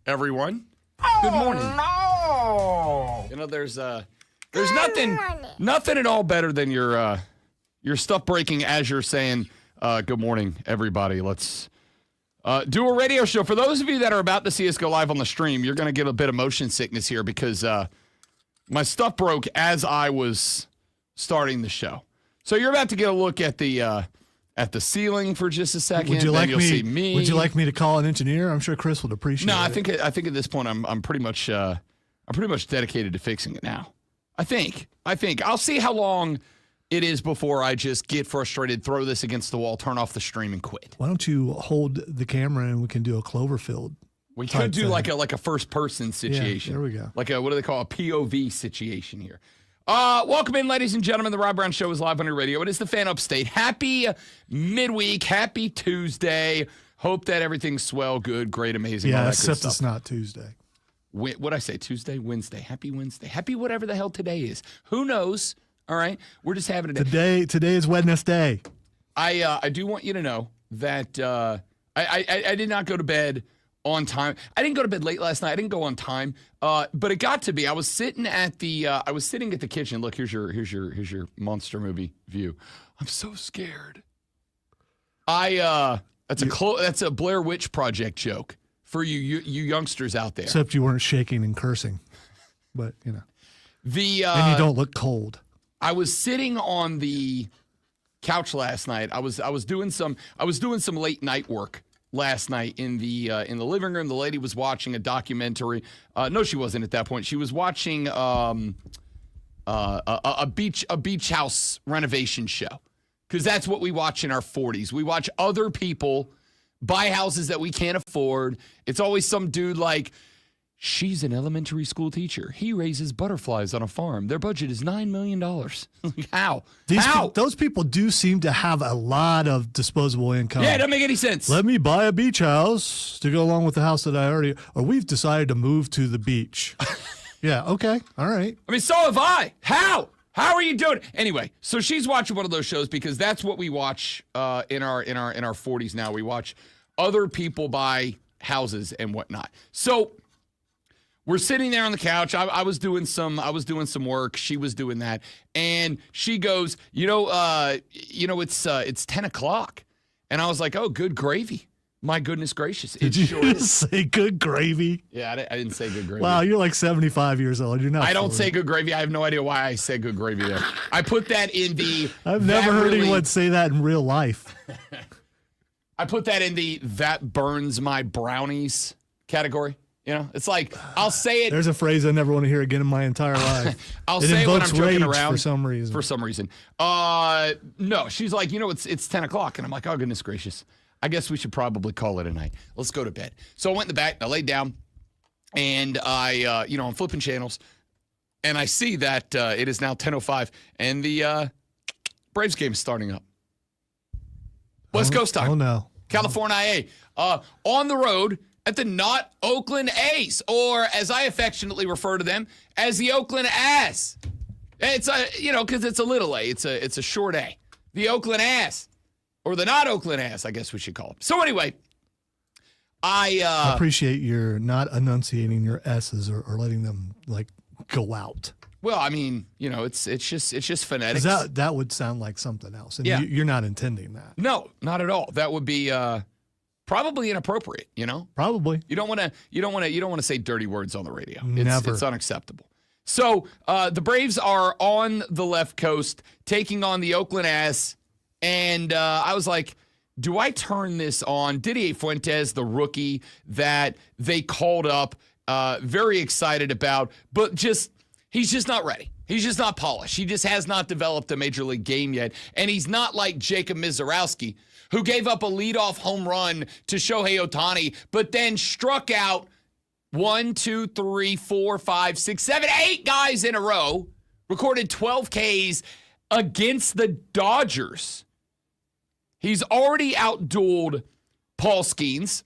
everyone. Good morning. No. You know, there's nothing at all better than your stuff breaking as you're saying, good morning, everybody. Let's do a radio show. For those of you that are about to see us go live on the stream, you're going to get a bit of motion sickness here because my stuff broke as I was starting the show. So you're about to get a look at the ceiling for just a second. Would you like you'll see me. Would you like me to call an engineer? I'm sure Chris would appreciate it. No, I think at this point I'm pretty much dedicated to fixing it now. I think I'll see how long it is before I just get frustrated, throw this against the wall, turn off the stream, and quit. Why don't you hold the camera and we can do a Cloverfield? We could do like a first person situation. Yeah, there we go. Like what do they call a POV situation here? Welcome in, ladies and gentlemen. The Rob Brown Show is live on your radio. It is the Fan Upstate. Happy midweek. Happy Tuesday. Hope that everything's swell, good, great, amazing. Yeah, all that except good it's stuff. not Tuesday. What'd I say? Tuesday, Wednesday. Happy Wednesday. Happy whatever the hell today is. Who knows? All right. We're just having a day. Today is Wednesday. I do want you to know that I did not go to bed on time. I didn't go to bed late last night. I didn't go on time. But it got to be. I was sitting at the kitchen. Look, here's your monster movie view. I'm so scared. That's a Blair Witch Project joke for you youngsters out there. Except you weren't shaking and cursing. But, you know. And you don't look cold. I was sitting on the couch last night. I was doing some late night work last night in the living room. The lady was watching a documentary. No, she wasn't at that point. She was watching a beach house renovation show, because that's what we watch in our 40s. We watch other people buy houses that we can't afford. It's always some dude like, she's an elementary school teacher. He raises butterflies on a farm. Their budget is $9 million. How? Those people do seem to have a lot of disposable income. Yeah, it doesn't make any sense. Let me buy a beach house to go along with the house that I already, or we've decided to move to the beach. Yeah, okay, all right. I mean, so have I. How? How are you doing? Anyway, so she's watching one of those shows because that's what we watch in our 40s now. We watch other people buy houses and whatnot. So we're sitting there on the couch. I was doing some work. She was doing that, and she goes, it's 10 o'clock, and I was like, oh, good gravy. My goodness gracious. Did you say good gravy? Yeah, I didn't say good gravy. Wow, you're like 75 years old. You're not. I don't say good gravy. I have no idea why I said good gravy there. I put that in the. I've never heard anyone say that in real life. I put that in the that burns my brownies category. You know, it's like, I'll say it. There's a phrase I never want to hear again in my entire life. I'll say it when I'm joking around. For some reason. No, she's like, it's 10 o'clock. And I'm like, oh, goodness gracious. I guess we should probably call it a night. Let's go to bed. So I went in the back, I laid down, and I'm flipping channels, and I see that it is now 10:05, and the Braves game is starting up. West Coast time. Oh, no. California IA. On the road at the not Oakland A's, or as I affectionately refer to them, as the Oakland A's. It's because it's a little A. It's a short A. The Oakland A's. Or the not Oakland A's, I guess we should call them. So anyway, I appreciate your not enunciating your S's or letting them go out. Well, I mean, it's just phonetics. That would sound like something else, and you're not intending that. No, not at all. That would be probably inappropriate. Probably. You don't want to say dirty words on the radio. Never. It's unacceptable. So the Braves are on the left coast taking on the Oakland A's. And I was like, do I turn this on? Didier Fuentes, the rookie that they called up, very excited about, but he's just not ready. He's just not polished. He just has not developed a major league game yet. And he's not like Jacob Mizorowski, who gave up a leadoff home run to Shohei Ohtani, but then struck out 1, 2, 3, 4, 5, 6, 7, 8 guys in a row, recorded 12 Ks against the Dodgers. He's already outdueled Paul Skeens.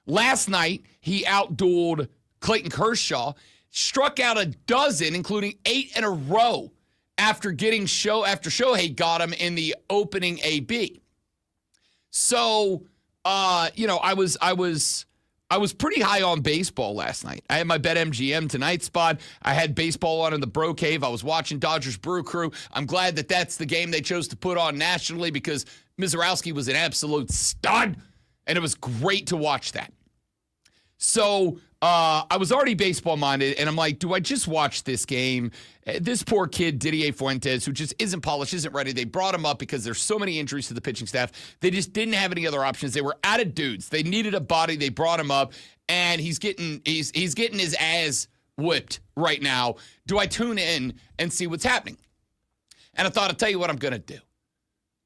Last night, he outdueled Clayton Kershaw, struck out a dozen, including 8 in a row, after Shohei got him in the opening AB. So, I was I was pretty high on baseball last night. I had my BetMGM Tonight spot. I had baseball on in the Bro Cave. I was watching Dodgers Brew Crew. I'm glad that that's the game they chose to put on nationally because Mizorowski was an absolute stud, and it was great to watch that. So I was already baseball minded, and I'm like, do I just watch this game? This poor kid, Didier Fuentes, who just isn't polished, isn't ready. They brought him up because there's so many injuries to the pitching staff. They just didn't have any other options. They were out of dudes. They needed a body. They brought him up, and he's getting his ass whipped right now. Do I tune in and see what's happening? And I thought, I'll tell you what I'm going to do.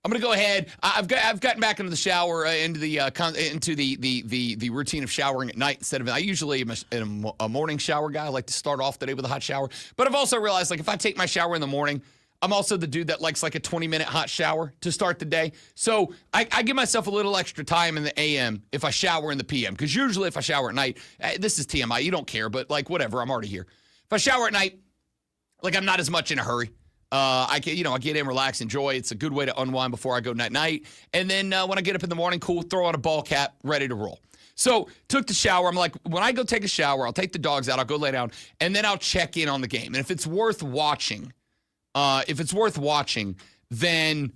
I'm going to go ahead. I've gotten back into the shower, into the routine of showering at night instead of. I usually am a morning shower guy. I like to start off the day with a hot shower. But I've also realized, like, if I take my shower in the morning, I'm also the dude that likes like a 20-minute hot shower to start the day. So I give myself a little extra time in the AM if I shower in the PM. Because usually if I shower at night, this is TMI. You don't care, but like whatever. I'm already here. If I shower at night, like I'm not as much in a hurry. I get in, relax, enjoy. It's a good way to unwind before I go night-night. And then when I get up in the morning, cool, throw on a ball cap, ready to roll. So took the shower. I'm like, when I go take a shower, I'll take the dogs out, I'll go lay down, and then I'll check in on the game. And if it's worth watching, then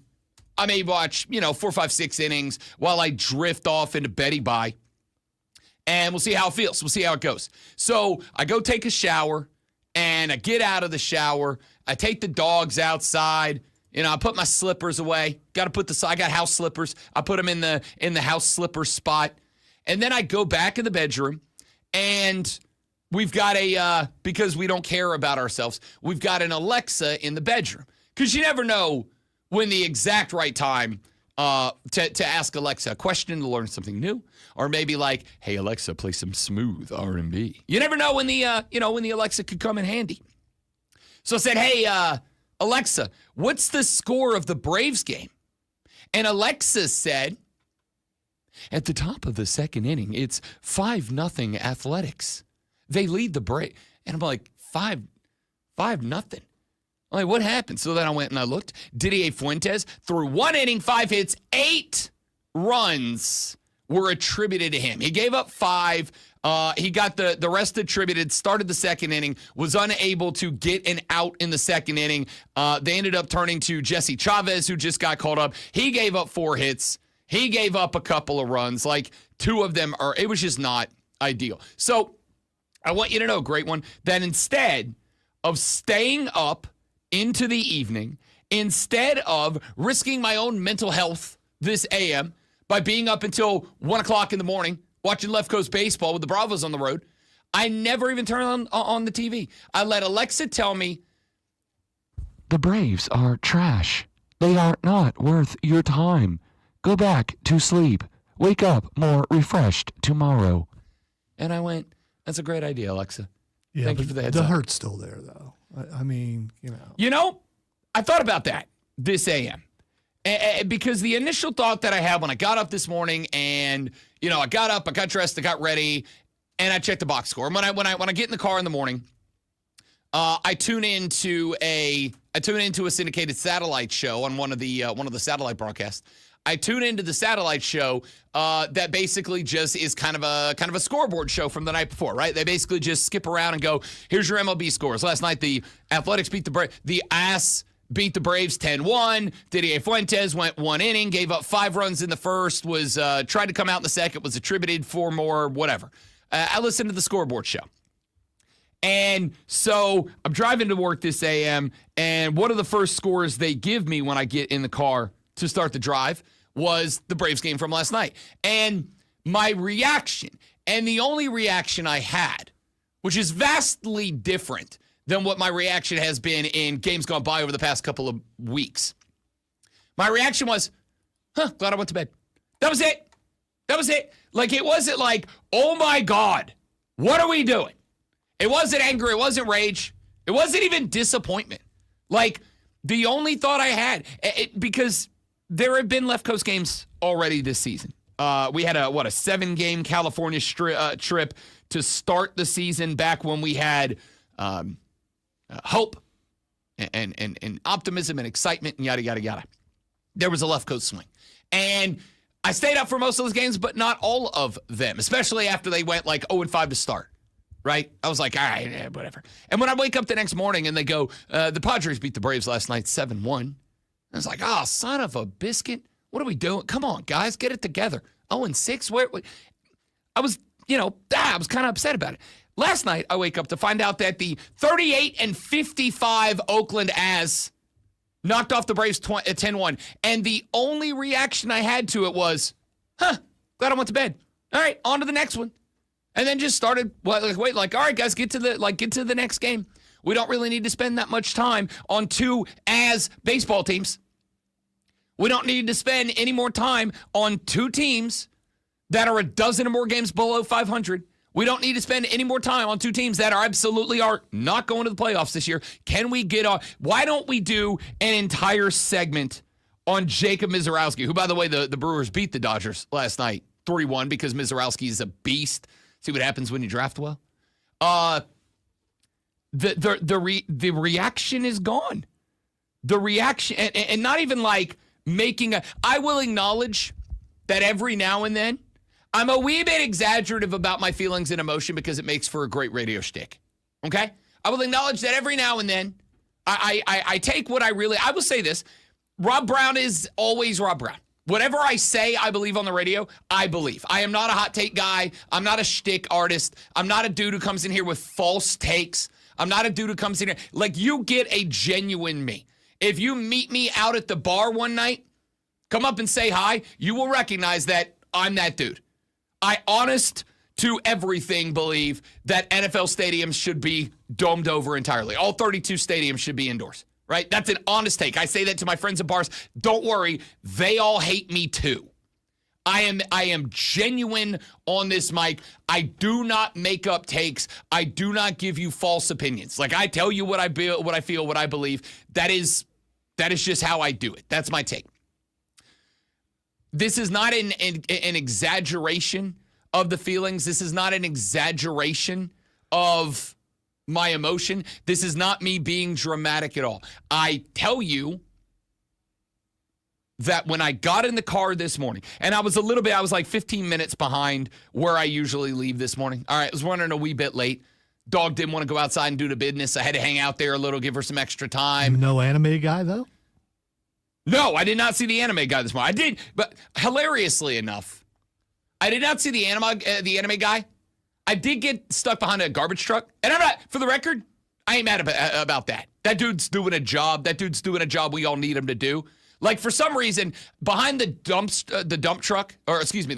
I may watch, 4, 5, 6 innings while I drift off into Betty Bye. And we'll see how it feels. We'll see how it goes. So I go take a shower, and I get out of the shower. I take the dogs outside. I put my slippers away. I got house slippers. I put them in the house slipper spot. And then I go back in the bedroom, and we've got because we don't care about ourselves, we've got an Alexa in the bedroom. Because you never know when the exact right time to ask Alexa a question to learn something new. Or maybe like, hey, Alexa, play some smooth R&B. You never know when the Alexa could come in handy. So I said, hey, Alexa, what's the score of the Braves game? And Alexa said, at the top of the second inning, it's 5-0 Athletics. They lead the Braves. And I'm like, 5-0? I'm like, what happened? So then I went and I looked. Didier Fuentes threw 1 inning, 5 hits, 8 runs were attributed to him. He gave up 5. He got the rest attributed, started the second inning, was unable to get an out in the second inning. They ended up turning to Jesse Chavez, who just got called up. He gave up 4 hits. He gave up a couple of runs. Like 2 of them it was just not ideal. So I want you to know, great one, that instead of staying up into the evening, instead of risking my own mental health this AM by being up until 1 o'clock in the morning, watching Left Coast baseball with the Bravos on the road, I never even turn on the TV. I let Alexa tell me, the Braves are trash. They are not worth your time. Go back to sleep. Wake up more refreshed tomorrow. And I went, that's a great idea, Alexa. Yeah, Thank you for the heads up. up. The hurt's still there, though. I mean, I thought about that this AM. Because the initial thought that I had when I got up this morning and, I got up, I got dressed, I got ready, and I checked the box score. And when I get in the car in the morning, I tune into a syndicated satellite show on one of the satellite broadcasts. I tune into the satellite show that basically just is kind of a scoreboard show from the night before, right? They basically just skip around and go, here's your MLB scores. Last night, the Athletics beat the Ass beat the Braves 10-1. Didier Fuentes went 1 inning, gave up 5 runs in the first, was tried to come out in the second, was attributed 4 more, whatever. I listened to the scoreboard show. And so I'm driving to work this AM, and one of the first scores they give me when I get in the car to start the drive was the Braves game from last night. And my reaction, and the only reaction I had, which is vastly different than what my reaction has been in games gone by over the past couple of weeks. My reaction was, glad I went to bed. That was it. Like, it wasn't like, oh my God, what are we doing? It wasn't anger. It wasn't rage. It wasn't even disappointment. Like, the only thought I had, because there have been Left Coast games already this season. We had a 7-game California trip to start the season back when we had hope and optimism and excitement and yada, yada, yada. There was a Left Coast swing. And I stayed up for most of those games, but not all of them, especially after they went like 0-5 to start, right? I was like, all right, whatever. And when I wake up the next morning and they go, the Padres beat the Braves last night 7-1, I was like, oh, son of a biscuit. What are we doing? Come on, guys, get it together. 0-6, where I was, I was kind of upset about it. Last night, I wake up to find out that the 38-55 Oakland As knocked off the Braves 10-1. And the only reaction I had to it was, glad I went to bed. All right, on to the next one. And then just started, all right, guys, get to the next game. We don't really need to spend that much time on two As baseball teams. We don't need to spend any more time on two teams that are a dozen or more games below 500. We don't need to spend any more time on two teams that are not going to the playoffs this year. Can we get on? Why don't we do an entire segment on Jacob Misiorowski, who, by the way, the Brewers beat the Dodgers last night 3-1 because Misiorowski is a beast. See what happens when you draft well. The reaction is gone. The reaction, and not even like making I will acknowledge that every now and then I'm a wee bit exaggerative about my feelings and emotion because it makes for a great radio shtick. Okay? I will acknowledge that every now and then I take what I will say this. Rob Brown is always Rob Brown. Whatever I say, I believe on the radio, I believe. I am not a hot take guy. I'm not a shtick artist. I'm not a dude who comes in here with false takes. I'm not a dude who comes in here. Like, you get a genuine me. If you meet me out at the bar one night, come up and say hi, you will recognize that I'm that dude. I, honest to everything, believe that NFL stadiums should be domed over entirely. All 32 stadiums should be indoors, right? That's an honest take. I say that to my friends at bars. Don't worry, they all hate me too. I am genuine on this mic. I do not make up takes. I do not give you false opinions. Like, I tell you what I feel, what I believe. That is just how I do it. That's my take. This is not an exaggeration of the feelings. This is not an exaggeration of my emotion. This is not me being dramatic at all. I tell you that when I got in the car this morning, and I was like 15 minutes behind where I usually leave this morning. All right, I was running a wee bit late. Dog didn't want to go outside and do the business. I had to hang out there a little, give her some extra time. No anime guy, though? No, I did not see the anime guy this morning. I did, but hilariously enough, I did not see the anime guy. I did get stuck behind a garbage truck, and I'm not, for the record, I ain't mad about that. That dude's doing a job. That dude's doing a job we all need him to do. Like, for some reason, behind the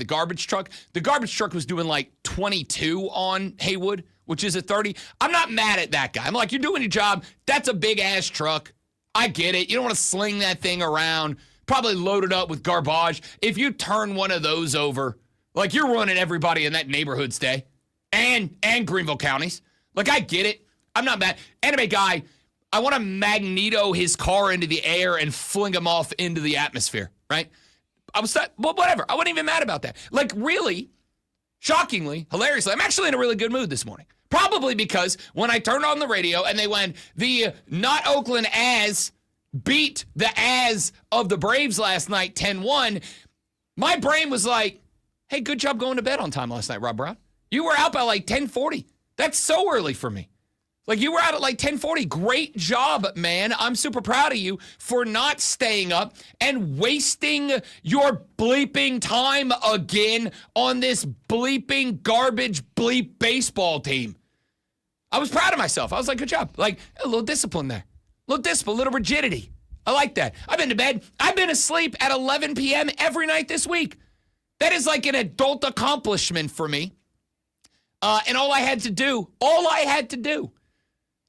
garbage truck was doing like 22 on Haywood, which is a 30. I'm not mad at that guy. I'm like, you're doing your job. That's a big ass truck. I get it. You don't want to sling that thing around, probably load it up with garbage. If you turn one of those over, like, you're ruining everybody in that neighborhood's day and Greenville counties. Like, I get it. I'm not mad. Anime guy, I want to Magneto his car into the air and fling him off into the atmosphere, right? Whatever. I wasn't even mad about that. Like, really, shockingly, hilariously, I'm actually in a really good mood this morning. Probably because when I turned on the radio and they went, the not Oakland As beat the As of the Braves last night 10-1, my brain was like, hey, good job going to bed on time last night, Rob Brown. You were out by like 10:40. That's so early for me. Like, you were out at like 10:40. Great job, man. I'm super proud of you for not staying up and wasting your bleeping time again on this bleeping garbage bleep baseball team. I was proud of myself. I was like, good job. Like, a little discipline there. A little discipline, a little rigidity. I like that. I've been to bed. I've been asleep at 11 p.m. every night this week. That is like an adult accomplishment for me. And all I had to do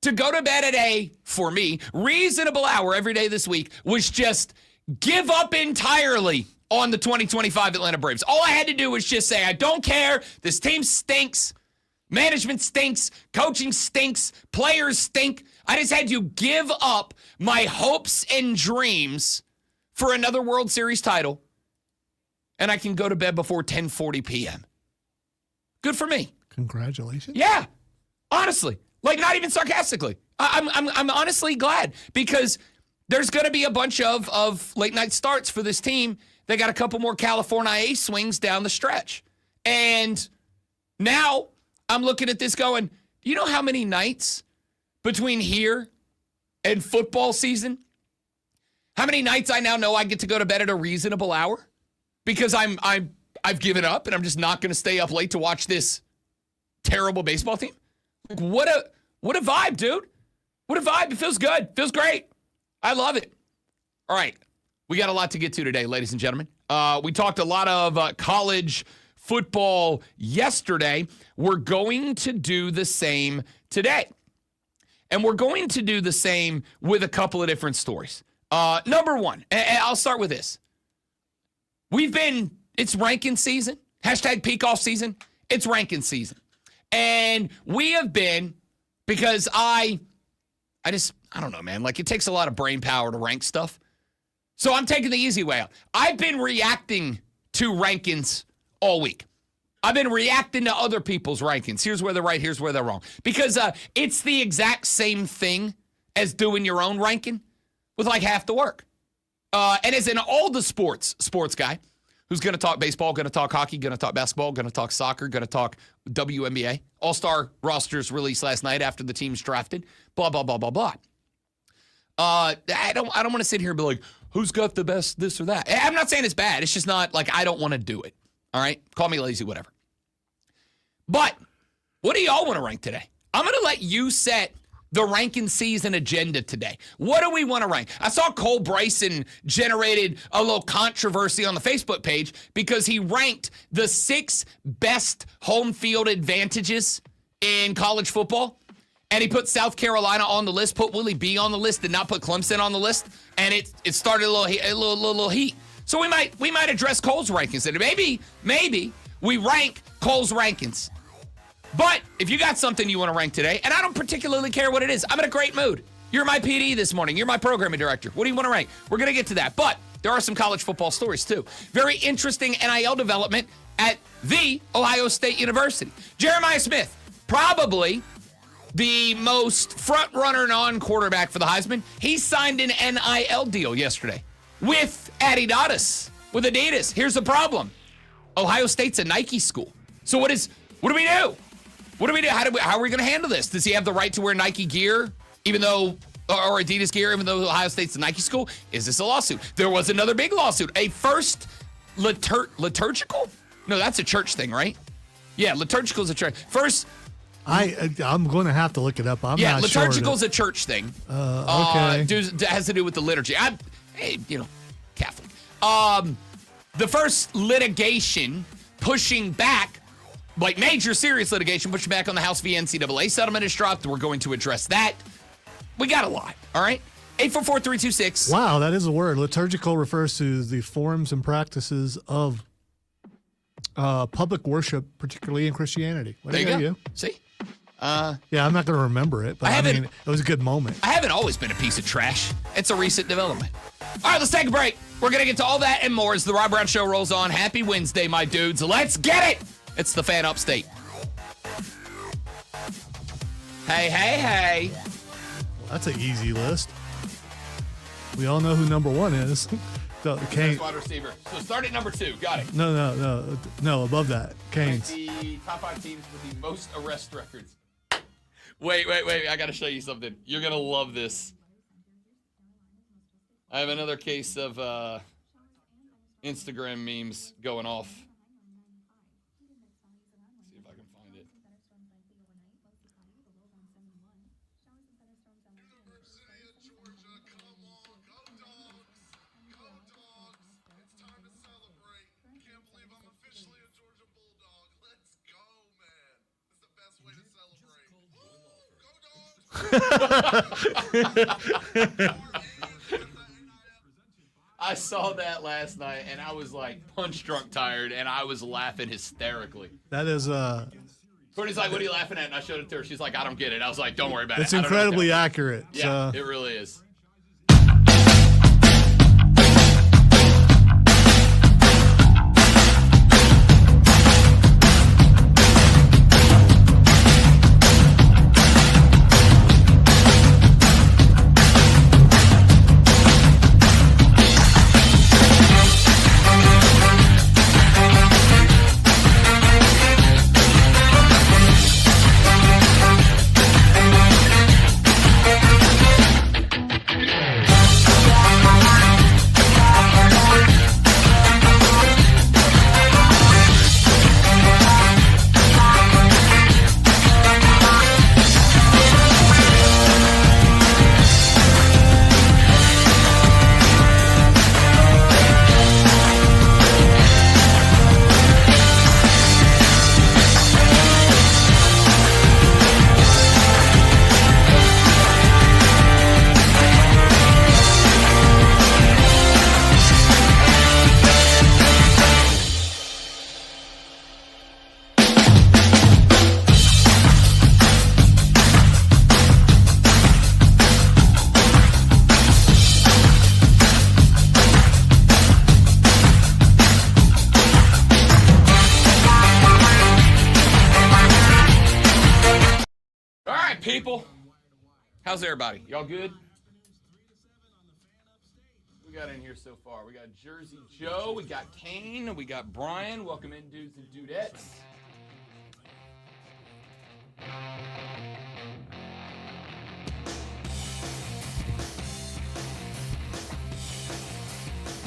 to go to bed at a, for me, reasonable hour every day this week was just give up entirely on the 2025 Atlanta Braves. All I had to do was just say, I don't care. This team stinks. Management stinks. Coaching stinks. Players stink. I just had to give up my hopes and dreams for another World Series title, and I can go to bed before 10:40 p.m. Good for me. Congratulations. Yeah. Honestly. Like, not even sarcastically. I'm honestly glad, because there's going to be a bunch of late night starts for this team They got a couple more California A swings down the stretch. And now I'm looking at this going, you know how many nights between here and football season? How many nights I now know I get to go to bed at a reasonable hour? Because I've given up and I'm just not going to stay up late to watch this terrible baseball team. Like, what a vibe, dude. What a vibe. It feels good. Feels great. I love it. All right. We got a lot to get to today, ladies and gentlemen. We talked a lot of college football yesterday. We're going to do the same today. And we're going to do the same with a couple of different stories. Number one, and I'll start with this. It's Rankin season. Hashtag peak off season. It's Rankin season. And we have been, because I don't know, man. Like, it takes a lot of brain power to rank stuff. So I'm taking the easy way out. I've been reacting to rankings all week. I've been reacting to other people's rankings. Here's where they're right, here's where they're wrong. Because it's the exact same thing as doing your own ranking with like half the work. And as in all the sports guy who's going to talk baseball, going to talk hockey, going to talk basketball, going to talk soccer, going to talk WNBA. All-star rosters released last night after the team's drafted. Blah, blah, blah, blah, blah. I don't want to sit here and be like, who's got the best this or that? I'm not saying it's bad. It's just not like I don't want to do it. All right? Call me lazy, whatever. But what do y'all want to rank today? I'm going to let you set the ranking season agenda today. What do we want to rank? I saw Cole Bryson generated a little controversy on the Facebook page because he ranked the 6 best home field advantages in college football. And he put South Carolina on the list, put Willie B on the list, did not put Clemson on the list. And it started a little heat. So we might address Cole's rankings. And maybe we rank Cole's rankings. But if you got something you want to rank today, and I don't particularly care what it is, I'm in a great mood. You're my PD this morning. You're my programming director. What do you want to rank? We're going to get to that. But there are some college football stories, too. Very interesting NIL development at the Ohio State University. Jeremiah Smith, probably the most front-runner non-quarterback for the Heisman. He signed an NIL deal yesterday with Adidas, with Adidas. Here's the problem. Ohio State's a Nike school. So what do we do? What do we do? How are we going to handle this? Does he have the right to wear Nike gear, or Adidas gear, even though Ohio State's a Nike school? Is this a lawsuit? There was another big lawsuit. A first liturgical? No, that's a church thing, right? Yeah, liturgical is a church. First, I'm going to have to look it up. I'm not sure. Liturgical is a church thing. Okay. Has to do with the liturgy. Catholic. The first litigation pushing back, like major serious litigation, pushing back on the House v. NCAA settlement is dropped. We're going to address that. We got a lot, all right? 844-326. Wow, that is a word. Liturgical refers to the forms and practices of public worship, particularly in Christianity. There you go. See? Yeah, I'm not going to remember it, but it was a good moment. I haven't always been a piece of trash. It's a recent development. All right, let's take a break. We're going to get to all that and more as the Rob Brown Show rolls on. Happy Wednesday, my dudes. Let's get it. It's the Fan Upstate. Hey. That's an easy list. We all know who number 1 is. Kane. Wide receiver. So start at number 2. Got it. No, above that. Canes. The top 5 teams with the most arrest records. Wait. I got to show you something. You're going to love this. I have another case of Instagram memes going off. See if I can find it. I saw that last night, and I was like punch drunk tired, and I was laughing hysterically. That is Courtney's like, "What are you laughing at?" And I showed it to her. She's like, "I don't get it." I was like, "Don't worry about it." It's incredibly accurate. Yeah, it really is. people. How's everybody? Y'all good? We got in here so far. We got Jersey Joe, we got Kane, we got Brian. Welcome in, dudes and dudettes.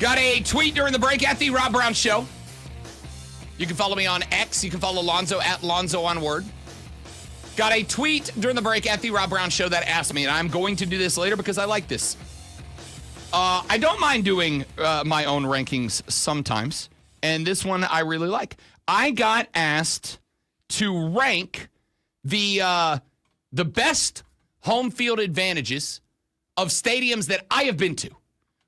Got a tweet during the break at the Rob Brown Show. You can follow me on X. You can follow Lonzo at Lonzo on Word. Got a tweet during the break at the Rob Brown Show that asked me, and I'm going to do this later because I like this. I don't mind doing my own rankings sometimes, and this one I really like. I got asked to rank the best home field advantages of stadiums that I have been to.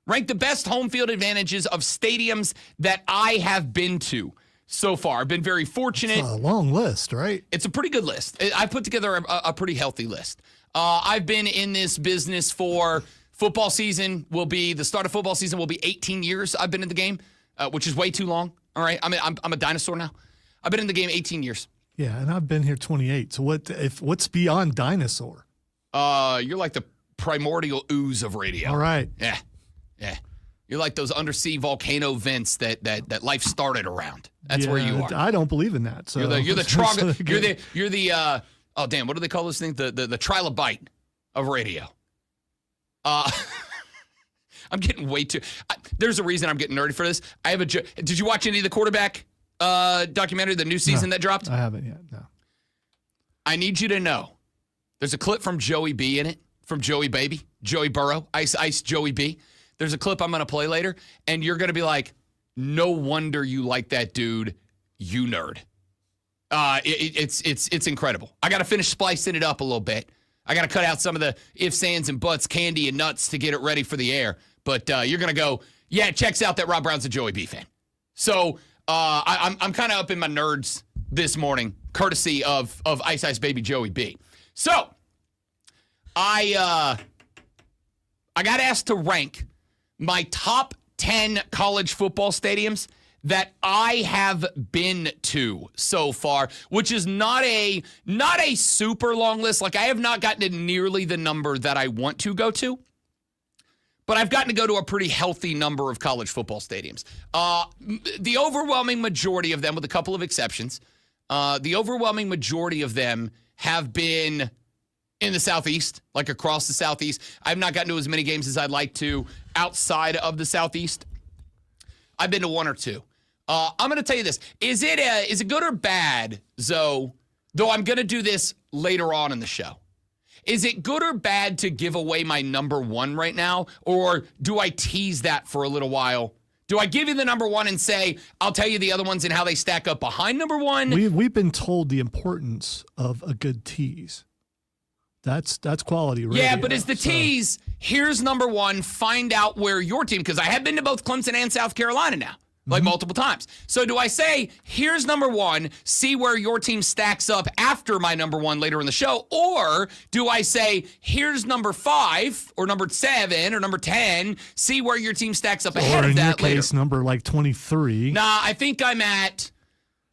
Rank the best home field advantages of stadiums that I have been to so far. I've been very fortunate. It's a long list, right? It's a pretty good list. I put together a pretty healthy list. I've been in this business for football season the start of football season will be 18 years I've been in the game, which is way too long. All right. I mean, I'm a dinosaur now. I've been in the game 18 years. Yeah, and I've been here 28. So what's beyond dinosaur? You're like the primordial ooze of radio. All right. Yeah. Yeah. You're like those undersea volcano vents that life started around. That's where you are. I don't believe in that. So you're the oh damn, what do they call this thing? The trilobite of radio. I'm getting way too. There's a reason I'm getting nerdy for this. I have Did you watch any of the quarterback documentary, the new season that dropped? I haven't yet. No. I need you to know. There's a clip from Joey B in it, from Joey Baby, Joey Burrow, Ice Joey B. There's a clip I'm going to play later, and you're going to be like, no wonder you like that dude, you nerd. It's incredible. I got to finish splicing it up a little bit. I got to cut out some of the ifs, ands, and buts, candy, and nuts to get it ready for the air. But you're going to go, yeah, it checks out that Rob Brown's a Joey B fan. So I'm kind of up in my nerds this morning, courtesy of Ice Baby Joey B. So I got asked to rank my top 10 college football stadiums that I have been to so far, which is not a super long list. Like, I have not gotten to nearly the number that I want to go to, but I've gotten to go to a pretty healthy number of college football stadiums. The overwhelming majority of them, with a couple of exceptions, the overwhelming majority of them have been in the Southeast, like across the Southeast. I've not gotten to as many games as I'd like to outside of the Southeast. I've been to one or two. I'm going to tell you this. Is it good or bad, Zoe, though I'm going to do this later on in the show? Is it good or bad to give away my number one right now, or do I tease that for a little while? Do I give you the number one and say, I'll tell you the other ones and how they stack up behind number one? We've been told the importance of a good tease. That's quality radio. Yeah, but it's the tease. Here's number one. Find out where your team, because I have been to both Clemson and South Carolina now, like multiple times. So do I say, here's number one, see where your team stacks up after my number one later in the show? Or do I say, here's number 5 or number 7 or number 10, see where your team stacks up ahead of that later? Or in your case, number like 23. Nah, I think I'm at...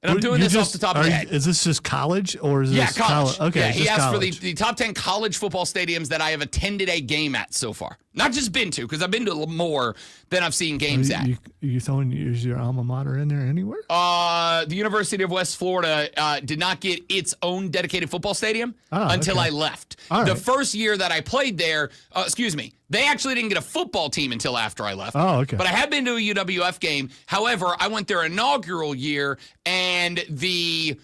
And I'm doing this off the top of my head. Is this just college or is this college? Okay, yeah, he asked college. for the top 10 college football stadiums that I have attended a game at so far. Not just been to, because I've been to more than I've seen games at. You throwing your alma mater in there anywhere? The University of West Florida did not get its own dedicated football stadium until I left. The first year that I played there, they actually didn't get a football team until after I left. Oh, okay. But I have been to a UWF game. However, I went their inaugural year, and the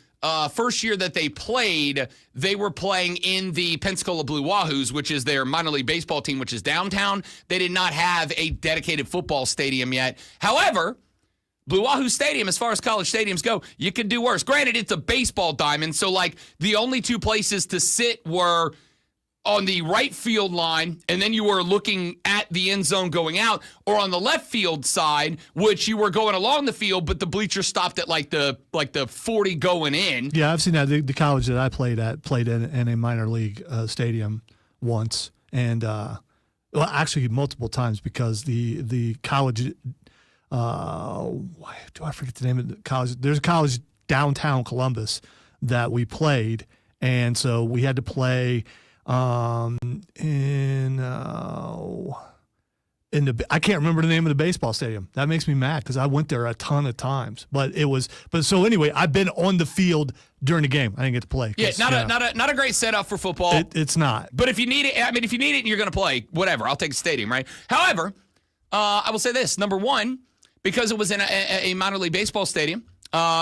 first year that they played, they were playing in the Pensacola Blue Wahoos, which is their minor league baseball team, which is downtown. They did not have a dedicated football stadium yet. However, Blue Wahoo Stadium, as far as college stadiums go, you could do worse. Granted, it's a baseball diamond, so like the only two places to sit were on the right field line, and then you were looking at the end zone going out, or on the left field side, which you were going along the field, but the bleachers stopped at like the 40 going in. Yeah, I've seen that. The college that I played in a minor league stadium once, and actually multiple times, because the college. Do I forget the name of the college? There's a college downtown Columbus that we played. And so we had to play I can't remember the name of the baseball stadium. That makes me mad because I went there a ton of times. But so anyway, I've been on the field during the game. I didn't get to play. Yeah, not a great setup for football. It's not. But if you need it, if you need it and you're going to play, whatever, I'll take a stadium, right? However, I will say this. Number one, because it was in a minor league baseball stadium,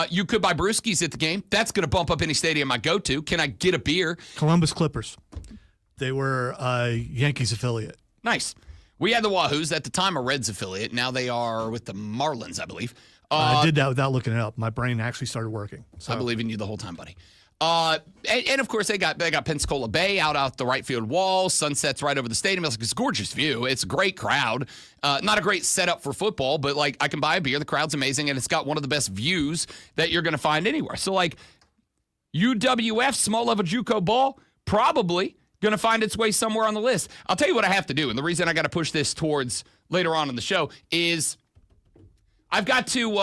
you could buy brewskis at the game. That's going to bump up any stadium I go to. Can I get a beer? Columbus Clippers. They were a Yankees affiliate. Nice. We had the Wahoos, at the time a Reds affiliate. Now they are with the Marlins, I believe. I did that without looking it up. My brain actually started working. So. I believe in you the whole time, buddy. And of course, they got Pensacola Bay out the right field wall. Sunset's right over the stadium. It's a gorgeous view. It's a great crowd. Not a great setup for football, but like I can buy a beer. The crowd's amazing, and it's got one of the best views that you're going to find anywhere. So like UWF, small level JUCO ball, probably going to find its way somewhere on the list. I'll tell you what I have to do, and the reason I got to push this towards later on in the show is I got to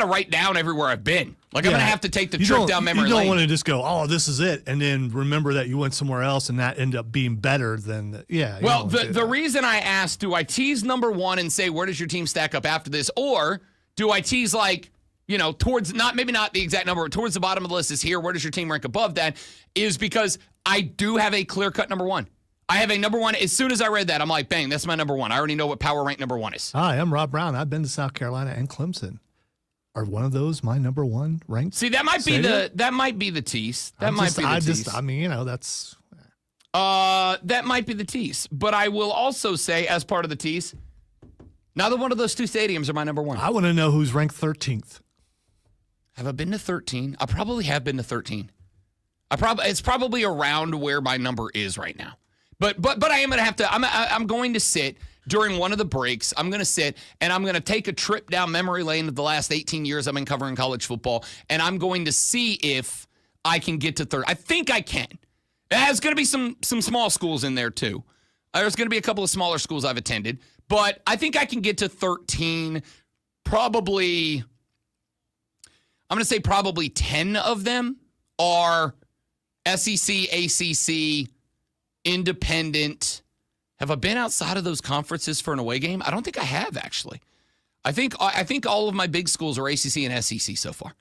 write down everywhere I've been. Like, I'm going to have to take the trip down memory lane. You don't want to just go, oh, this is it, and then remember that you went somewhere else and that ended up being better than, Well, the reason I asked, do I tease number one and say, where does your team stack up after this? Or do I tease, like, towards maybe not the exact number, but towards the bottom of the list is here. Where does your team rank above that? Is because I do have a clear-cut number one. I have a number one. As soon as I read that, I'm like, bang, that's my number one. I already know what power rank number one is. Hi, I'm Rob Brown. I've been to South Carolina and Clemson. Are one of those my number one ranked? See, that might be the tease. That might be the tease. But I will also say, as part of the tease, neither one of those two stadiums are my number one. I want to know who's ranked 13th. Have I been to 13? I probably have been to 13. It's probably around where my number is right now. But I am going to have to. I'm going to sit during one of the breaks. I'm going to sit and I'm going to take a trip down memory lane of the last 18 years I've been covering college football, and I'm going to see if I can get to 13. I think I can. There's going to be some small schools in there too. There's going to be a couple of smaller schools I've attended, but I think I can get to 13. Probably. I'm going to say probably 10 of them are SEC, ACC, independent. Have I been outside of those conferences for an away game? I don't think I have, actually. I think all of my big schools are ACC and SEC so far.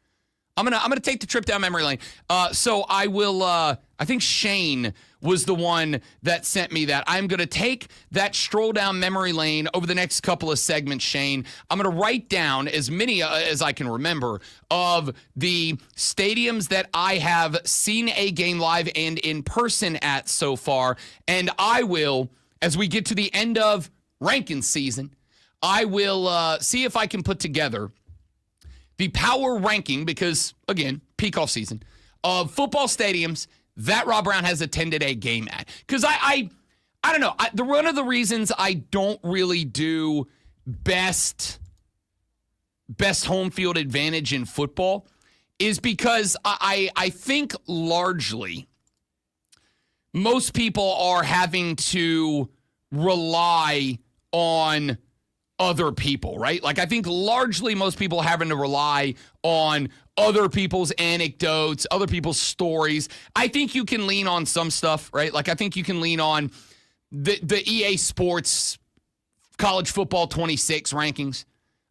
I'm gonna take the trip down memory lane. So I will. I think Shane was the one that sent me that. I'm gonna take that stroll down memory lane over the next couple of segments, Shane. I'm gonna write down as many as I can remember of the stadiums that I have seen a game live and in person at so far, and I will, as we get to the end of Rankin season, I will see if I can put together the power ranking, because, again, peak off season, of football stadiums that Rob Brown has attended a game at. Because I don't know. One of the reasons I don't really do best home field advantage in football is because I think largely most people are having to rely on other people, right? Like, I think largely most people are having to rely on other people's anecdotes, other people's stories. I think you can lean on some stuff, right? Like, I think you can lean on the EA Sports college football 26 rankings.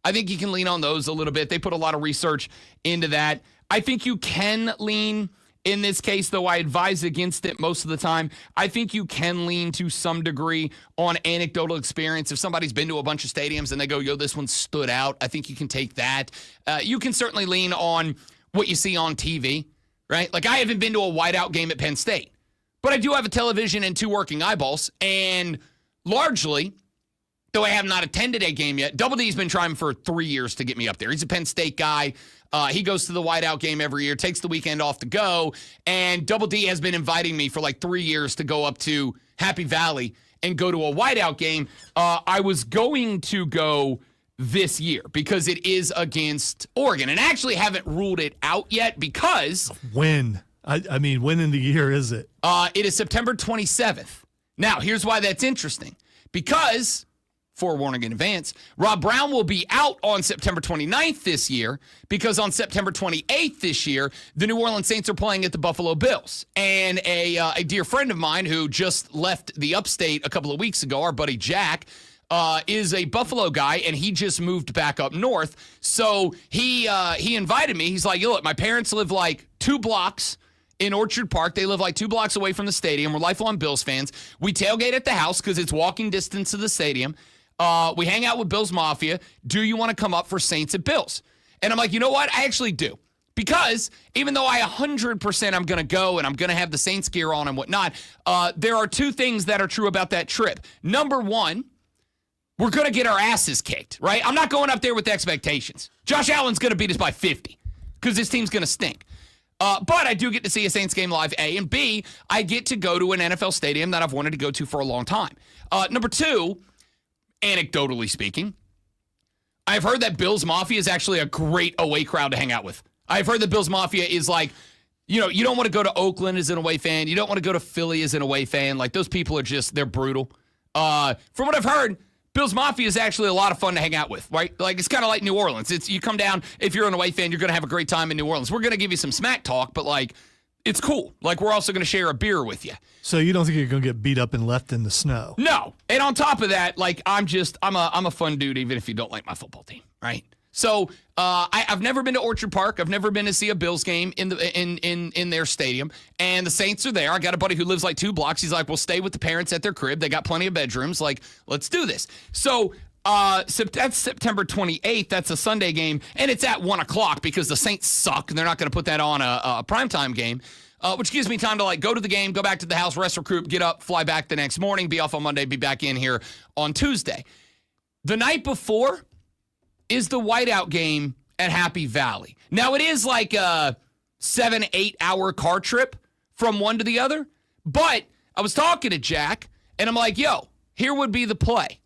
I think you can lean on those a little bit. They put a lot of research into that. I think you can lean, in this case, though I advise against it most of the time, I think you can lean to some degree on anecdotal experience. If somebody's been to a bunch of stadiums and they go, yo, this one stood out, I think you can take that. You can certainly lean on what you see on TV, right? Like, I haven't been to a whiteout game at Penn State, but I do have a television and two working eyeballs, and largely, though I have not attended a game yet, Double D's been trying for 3 years to get me up there. He's a Penn State guy. He goes to the whiteout game every year, takes the weekend off to go, and Double D has been inviting me for like 3 years to go up to Happy Valley and go to a whiteout game. I was going to go this year because it is against Oregon, and I actually haven't ruled it out yet because... When? I mean, when in the year is it? It is September 27th. Now, here's why that's interesting. Because forewarning in advance. Rob Brown will be out on September 29th this year because on September 28th this year, the New Orleans Saints are playing at the Buffalo Bills. And a dear friend of mine who just left the upstate a couple of weeks ago, our buddy Jack, is a Buffalo guy, and he just moved back up north. So he invited me. He's like, yo, look, my parents live like 2 blocks in Orchard Park. They live like 2 blocks away from the stadium. We're lifelong Bills fans. We tailgate at the house because it's walking distance to the stadium. We hang out with Bills Mafia. Do you want to come up for Saints at Bills? And I'm like, you know what? I actually do. Because even though I 100% I'm going to go and I'm going to have the Saints gear on and whatnot, there are 2 things that are true about that trip. Number one, we're going to get our asses kicked, right? I'm not going up there with expectations. Josh Allen's going to beat us by 50 because this team's going to stink. But I do get to see a Saints game live, A. And B, I get to go to an NFL stadium that I've wanted to go to for a long time. Number 2, anecdotally speaking, I've heard that Bills Mafia is actually a great away crowd to hang out with. I've heard that Bills Mafia is like, you know, you don't want to go to Oakland as an away fan. You don't want to go to Philly as an away fan. Like, those people are just, they're brutal. From what I've heard, Bills Mafia is actually a lot of fun to hang out with, right? Like, it's kind of like New Orleans. It's, you come down, if you're an away fan, you're going to have a great time in New Orleans. We're going to give you some smack talk, but, like, it's cool. Like, we're also going to share a beer with you. So you don't think you're going to get beat up and left in the snow? No. And on top of that, like, I'm a fun dude, even if you don't like my football team, right? So I've never been to Orchard Park. I've never been to see a Bills game in their stadium. And the Saints are there. I got a buddy who lives like 2 blocks. He's like, we'll stay with the parents at their crib. They got plenty of bedrooms. Like, let's do this. So that's September 28th. That's a Sunday game. And it's at 1 o'clock because the Saints suck. And they're not going to put that on a primetime game. Which gives me time to, like, go to the game, go back to the house, rest, recruit, get up, fly back the next morning, be off on Monday, be back in here on Tuesday. The night before is the whiteout game at Happy Valley. Now, it is like a 7-8 hour car trip from one to the other, but I was talking to Jack, and I'm like, yo, here would be the play.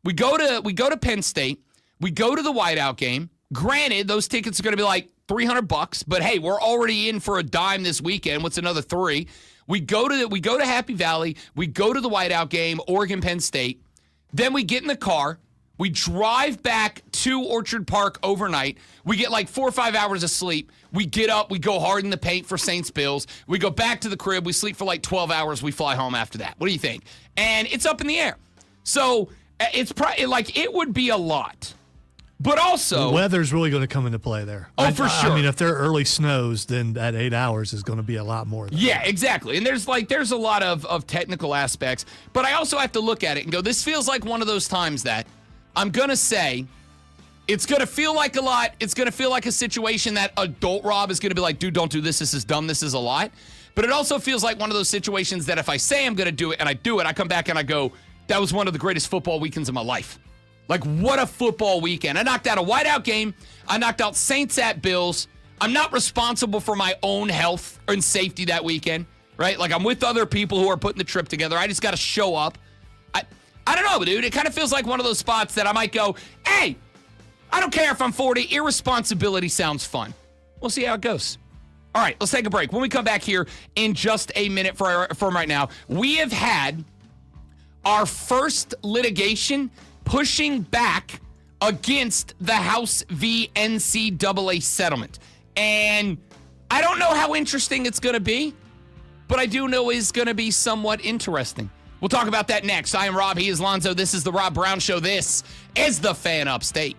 We go to Penn State, we go to the whiteout game. Granted, those tickets are going to be like $300, but hey, we're already in for a dime this weekend. What's another $3? We go to Happy Valley, we go to the whiteout game, Oregon, Penn State. Then we get in the car, we drive back to Orchard Park overnight. We get like 4 or 5 hours of sleep. We get up, we go hard in the paint for Saints Bills. We go back to the crib, we sleep for like 12 hours, we fly home after that. What do you think? And it's up in the air. So it's probably like, it would be a lot. But also, the weather's really going to come into play there. Oh, for sure. I mean, if there are early snows, then that 8 hours is going to be a lot more. Yeah, exactly. And there's a lot of technical aspects. But I also have to look at it and go, this feels like one of those times that I'm going to say it's going to feel like a lot. It's going to feel like a situation that adult Rob is going to be like, dude, don't do this. This is dumb. This is a lot. But it also feels like one of those situations that if I say I'm going to do it and I do it, I come back and I go, that was one of the greatest football weekends of my life. Like, what a football weekend. I knocked out a whiteout game. I knocked out Saints at Bills. I'm not responsible for my own health and safety that weekend, right? Like, I'm with other people who are putting the trip together. I just got to show up. I don't know, dude. It kind of feels like one of those spots that I might go, hey, I don't care if I'm 40. Irresponsibility sounds fun. We'll see how it goes. All right, let's take a break. When we come back here in just a minute from right now, we have had our first litigation pushing back against the House v. NCAA settlement. And I don't know how interesting it's going to be, but I do know it's going to be somewhat interesting. We'll talk about that next. I am Rob. He is Lonzo. This is The Rob Brown Show. This is The Fan Upstate.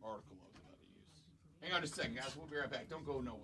Article of it to use. Hang on just a second, guys. We'll be right back. Don't go nowhere.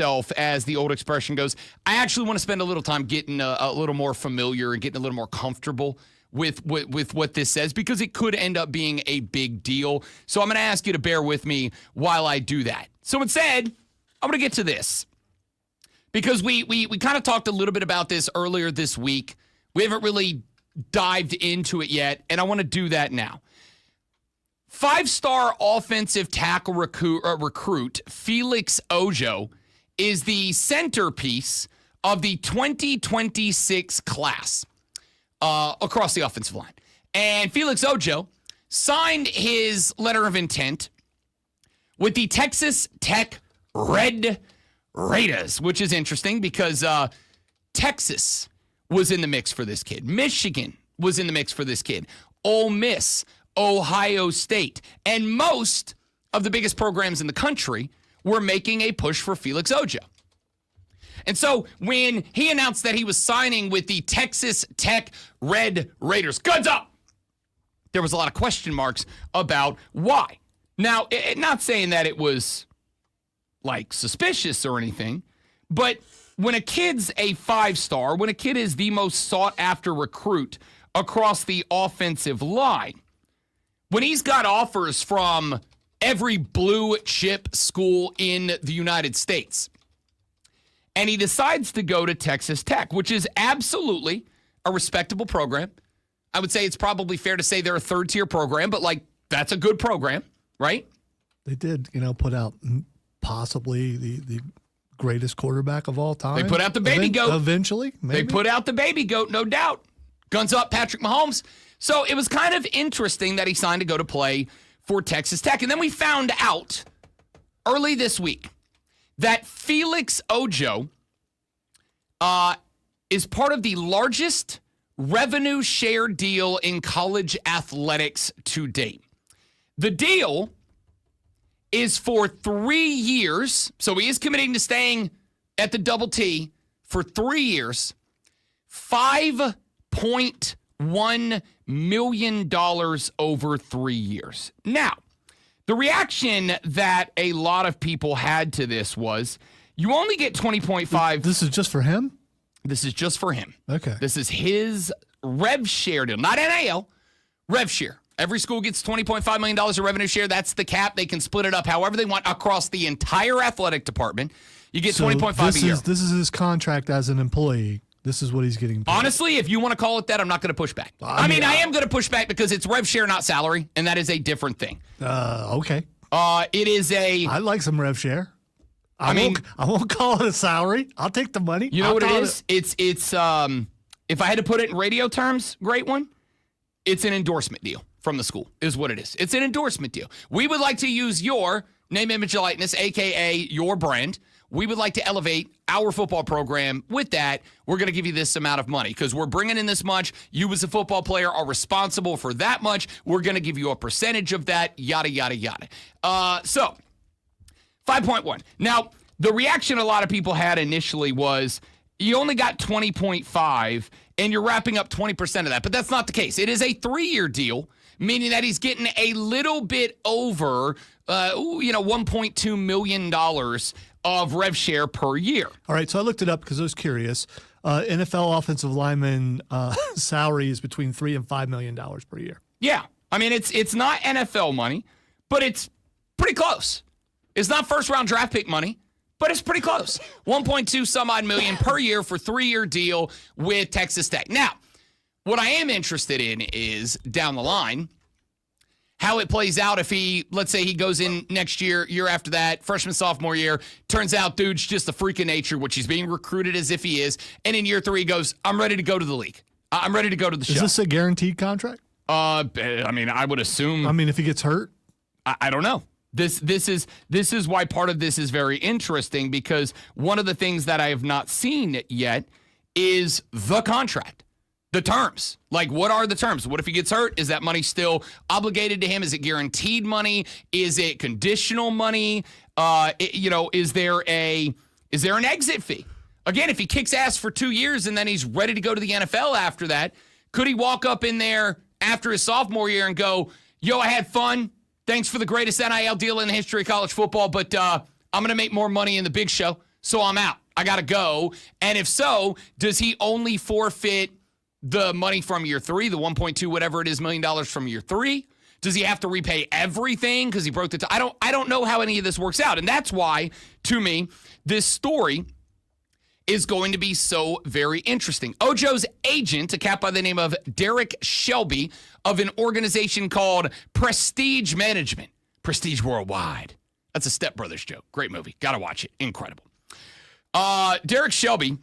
myself, as the old expression goes. I actually want to spend a little time getting a little more familiar and getting a little more comfortable with what this says, because it could end up being a big deal. So I'm going to ask you to bear with me while I do that. So instead, I'm going to get to this, because we kind of talked a little bit about this earlier this week. We haven't really dived into it yet, and I want to do that now. 5-star offensive tackle recruit Felix Ojo is the centerpiece of the 2026 class across the offensive line. And Felix Ojo signed his letter of intent with the Texas Tech Red Raiders, which is interesting because Texas was in the mix for this kid. Michigan was in the mix for this kid. Ole Miss, Ohio State, and most of the biggest programs in the country were making a push for Felix Ojo. And so when he announced that he was signing with the Texas Tech Red Raiders, guns up, there was a lot of question marks about why. Now, not saying that it was like suspicious or anything, but when a kid's a 5-star, when a kid is the most sought after recruit across the offensive line, when he's got offers from every blue chip school in the United States, and he decides to go to Texas Tech, which is absolutely a respectable program. I would say it's probably fair to say they're a third-tier program, but, like, that's a good program, right? They did, put out possibly the greatest quarterback of all time. They put out the baby goat. Eventually, maybe. They put out the baby goat, no doubt. Guns up, Patrick Mahomes. So it was kind of interesting that he signed to go to play for Texas Tech. And then we found out early this week that Felix Ojo is part of the largest revenue share deal in college athletics to date. The deal is for 3 years. So he is committing to staying at the Double T for 3 years. $5.1 million over 3 years. Now, the reaction that a lot of people had to this was, you only get 20.5. This is just for him? This is just for him. Okay. This is his rev share deal, not NIL, rev share. Every school gets $20.5 million of revenue share. That's the cap. They can split it up however they want across the entire athletic department. You get 20.5 a year. This is his contract as an employee. This is what he's getting paid. Honestly, if you want to call it that, I'm not going to push back. I mean, I am going to push back because it's rev share, not salary, and that is a different thing. Okay. It is a... I like some rev share. I won't call it a salary. I'll take the money. You know what it is? It's if I had to put it in radio terms, great one, it's an endorsement deal from the school is what it is. It's an endorsement deal. We would like to use your name, image, and likeness, a.k.a. your brand. We would like to elevate our football program. With that, we're going to give you this amount of money because we're bringing in this much. You as a football player are responsible for that much. We're going to give you a percentage of that, yada, yada, yada. So 5.1. Now, the reaction a lot of people had initially was you only got 20.5 and you're wrapping up 20% of that. But that's not the case. It is a 3-year deal, meaning that he's getting a little bit over, $1.2 million of rev share per year. All right, so I looked it up because I was curious. NFL offensive lineman salary is between $3 and $5 million per year. Yeah, I mean it's not NFL money, but it's pretty close. It's not first-round draft pick money, but it's pretty close. 1.2 some odd million per year for 3-year deal with Texas Tech. Now, what I am interested in is down the line, how it plays out if let's say he goes in next year, year after that, freshman, sophomore year, turns out dude's just a freak of nature, which he's being recruited as if he is, and in year 3 he goes, I'm ready to go to the league. I'm ready to go to the show. Is this a guaranteed contract? I mean, I would assume. I mean, if he gets hurt? I don't know. This is why part of this is very interesting, because one of the things that I have not seen yet is the contract. The terms. Like, what are the terms? What if he gets hurt? Is that money still obligated to him? Is it guaranteed money? Is it conditional money? Is there an exit fee? Again, if he kicks ass for 2 years and then he's ready to go to the NFL after that, could he walk up in there after his sophomore year and go, yo, I had fun. Thanks for the greatest NIL deal in the history of college football, but I'm going to make more money in the big show. so I'm out. I got to go. And if so, does he only forfeit the money from year 3, the 1.2 whatever it is $1 million from year 3? Does he have to repay everything because he broke the I don't know how any of this works out. And that's why, to me, this story is going to be so very interesting. Ojo's agent, a cat by the name of Derek Shelby of an organization called Prestige Management. Prestige Worldwide. That's a Step Brothers joke. Great movie. Got to watch it. Incredible. Derek Shelby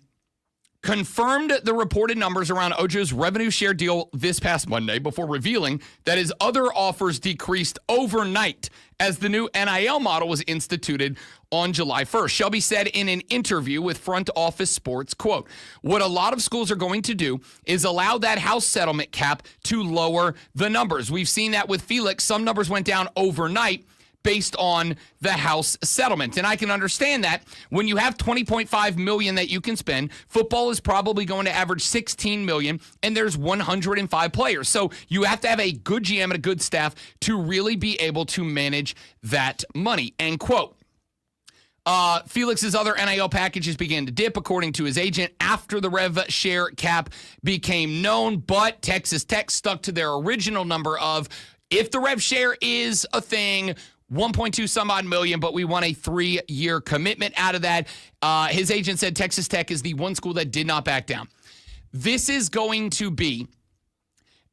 confirmed the reported numbers around Ojo's revenue share deal this past Monday before revealing that his other offers decreased overnight as the new NIL model was instituted on July 1st. Shelby said in an interview with Front Office Sports, quote, "What a lot of schools are going to do is allow that house settlement cap to lower the numbers. We've seen that with Felix. Some numbers went down overnight based on the house settlement. And I can understand that when you have $20.5 million that you can spend, football is probably going to average $16 million, and there's 105 players. So you have to have a good GM and a good staff to really be able to manage that money," end quote. Felix's other NIL packages began to dip, according to his agent, after the rev share cap became known, but Texas Tech stuck to their original number of, if the rev share is a thing, 1.2 some odd million, but we want a 3-year commitment out of that. His agent said Texas Tech is the one school that did not back down. This is going to be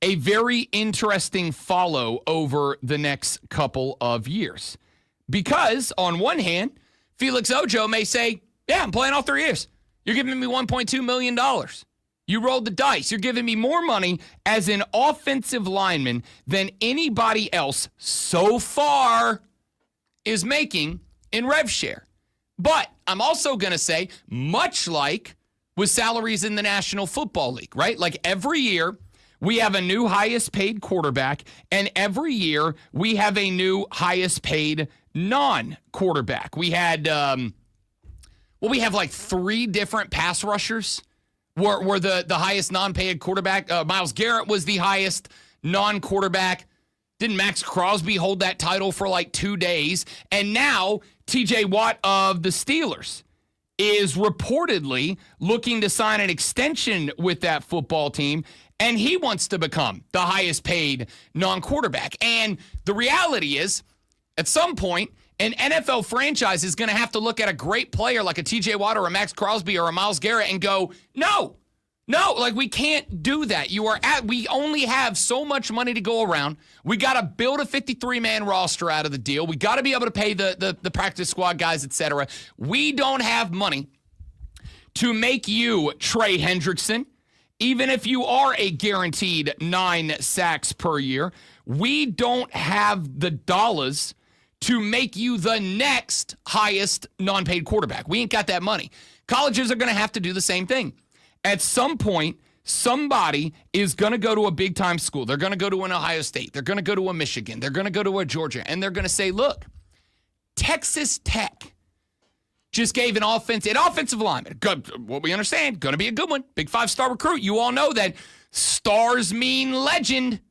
a very interesting follow over the next couple of years. Because on one hand, Felix Ojo may say, yeah, I'm playing all 3 years. You're giving me $1.2 million. You rolled the dice. You're giving me more money as an offensive lineman than anybody else so far is making in rev share. But I'm also going to say, much like with salaries in the National Football League, right? Like every year we have a new highest paid quarterback, and every year we have a new highest paid non-quarterback. We had, we have like 3 different pass rushers were the highest non-paid quarterback. Myles Garrett was the highest non-quarterback. Didn't Max Crosby hold that title for like 2 days? And now TJ Watt of the Steelers is reportedly looking to sign an extension with that football team, and he wants to become the highest paid non-quarterback. And the reality is, at some point, an NFL franchise is going to have to look at a great player like a TJ Watt or a Max Crosby or a Myles Garrett and go, no, like we can't do that. We only have so much money to go around. We got to build a 53-man roster out of the deal. We got to be able to pay the practice squad guys, etc. We don't have money to make you Trey Hendrickson, even if you are a guaranteed 9 sacks per year. We don't have the dollars to make you the next highest non-paid quarterback. We ain't got that money. Colleges are going to have to do the same thing. At some point, somebody is going to go to a big-time school. They're going to go to an Ohio State. They're going to go to a Michigan. They're going to go to a Georgia. And they're going to say, look, Texas Tech just gave an offensive lineman, what we understand, going to be a good one, big 5-star recruit. You all know that stars mean legend,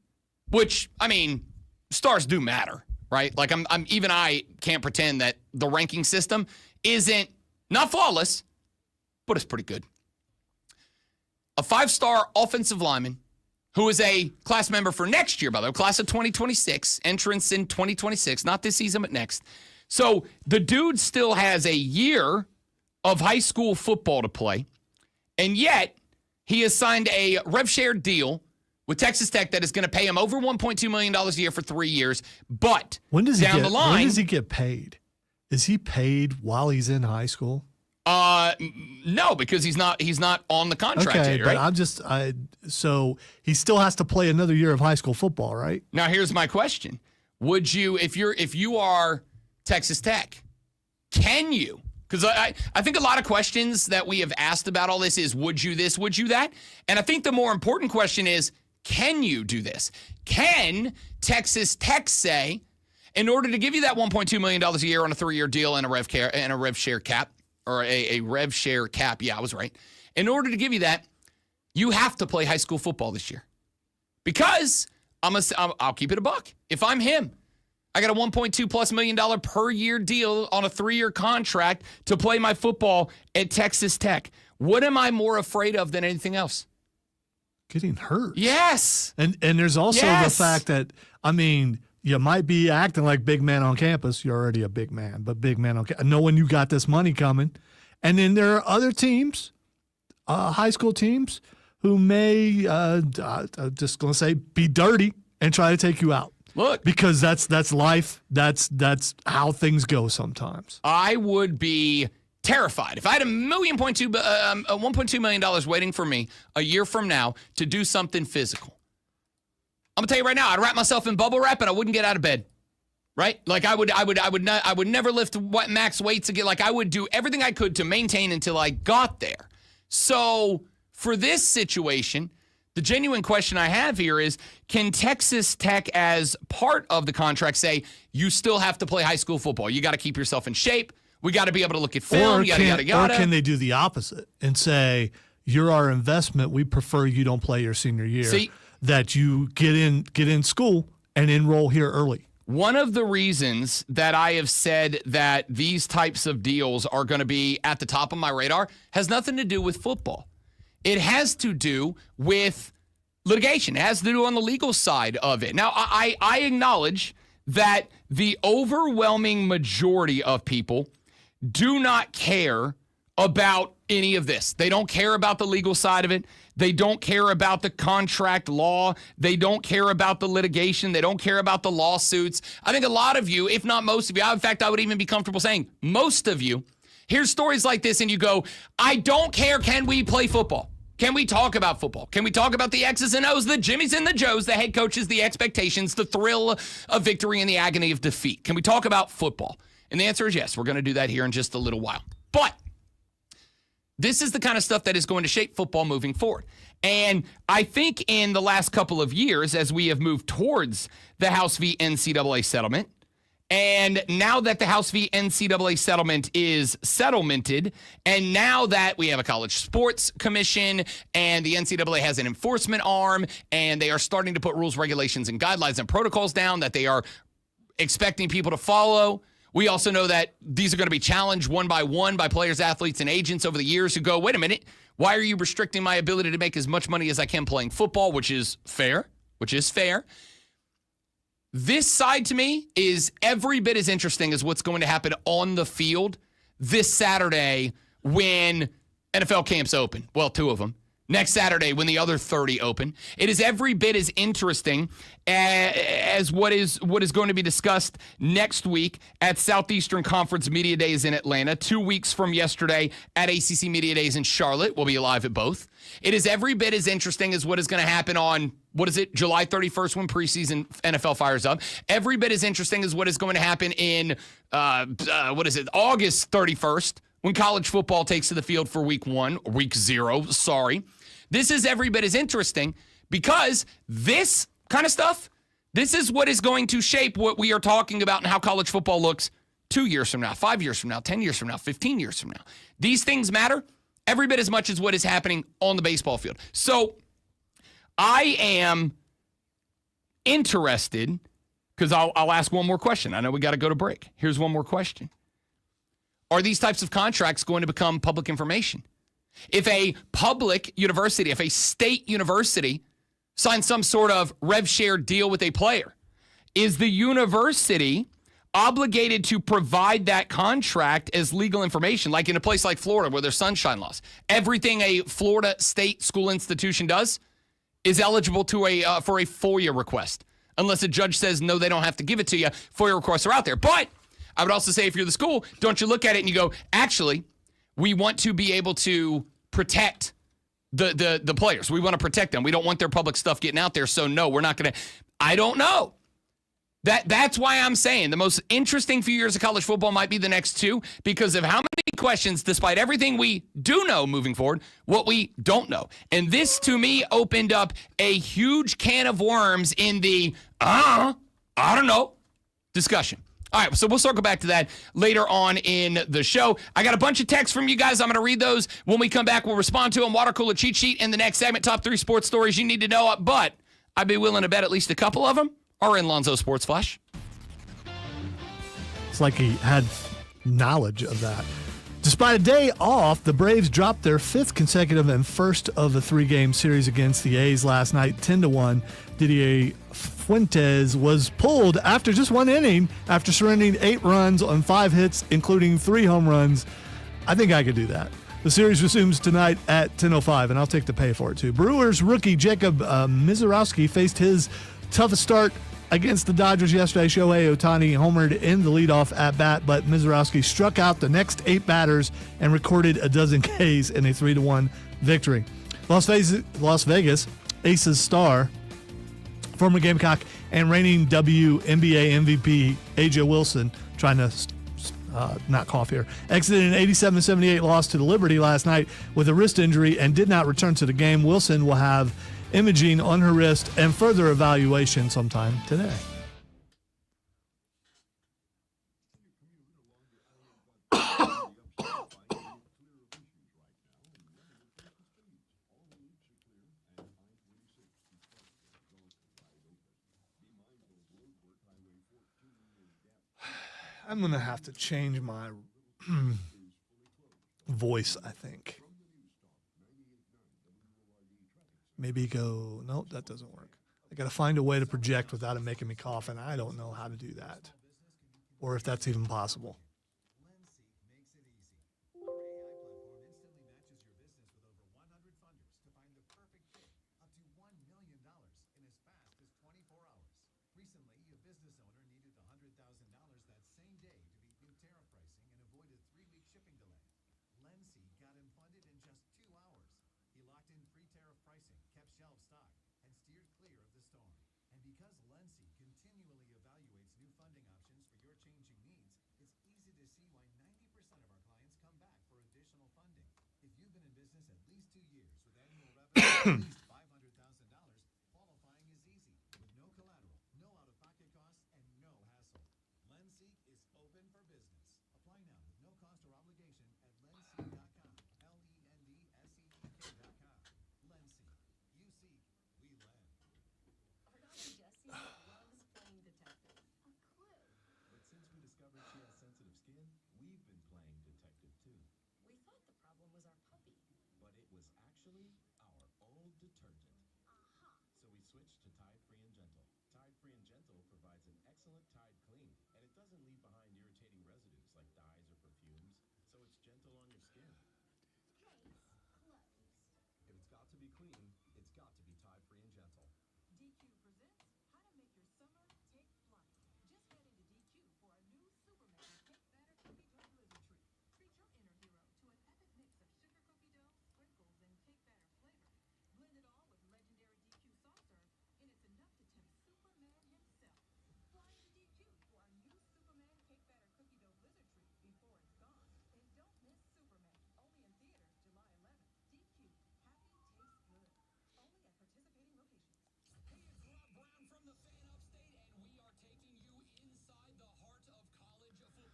which, I mean, stars do matter. Right? Like I can't pretend that the ranking system isn't not flawless, but it's pretty good. A 5-star offensive lineman who is a class member for next year, by the way, class of 2026, entrance in 2026, not this season, but next. So the dude still has a year of high school football to play, and yet he has signed a rev share deal with Texas Tech that is going to pay him over $1.2 million a year for 3 years. But when does the line, when does he get paid? Is he paid while he's in high school? No, because he's not on the contract okay, yet, right? But so he still has to play another year of high school football, right? Now here's my question. Would you, if you are Texas Tech, can you? Because I think a lot of questions that we have asked about all this is, would you this, would you that? And I think the more important question is, can you do this? Can Texas Tech say, in order to give you that $1.2 million a year on a 3-year deal and a rev share cap, or a rev share cap, yeah, I was right. In order to give you that, you have to play high school football this year. Because I'll keep it a buck. If I'm him, I got a $1.2+ million per year deal on a 3-year contract to play my football at Texas Tech. What am I more afraid of than anything else? Getting hurt. Yes. And there's also the fact that, I mean, you might be acting like big man on campus. You're already a big man, but big man on campus. Knowing you got this money coming. And then there are other teams, high school teams, who may, just going to say, be dirty and try to take you out. Look. Because that's life. That's how things go sometimes. I would be terrified if I had $1.2 million waiting for me a year from now to do something physical. I'm gonna tell you right now, I'd wrap myself in bubble wrap and I wouldn't get out of bed. Right? Like I would never lift max weights again. Like I would do everything I could to maintain until I got there. So for this situation, the genuine question I have here is, can Texas Tech, as part of the contract, say you still have to play high school football? You got to keep yourself in shape. We got to be able to look at film. Yada. Or can they do the opposite and say, you're our investment. We prefer you don't play your senior year. See, that you get in school and enroll here early. One of the reasons that I have said that these types of deals are going to be at the top of my radar has nothing to do with football. It has to do with litigation. It has to do on the legal side of it. Now, I acknowledge that the overwhelming majority of people do not care about any of this. They don't care about the legal side of it. They don't care about the contract law. They don't care about the litigation. They don't care about the lawsuits. I think a lot of you, if not most of you, in fact, I would even be comfortable saying most of you, hear stories like this and you go, I don't care. Can we play football? Can we talk about football? Can we talk about the X's and O's, the Jimmies and the Joes, the head coaches, the expectations, the thrill of victory and the agony of defeat? Can we talk about football? And the answer is yes. We're going to do that here in just a little while. But this is the kind of stuff that is going to shape football moving forward. And I think in the last couple of years, as we have moved towards the House v. NCAA settlement, and now that the House v. NCAA settlement is settlemented, and now that we have a college sports commission and the NCAA has an enforcement arm, and they are starting to put rules, regulations, and guidelines and protocols down that they are expecting people to follow. We also know that these are going to be challenged one by players, athletes, and agents over the years who go, wait a minute, why are you restricting my ability to make as much money as I can playing football, which is fair. This side to me is every bit as interesting as what's going to happen on the field this Saturday when NFL camps open. Well, 2 of them. Next Saturday when the other 30 open. It is every bit as interesting as what is going to be discussed next week at Southeastern Conference Media Days in Atlanta, 2 weeks from yesterday at ACC Media Days in Charlotte. We'll be live at both. It is every bit as interesting as what is going to happen on, July 31st when preseason NFL fires up. Every bit as interesting as what is going to happen in, August 31st when college football takes to the field for week 0. This is every bit as interesting because this kind of stuff, this is what is going to shape what we are talking about and how college football looks 2 years from now, 5 years from now, 10 years from now, 15 years from now. These things matter every bit as much as what is happening on the baseball field. So I am interested because I'll ask one more question. I know we got to go to break. Here's one more question. Are these types of contracts going to become public information? If a public university, if a state university signs some sort of rev share deal with a player, is the university obligated to provide that contract as legal information? Like in a place like Florida where there's sunshine laws, everything a Florida state school institution does is eligible to for a FOIA request. Unless a judge says, no, they don't have to give it to you. FOIA requests are out there. But I would also say if you're the school, don't you look at it and you go, actually, we want to be able to protect the players. We want to protect them. We don't want their public stuff getting out there. So, no, we're not going to. I don't know. That's why I'm saying the most interesting few years of college football might be the next 2 because of how many questions, despite everything we do know moving forward, what we don't know. And this, to me, opened up a huge can of worms in the, I don't know, discussion. All right, so we'll circle back to that later on in the show. I got a bunch of texts from you guys. I'm going to read those. When we come back, we'll respond to them. Water cooler cheat sheet in the next segment. Top 3 sports stories you need to know. But I'd be willing to bet at least a couple of them are in Lonzo Sports Flash. It's like he had knowledge of that. Despite a day off, the Braves dropped their 5th consecutive and first of a 3-game series against the A's last night, 10-1. Didier Fuentes was pulled after just 1 inning after surrendering 8 runs on 5 hits, including 3 home runs. I think I could do that. The series resumes tonight at 10:05, and I'll take the pay for it too. Brewers rookie Jacob Mizorowski faced his toughest start against the Dodgers yesterday. Shohei Ohtani homered in the leadoff at bat, but Mizorowski struck out the next 8 batters and recorded a dozen Ks in a 3-1 victory. Las Vegas Aces star, former Gamecock and reigning WNBA MVP AJ Wilson, trying to not cough here, exited an 87-78 loss to the Liberty last night with a wrist injury and did not return to the game. Wilson will have imaging on her wrist and further evaluation sometime today. I'm going to have to change my voice, I think. Maybe go, nope, that doesn't work. I got to find a way to project without it making me cough, and I don't know how to do that, or if that's even possible.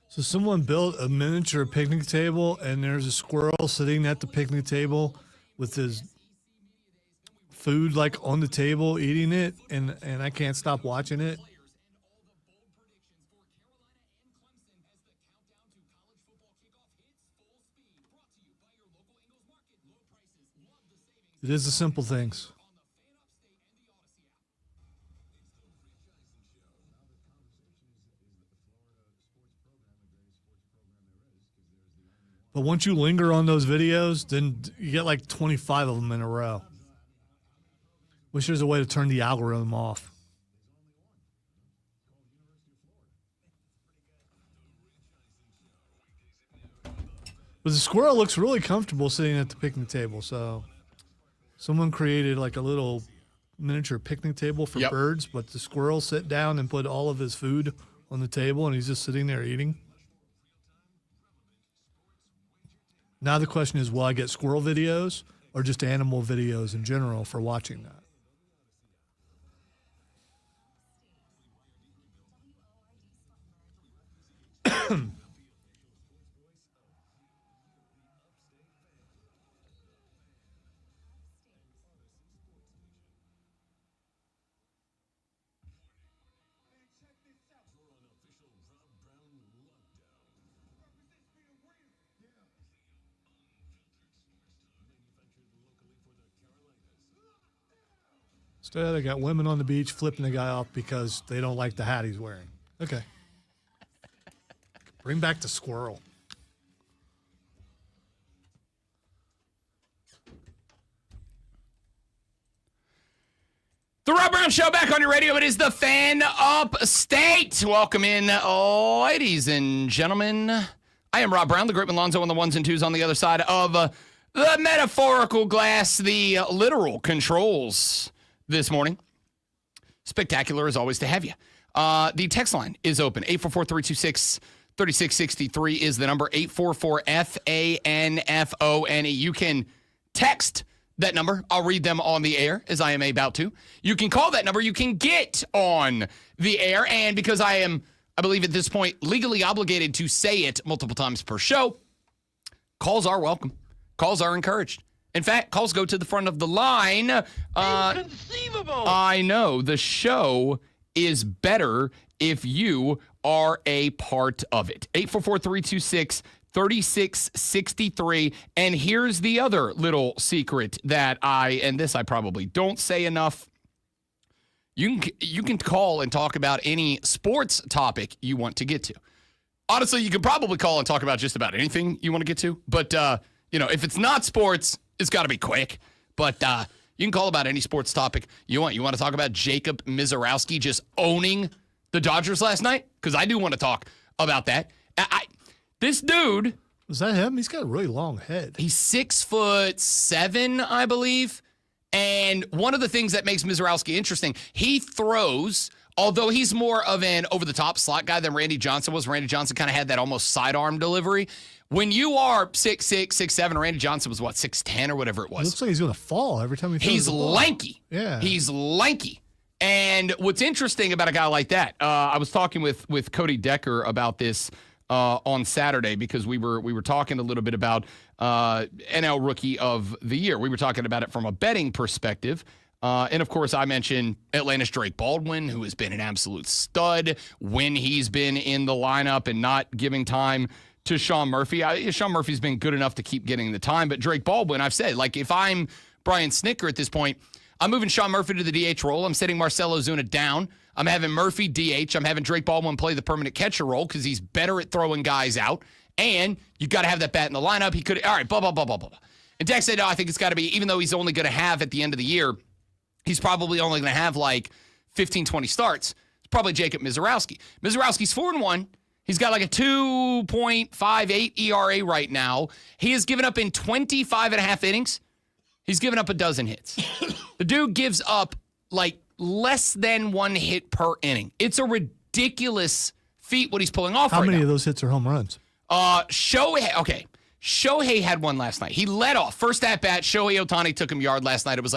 So someone built a miniature picnic table, and there's a squirrel sitting at the picnic table with his food like on the table, eating it, and I can't stop watching it. It is the simple things. But once you linger on those videos, then you get like 25 of them in a row. Wish there's a way to turn the algorithm off. But the squirrel looks really comfortable sitting at the picnic table. So someone created like a little miniature picnic table for birds, but the squirrel sit down and put all of his food on the table, and he's just sitting there eating. Now the question is, will I get squirrel videos or just animal videos in general for watching that? They got women on the beach flipping the guy off because they don't like the hat he's wearing. Okay. Bring back the squirrel. The Rob Brown Show back on your radio. It is the Fan Upstate. Welcome in, ladies and gentlemen. I am Rob Brown, the great Lonzo on the ones and twos on the other side of the metaphorical glass, the literal controls this morning. Spectacular as always to have you. The text line is open. 844-326-3663 is the number. 844-FANFONE. You can text that number. I'll read them on the air, as I am about to. You can call that number. You can get on the air. And because I am, I believe at this point, legally obligated to say it multiple times per show, calls are welcome. Calls are encouraged. In fact, calls go to the front of the line. Inconceivable! I know. The show is better if you are a part of it. 844-326-3663. And here's the other little secret that I probably don't say enough. You can call and talk about any sports topic you want to get to. Honestly, you could probably call and talk about just about anything you want to get to. But, if it's not sports, it's got to be quick. But you can call about any sports topic you want. You want to talk about Jacob Mizorowski just owning the Dodgers last night? Because I do want to talk about that. This dude. Is that him? He's got a really long head. He's 6'7", I believe. And one of the things that makes Mizorowski interesting, he throws, although he's more of an over-the-top slot guy than Randy Johnson was. Randy Johnson kind of had that almost sidearm delivery. When you are 6'6", 6'7", Randy Johnson was, 6'10", or whatever it was. It looks like he's going to fall every time he throws He's the ball. lanky. Yeah. He's lanky. And what's interesting about a guy like that, I was talking with Cody Decker about this on Saturday because we were talking a little bit about NL Rookie of the Year. We were talking about it from a betting perspective. And, of course, I mentioned Atlanta's Drake Baldwin, who has been an absolute stud when he's been in the lineup and not giving time to Sean Murphy. Sean Murphy's been good enough to keep getting the time. But Drake Baldwin, I've said, if I'm Brian Snicker at this point, I'm moving Sean Murphy to the DH role. I'm setting Marcell Ozuna down. I'm having Murphy DH. I'm having Drake Baldwin play the permanent catcher role because he's better at throwing guys out. And you got to have that bat in the lineup. He could, all right, blah, blah, blah, blah, blah. And Dex said, no, I think it's got to be, even though he's only going to have at the end of the year, he's probably only going to have 15, 20 starts. It's probably Jacob Mizorowski. Mizorowski's 4-1. He's got a 2.58 ERA right now. He has given up in 25 and a half innings. He's given up a dozen hits. The dude gives up less than one hit per inning. It's a ridiculous feat what he's pulling off right now. How many of those hits are home runs? Shohei had one last night. He led off. First at bat, Shohei Ohtani took him yard last night. It was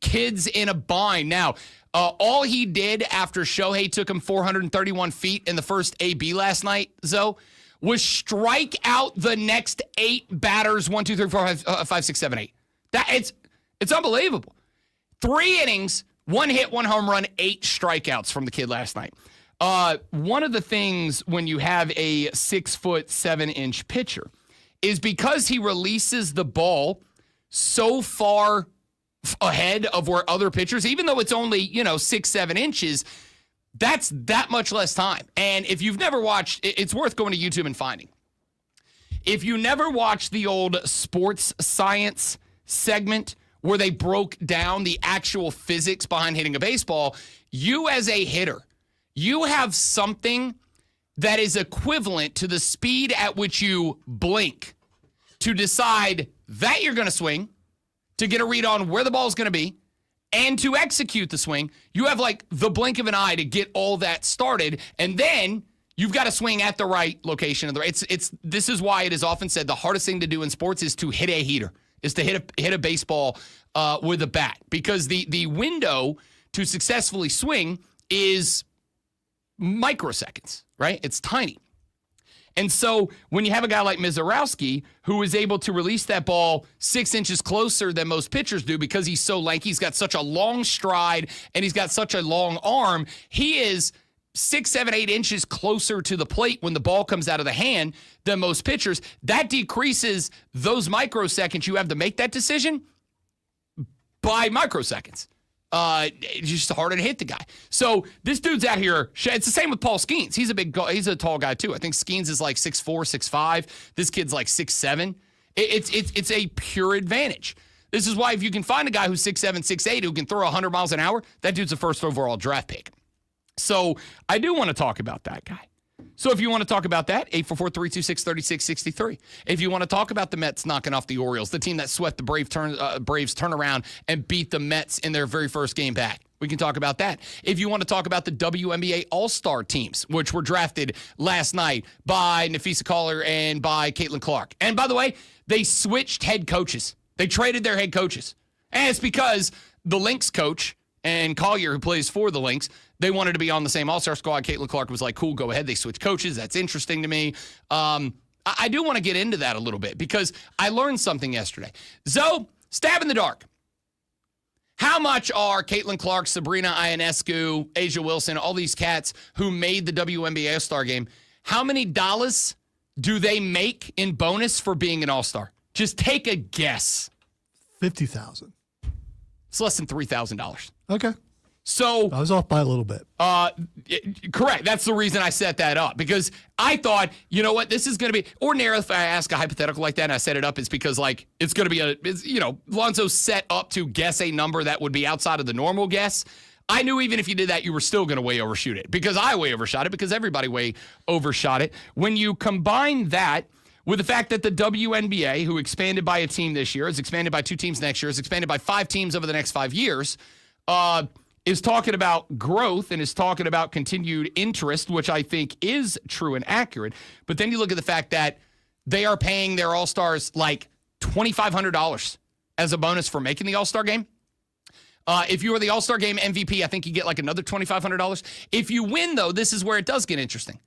kids in a bind. Now, all he did after Shohei took him 431 feet in the first AB last night, Zoe, was strike out the next 8 batters, 1, 2, 3, 4, 5, 6, 7, 8. It's unbelievable. 3 innings, 1 hit, 1 home run, 8 strikeouts from the kid last night. One of the things when you have a 6'7" pitcher is because he releases the ball so far ahead of where other pitchers, even though it's only, 6-7 inches, that's that much less time. And if you've never watched, it's worth going to YouTube and finding. If you never watched the old sports science segment where they broke down the actual physics behind hitting a baseball, you as a hitter, you have something that is equivalent to the speed at which you blink to decide that you're going to swing, to get a read on where the ball is going to be, and to execute the swing. You have the blink of an eye to get all that started, and then you've got to swing at the right location. This is why it is often said the hardest thing to do in sports is to hit a heater, is to hit a baseball with a bat, because the window to successfully swing is microseconds, right? It's tiny. And so when you have a guy like Mizorowski who is able to release that ball 6 inches closer than most pitchers do because he's so lanky, he's got such a long stride, and he's got such a long arm, he is 6, 7, 8 inches closer to the plate when the ball comes out of the hand than most pitchers. That decreases those microseconds you have to make that decision by microseconds. it's just harder to hit the guy. So this dude's out here. It's the same with Paul Skeens. He's a tall guy too. I think Skeens is like 6'4", 6'5". This kid's like 6'7". It's a pure advantage. This is why if you can find a guy who's 6'7", 6'8", who can throw 100 miles an hour, that dude's a first overall draft pick. So I do want to talk about that guy. So if you want to talk about that, 844-326-3663. If you want to talk about the Mets knocking off the Orioles, the team that swept the Braves turnaround and beat the Mets in their very first game back, we can talk about that. If you want to talk about the WNBA All-Star teams, which were drafted last night by Nafisa Collier and by Caitlin Clark. And by the way, they switched head coaches. They traded their head coaches. And it's because the Lynx coach and Collier, who plays for the Lynx, they wanted to be on the same All-Star squad. Caitlin Clark was like, cool, go ahead. They switched coaches. That's interesting to me. I do want to get into that a little bit because I learned something yesterday. Zoe, stab in the dark. How much are Caitlin Clark, Sabrina Ionescu, Asia Wilson, all these cats who made the WNBA All-Star game, how many dollars do they make in bonus for being an All-Star? Just take a guess. $50,000. It's less than $3,000. Okay. So I was off by a little bit. Correct. That's the reason I set that up, because I thought, you know what, this is going to be ordinarily. If I ask a hypothetical like that and I set it up, it's because like it's going to be Lonzo's set up to guess a number that would be outside of the normal guess. I knew even if you did that, you were still going to way overshoot it, because I way overshot it, because everybody way overshot it. When you combine that with the fact that the WNBA, who expanded by a team this year, is expanded by 2 teams next year, is expanded by 5 teams over the next 5 years, is talking about growth and is talking about continued interest, which I think is true and accurate. But then you look at the fact that they are paying their All-Stars like $2,500 as a bonus for making the All-Star game. If you were the All-Star game MVP, I think you get like another $2,500. If you win, though, this is where it does get interesting.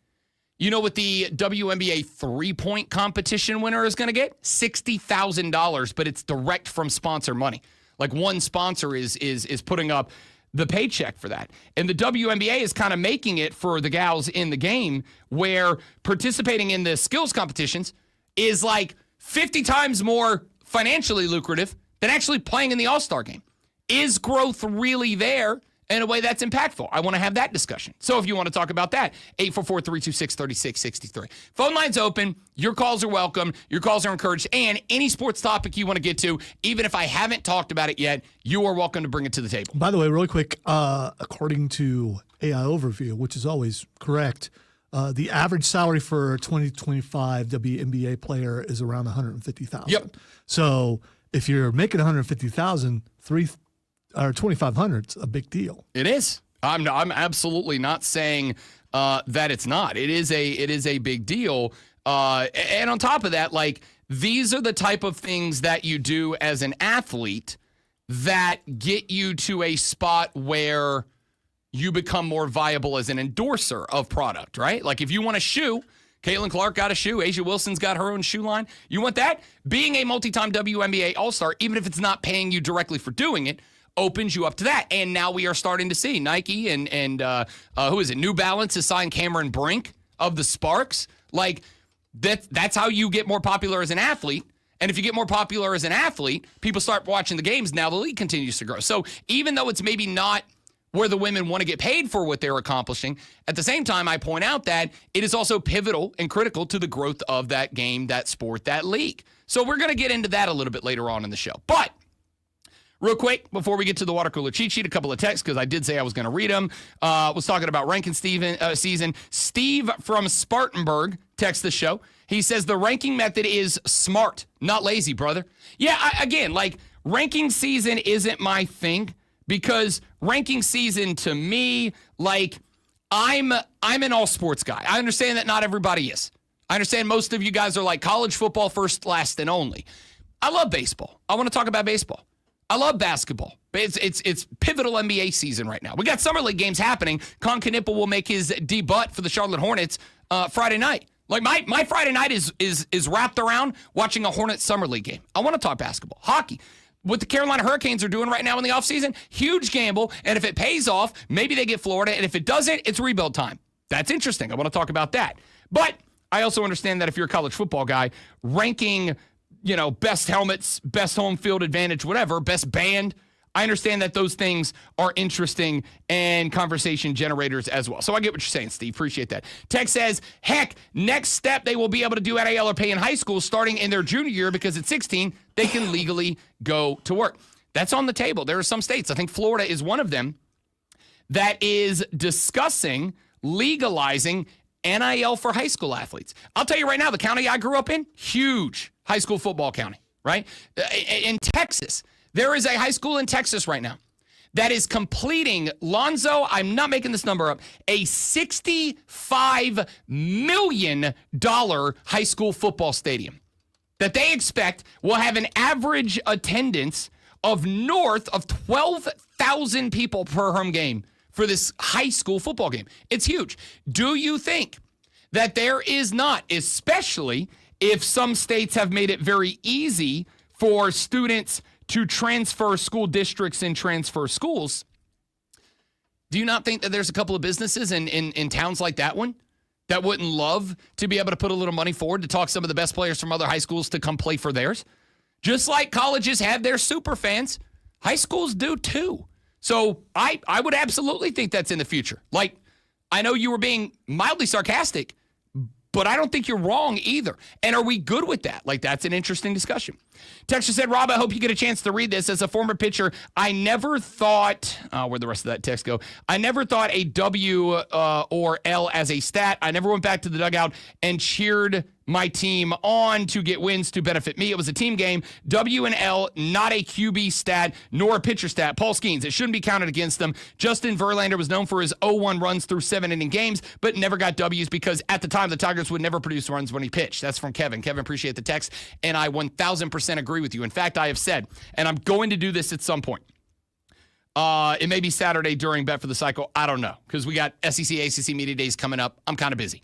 You know what the WNBA 3-point competition winner is going to get? $60,000, but it's direct from sponsor money. Like one sponsor is putting up the paycheck for that. And the WNBA is kind of making it for the gals in the game, where participating in the skills competitions is like 50 times more financially lucrative than actually playing in the All-Star game. Is growth really there in a way that's impactful? I want to have that discussion. So if you want to talk about that, 844-326-3663. Phone line's open. Your calls are welcome. Your calls are encouraged. And any sports topic you want to get to, even if I haven't talked about it yet, you are welcome to bring it to the table. By the way, really quick, according to AI Overview, which is always correct, the average salary for a 2025 WNBA player is around $150,000. Yep. So if you're making $150,000, $2,500, it's a big deal. It is. I'm absolutely not saying that it's not. It is a big deal. And on top of that, like, these are the type of things that you do as an athlete that get you to a spot where you become more viable as an endorser of product, right? Like if you want a shoe, Caitlin Clark got a shoe. Asia Wilson's got her own shoe line. You want that? Being a multi-time WNBA All-Star, even if it's not paying you directly for doing it, opens you up to that. And now we are starting to see Nike and who is it? New Balance has signed Cameron Brink of the Sparks. Like that's how you get more popular as an athlete. And if you get more popular as an athlete, people start watching the games. Now the league continues to grow. So even though it's maybe not where the women want to get paid for what they're accomplishing, at the same time, I point out that it is also pivotal and critical to the growth of that game, that sport, that league. So we're going to get into that a little bit later on in the show. But real quick, before we get to the water cooler cheat sheet, a couple of texts, because I did say I was going to read them. Was talking about Rankin season. Steve from Spartanburg texts the show. He says the ranking method is smart, not lazy, brother. Yeah, again, like ranking season isn't my thing, because ranking season to me, like I'm an all sports guy. I understand that not everybody is. I understand most of you guys are like college football first, last, and only. I love baseball. I want to talk about baseball. I love basketball. It's pivotal NBA season right now. We got summer league games happening. Con Knipple will make his debut for the Charlotte Hornets Friday night. Like my Friday night is wrapped around watching a Hornets summer league game. I want to talk basketball, hockey. What the Carolina Hurricanes are doing right now in the offseason, huge gamble. And if it pays off, maybe they get Florida. And if it doesn't, it's rebuild time. That's interesting. I want to talk about that. But I also understand that if you're a college football guy, ranking, best helmets, best home field advantage, whatever, best band, I understand that those things are interesting and conversation generators as well. So I get what you're saying, Steve. Appreciate that. Tex says, heck, next step they will be able to do NIL or pay in high school starting in their junior year because at 16, they can legally go to work. That's on the table. There are some states, I think Florida is one of them, that is discussing legalizing NIL for high school athletes. I'll tell you right now, the county I grew up in, huge high school football county, right? In Texas, there is a high school in Texas right now that is completing, Lonzo, I'm not making this number up, a $65 million high school football stadium that they expect will have an average attendance of north of 12,000 people per home game for this high school football game. It's huge. Do you think that there is not, especially if some states have made it very easy for students to transfer school districts and transfer schools, do you not think that there's a couple of businesses in towns like that one that wouldn't love to be able to put a little money forward to talk some of the best players from other high schools to come play for theirs? Just like colleges have their super fans, high schools do too. So I would absolutely think that's in the future. Like, I know you were being mildly sarcastic, but I don't think you're wrong either. And are we good with that? Like, that's an interesting discussion. Texture said, Rob, I hope you get a chance to read this. As a former pitcher, I never thought, where'd the rest of that text go? I never thought a W or L as a stat. I never went back to the dugout and cheered my team on to get wins to benefit me. It was a team game. W and L, not a QB stat, nor a pitcher stat. Paul Skeens, it shouldn't be counted against them. Justin Verlander was known for his 0-1 runs through 7-inning games, but never got W's because at the time, the Tigers would never produce runs when he pitched. That's from Kevin. Kevin, appreciate the text, and I 1,000% agree with you. In fact, I have said, and I'm going to do this at some point. It may be Saturday during Bet for the Cycle. I don't know, because we got SEC, ACC Media Days coming up. I'm kind of busy.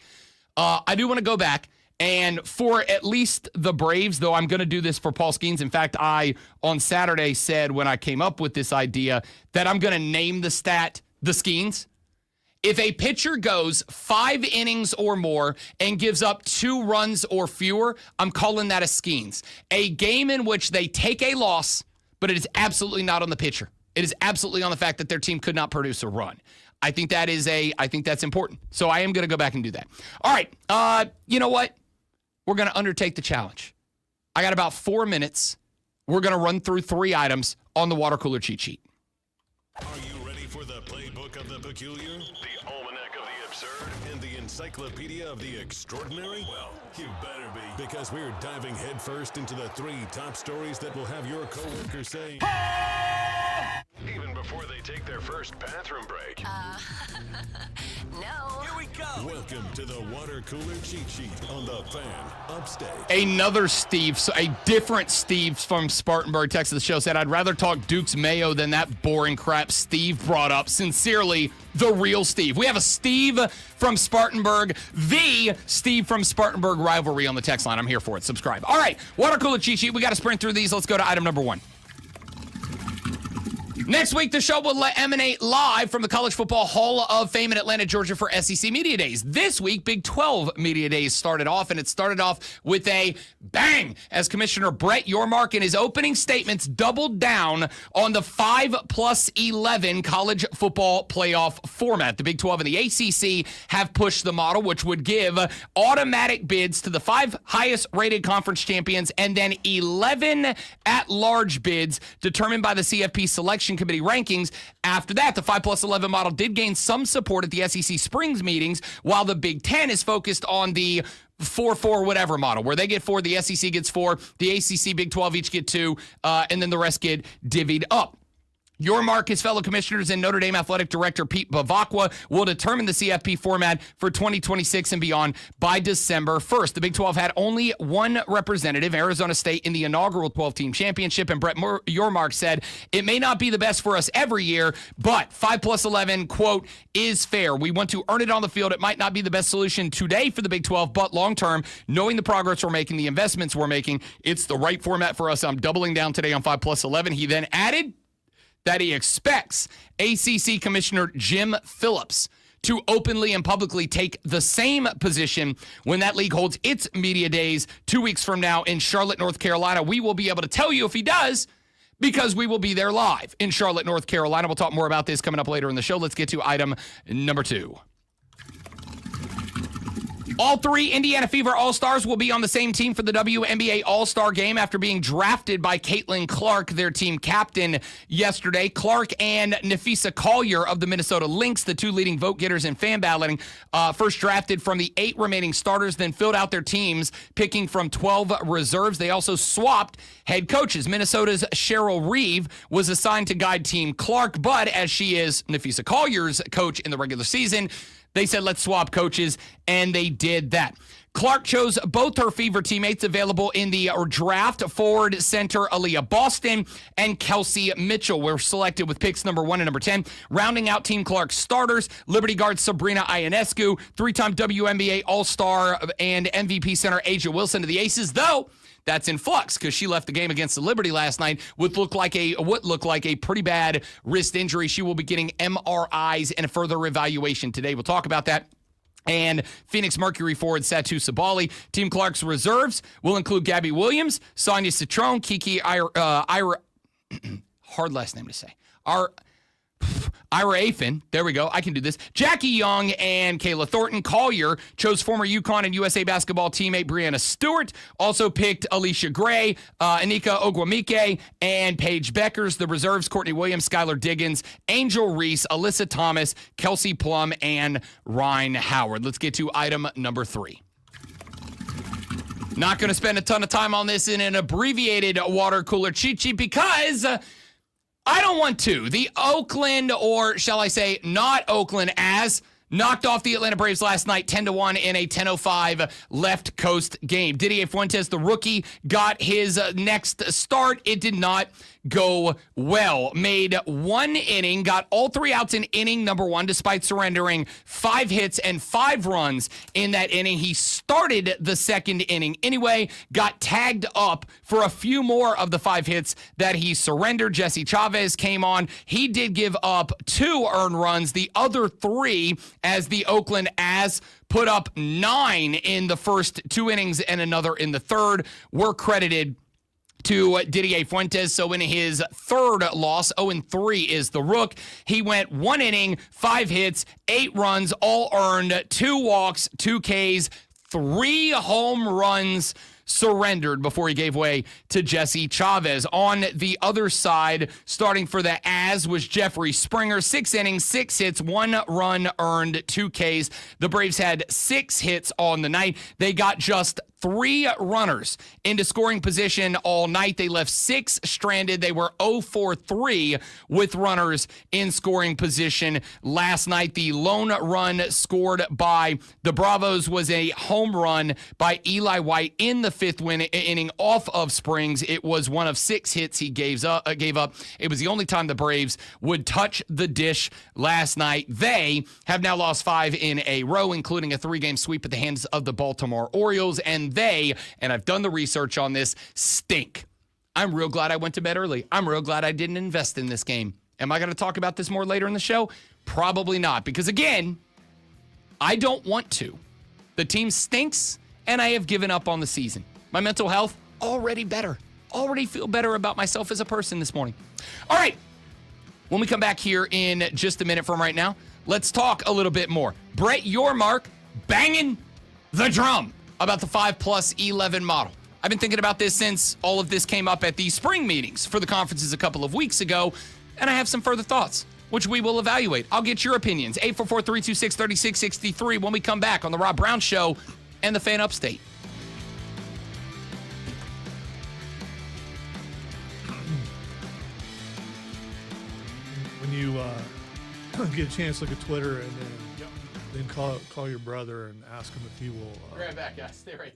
I do want to go back. And for at least the Braves, though I'm going to do this for Paul Skeens. In fact, I, on Saturday, said when I came up with this idea that I'm going to name the stat the Skeens. If a pitcher goes 5 innings or more and gives up 2 runs or fewer, I'm calling that a Skeens. A game in which they take a loss, but it is absolutely not on the pitcher. It is absolutely on the fact that their team could not produce a run. I think that's important. So I am going to go back and do that. All right. You know what? We're going to undertake the challenge. I got about 4 minutes. We're going to run through 3 items on the water cooler cheat sheet. Are you ready for the playbook of the peculiar, the almanac of the absurd, and the encyclopedia of the extraordinary? Well, you better be, because we're diving headfirst into the 3 top stories that will have your coworkers saying, even before they take their first bathroom break. No. Here we go. Welcome to the water cooler cheat sheet on the Fan Upstate. Another Steve, a different Steve from Spartanburg, Texas, the show said, I'd rather talk Duke's Mayo than that boring crap Steve brought up. Sincerely, the real Steve. We have a Steve from Spartanburg, the Steve from Spartanburg rivalry on the text line. I'm here for it. Subscribe. All right, water cooler cheat sheet. We got to sprint through these. Let's go to item number 1. Next week, the show will emanate live from the College Football Hall of Fame in Atlanta, Georgia for SEC Media Days. This week, Big 12 Media Days started off, and it started off with a bang as Commissioner Brett Yormark in his opening statements doubled down on the 5+11 college football playoff format. The Big 12 and the ACC have pushed the model, which would give automatic bids to the 5 highest-rated conference champions and then 11 at-large bids determined by the CFP selection committee rankings. After that, the 5+11 model did gain some support at the SEC Springs meetings, while the Big Ten is focused on the 4-4 whatever model, where they get 4, the SEC gets 4, the ACC, Big 12 each get 2, and then the rest get divvied up. Yormark, his fellow commissioners, and Notre Dame Athletic Director Pete Bavacqua will determine the CFP format for 2026 and beyond by December 1st. The Big 12 had only 1 representative, Arizona State, in the inaugural 12-team championship, and Brett Yormark said, it may not be the best for us every year, but 5+11, quote, is fair. We want to earn it on the field. It might not be the best solution today for the Big 12, but long-term, knowing the progress we're making, the investments we're making, it's the right format for us. I'm doubling down today on 5+11. He then added that he expects ACC Commissioner Jim Phillips to openly and publicly take the same position when that league holds its media days 2 weeks from now in Charlotte, North Carolina. We will be able to tell you if he does, because we will be there live in Charlotte, North Carolina. We'll talk more about this coming up later in the show. Let's get to item number 2. All 3 Indiana Fever All-Stars will be on the same team for the WNBA All-Star Game after being drafted by Caitlin Clark, their team captain, yesterday. Clark and Nafisa Collier of the Minnesota Lynx, the 2 leading vote-getters in fan balloting, first drafted from the 8 remaining starters, then filled out their teams, picking from 12 reserves. They also swapped head coaches. Minnesota's Cheryl Reeve was assigned to guide Team Clark, but as she is Nafisa Collier's coach in the regular season, they said, let's swap coaches, and they did that. Clark chose both her Fever teammates available in the draft. Forward center Aaliyah Boston and Kelsey Mitchell were selected with picks number 1 and number 10. Rounding out Team Clark's starters, Liberty guard Sabrina Ionescu, 3-time WNBA All-Star and MVP center Asia Wilson to the Aces, though that's in flux because she left the game against the Liberty last night with what looked like a pretty bad wrist injury. She will be getting MRIs and a further evaluation today. We'll talk about that. And Phoenix Mercury forward Satu Sabali. Team Clark's reserves will include Gabby Williams, Sonia Citron, Kiki Ira hard last name to say. Ira Afin, there we go, I can do this. Jackie Young and Kayla Thornton. Collier chose former UConn and USA basketball teammate Brianna Stewart. Also picked Alicia Gray, Anika Ogwumike, and Paige Beckers. The reserves, Courtney Williams, Skylar Diggins, Angel Reese, Alyssa Thomas, Kelsey Plum, and Ryan Howard. Let's get to item number 3. Not going to spend a ton of time on this in an abbreviated water cooler cheat sheet because I don't want to. The Oakland, or shall I say not Oakland, as knocked off the Atlanta Braves last night 10-1 in a 10:05 left coast game. Didier Fuentes, the rookie, got his next start. It did not go well. Made 1 inning, got all 3 outs in inning number 1 despite surrendering 5 hits and 5 runs in that inning. He started the second inning anyway, got tagged up for a few more of the 5 hits that he surrendered. Jesse Chavez came on. He did give up 2 earned runs. The other 3, as the Oakland As put up 9 in the first 2 innings and another in the third, were credited to Didier Fuentes. So in his third loss, 0-3 is the Rook. He went 1 inning, 5 hits, 8 runs, all earned, 2 walks, 2 Ks, 3 home runs surrendered before he gave way to Jesse Chavez. On the other side, starting for the As, was Jeffrey Springer. 6 innings, 6 hits, 1 run earned, 2 Ks. The Braves had 6 hits on the night. They got just 3 runners into scoring position all night. They left 6 stranded. They were 0-for-3 with runners in scoring position last night. The lone run scored by the Bravos was a home run by Eli White in the 5th inning off of Springs. It was one of 6 hits he gave up. It was the only time the Braves would touch the dish last night. They have now lost 5 in a row, including a 3-game sweep at the hands of the Baltimore Orioles, and they, and I've done the research on this, stink. I'm real glad I went to bed early. I'm real glad I didn't invest in this game. Am I going to talk about this more later in the show? Probably not, because again, I don't want to. The team stinks, and I have given up on the season. My mental health, already better. Already feel better about myself as a person this morning. All right, when we come back here in just a minute from right now, let's talk a little bit more. Brett Yormark banging the drum about the 5+11 model. I've been thinking about this since all of this came up at the spring meetings for the conferences a couple of weeks ago, and I have some further thoughts, which we will evaluate. I'll get your opinions. 844-326-3663 when we come back on The Rob Brown Show and the Fan Upstate. When you get a chance, look at Twitter and then call your brother and ask him if he will. Right back, guys. Stay right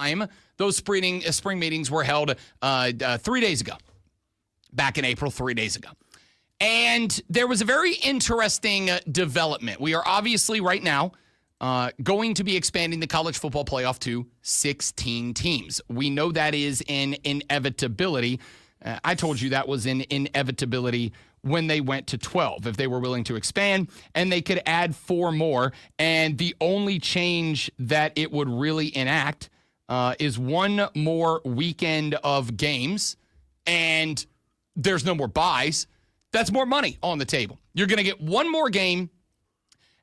time, those spring meetings were held 3 days ago, back in April, 3 days ago. And there was a very interesting development. We are obviously right now going to be expanding the college football playoff to 16 teams. We know that is an inevitability. I told you that was an inevitability when they went to 12, if they were willing to expand, and they could add 4 more. And the only change that it would really enact is 1 more weekend of games, and there's no more buys. That's more money on the table. You're going to get 1 more game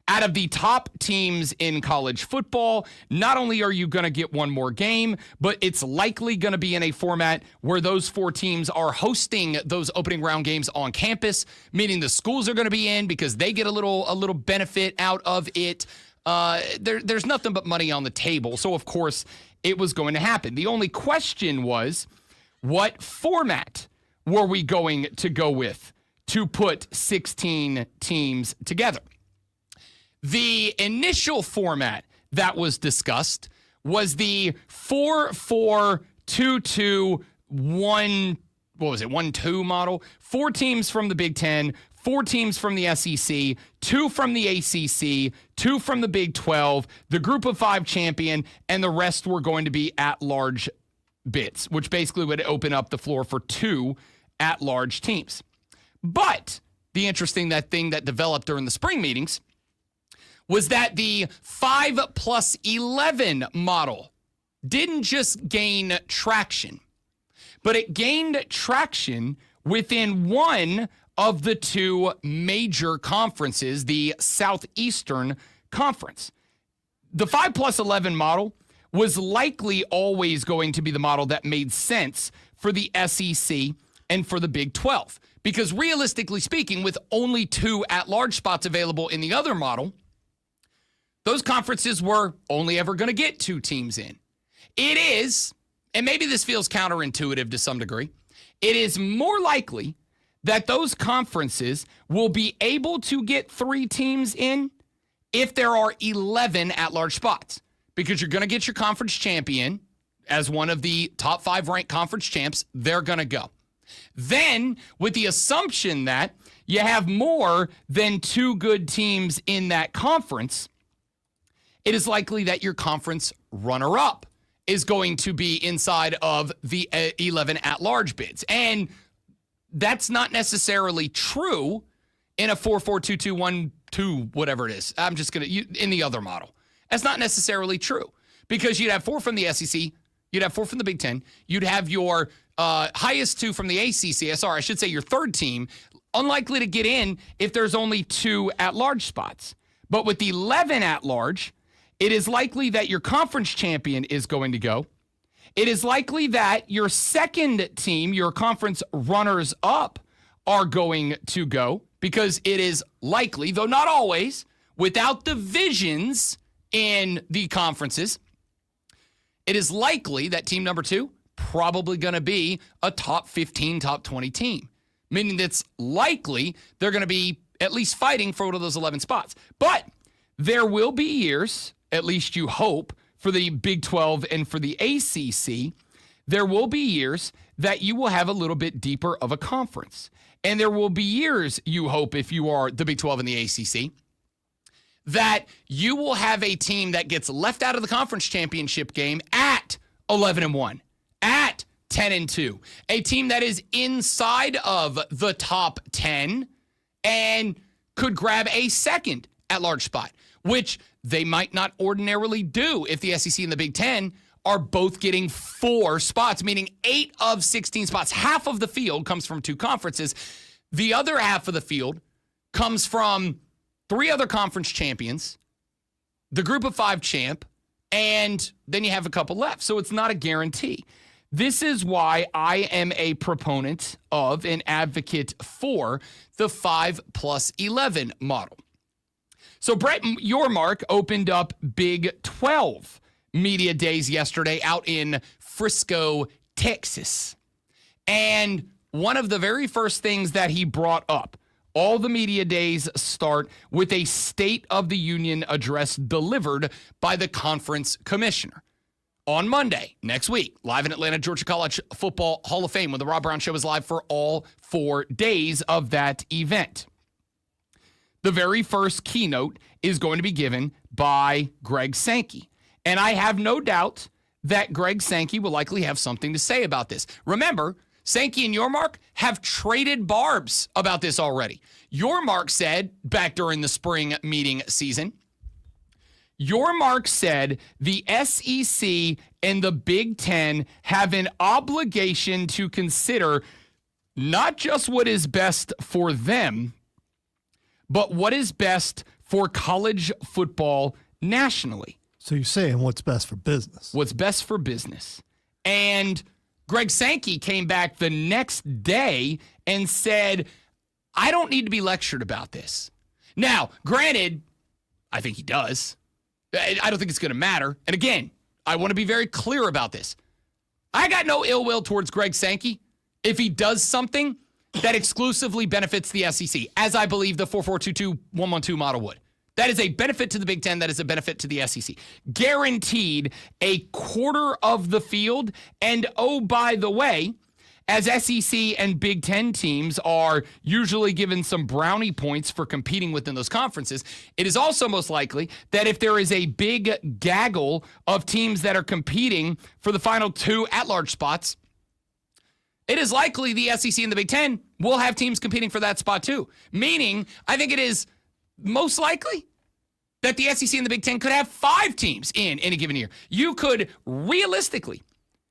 out of the top teams in college football. Not only are you going to get 1 more game, but it's likely going to be in a format where those 4 teams are hosting those opening round games on campus, meaning the schools are going to be in because they get a little benefit out of it. There's nothing but money on the table. So, of course, it was going to happen. The only question was, what format were we going to go with to put 16 teams together? The initial format that was discussed was the 4-4-2-2-1, 1-2 model. 4 teams from the Big Ten, 4 teams from the SEC, 2 from the ACC, 2 from the Big 12, the Group of 5 champion, and the rest were going to be at-large bids, which basically would open up the floor for 2 at-large teams. But the interesting thing that developed during the spring meetings was that the 5+11 model didn't just gain traction, but it gained traction within one of the 2 major conferences, the Southeastern Conference. The 5+11 model was likely always going to be the model that made sense for the SEC and for the Big 12. Because realistically speaking, with only 2 at-large spots available in the other model, those conferences were only ever going to get 2 teams in. It is, and maybe this feels counterintuitive to some degree, it is more likely that those conferences will be able to get 3 teams in if there are 11 at-large spots. Because you're going to get your conference champion as one of the top 5 ranked conference champs. They're going to go. Then, with the assumption that you have more than 2 good teams in that conference, it is likely that your conference runner-up is going to be inside of the 11 at-large bids. And that's not necessarily true in a 4-4-2-2-1-2, whatever it is. I'm just going to, in the other model. That's not necessarily true because you'd have 4 from the SEC, you'd have 4 from the Big Ten, you'd have your highest 2 from the ACC, sorry, I should say your 3rd team, unlikely to get in if there's only 2 at-large spots. But with 11 at-large, it is likely that your conference champion is going to go. It is likely that your 2nd team, your conference runners-up, are going to go because it is likely, though not always, without divisions in the conferences, it is likely that team number 2 probably going to be a top 15, top 20 team, meaning that's likely they're going to be at least fighting for one of those 11 spots. But there will be years, at least you hope, for the Big 12 and for the ACC, there will be years that you will have a little bit deeper of a conference. And there will be years, you hope, if you are the Big 12 and the ACC, that you will have a team that gets left out of the conference championship game at 11-1, at 10-2, a team that is inside of the top 10 and could grab a 2nd at-large spot, which they might not ordinarily do if the SEC and the Big Ten are both getting 4 spots, meaning 8 of 16 spots. Half of the field comes from 2 conferences. The other half of the field comes from 3 other conference champions, the Group of 5 champ, and then you have a couple left. So it's not a guarantee. This is why I am a proponent of, an advocate for, the 5+11 model. So, Brett Yormark opened up Big 12 media days yesterday out in Frisco, Texas. And one of the very first things that he brought up, all the media days start with a State of the Union address delivered by the conference commissioner. on Monday, next week, live in Atlanta, Georgia College Football Hall of Fame, when the Rob Brown Show is live for all 4 days of that event. The very first keynote is going to be given by Greg Sankey. And I have no doubt that Greg Sankey will likely have something to say about this. Remember, Sankey and Yormark have traded barbs about this already. Yormark said back during the spring meeting season, Yormark said the SEC and the Big Ten have an obligation to consider not just what is best for them, but what is best for college football nationally. So you're saying what's best for business. What's best for business. And Greg Sankey came back the next day and said, I don't need to be lectured about this. Now, granted, I think he does. I don't think it's going to matter. And again, I want to be very clear about this. I got no ill will towards Greg Sankey if he does something that exclusively benefits the SEC, as I believe the 4-4-2-2-1-1-2 model would. That is a benefit to the Big Ten. That is a benefit to the SEC. Guaranteed a quarter of the field. And oh, by the way, as SEC and Big Ten teams are usually given some brownie points for competing within those conferences, it is also most likely that if there is a big gaggle of teams that are competing for the final 2 at-large spots, it is likely the SEC and the Big Ten will have teams competing for that spot too. Meaning, I think it is most likely that the SEC and the Big Ten could have 5 teams in any given year. You could realistically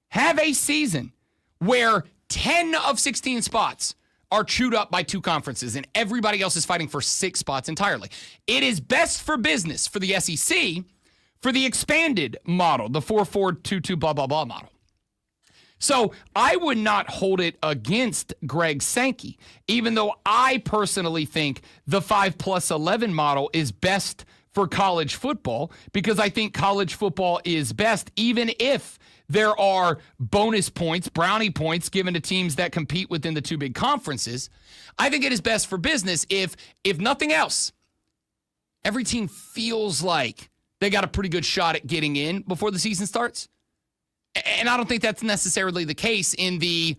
have a season where 10 of 16 spots are chewed up by 2 conferences and everybody else is fighting for 6 spots entirely. It is best for business for the SEC for the expanded model, the 4-4-2-2 blah, blah, blah model. So I would not hold it against Greg Sankey, even though I personally think the 5+11 model is best for college football, because I think college football is best, even if there are bonus points, brownie points given to teams that compete within the 2 big conferences. I think it is best for business if nothing else, every team feels like they got a pretty good shot at getting in before the season starts. And I don't think that's necessarily the case in the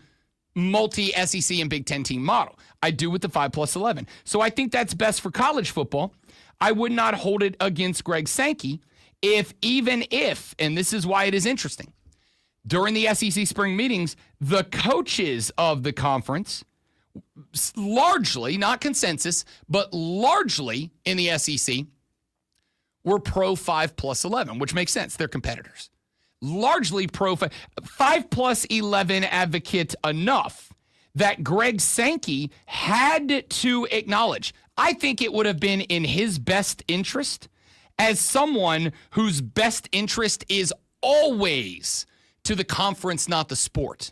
multi-SEC and Big Ten team model. I do with the 5+11. So I think that's best for college football. I would not hold it against Greg Sankey even if, and this is why it is interesting, during the SEC spring meetings, the coaches of the conference, largely, not consensus, but largely in the SEC, were pro 5+11, which makes sense. They're competitors. Largely pro 5+11 advocate enough that Greg Sankey had to acknowledge. I think it would have been in his best interest, as someone whose best interest is always to the conference, not the sport.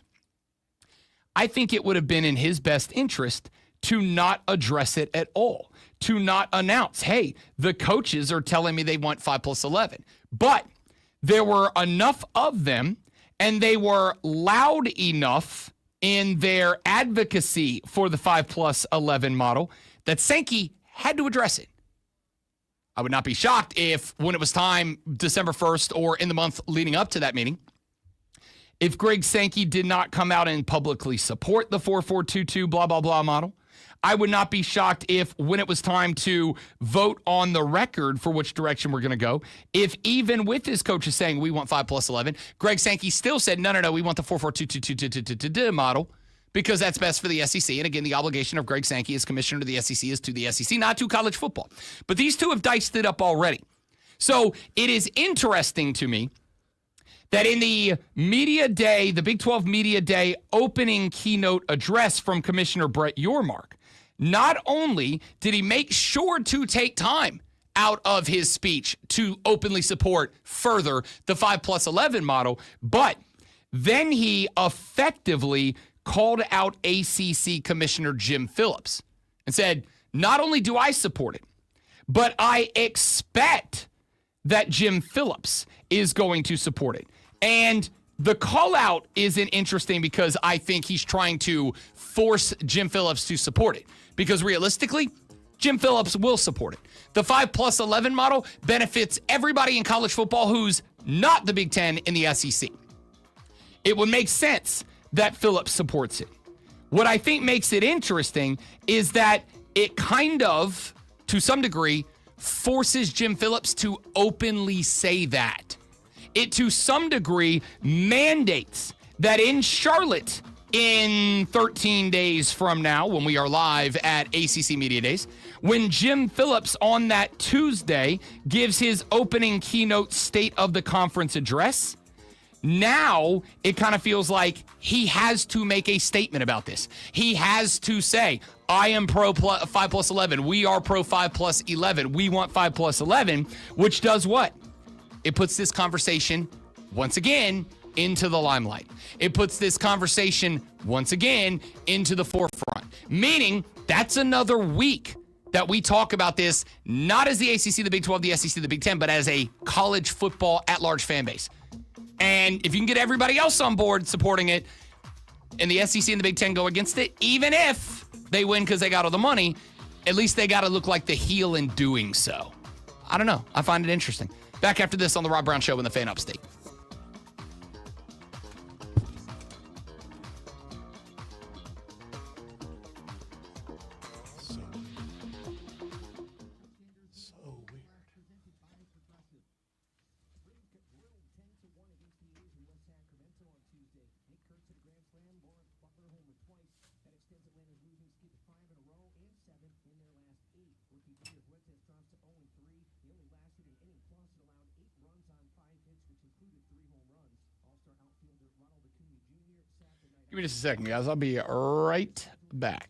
I think it would have been in his best interest to not address it at all, to not announce, hey, the coaches are telling me they want 5+11. But there were enough of them, and they were loud enough in their advocacy for the 5+11 model that Sankey had to address it. I would not be shocked if, when it was time, December 1st or in the month leading up to that meeting, if Greg Sankey did not come out and publicly support the 4-4-2-2 blah, blah, blah model. I would not be shocked if, when it was time to vote on the record for which direction we're going to go, if even with his coaches saying we want 5+11, Greg Sankey still said, no, we want the 4-4-2-2-2 model because that's best for the SEC. And again, the obligation of Greg Sankey as commissioner to the SEC is to the SEC, not to college football. But these two have diced it up already. So it is interesting to me that in the media day, the Big 12 media day opening keynote address from Commissioner Brett Yormark, not only did he make sure to take time out of his speech to openly support further the 5+11 model, but then he effectively called out ACC Commissioner Jim Phillips and said, not only do I support it, but I expect that Jim Phillips is going to support it. And the call out isn't interesting because I think he's trying to force Jim Phillips to support it. Because realistically, Jim Phillips will support it. The 5+11 model benefits everybody in college football whose not the Big Ten in the SEC. It would make sense that Phillips supports it. What I think makes it interesting is that it kind of, to some degree, forces Jim Phillips to openly say that. It, to some degree, mandates that in Charlotte, in 13 days from now, when we are live at ACC Media Days, when Jim Phillips on that Tuesday gives his opening keynote State of the Conference address, now it kind of feels like he has to make a statement about this. He has to say, I am pro 5+11. We are pro 5+11. We want 5+11, which does what? It puts this conversation, once again, into the limelight. It puts this conversation, once again, into the forefront. Meaning, that's another week that we talk about this, not as the ACC, the Big 12, the SEC, the Big 10, but as a college football at-large fan base. And if you can get everybody else on board supporting it, and the SEC and the Big 10 go against it, even if they win because they got all the money, at least they got to look like the heel in doing so. I don't know. I find it interesting. Back after this on the Rob Brown Show in the Fan Upstate. Give me just a second, guys. I'll be right back.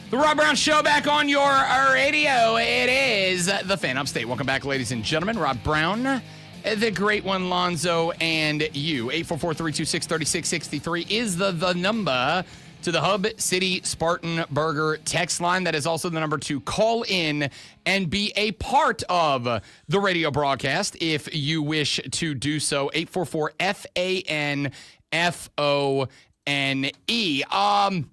The Rob Brown Show back on your radio. It is the Fan Upstate. Welcome back, ladies and gentlemen. Rob Brown, the great one, Lonzo, and you. 844-326-3663 is the number to the Hub City Spartan Burger text line. That is also the number to call in and be a part of the radio broadcast if you wish to do so. 844-FANFONE.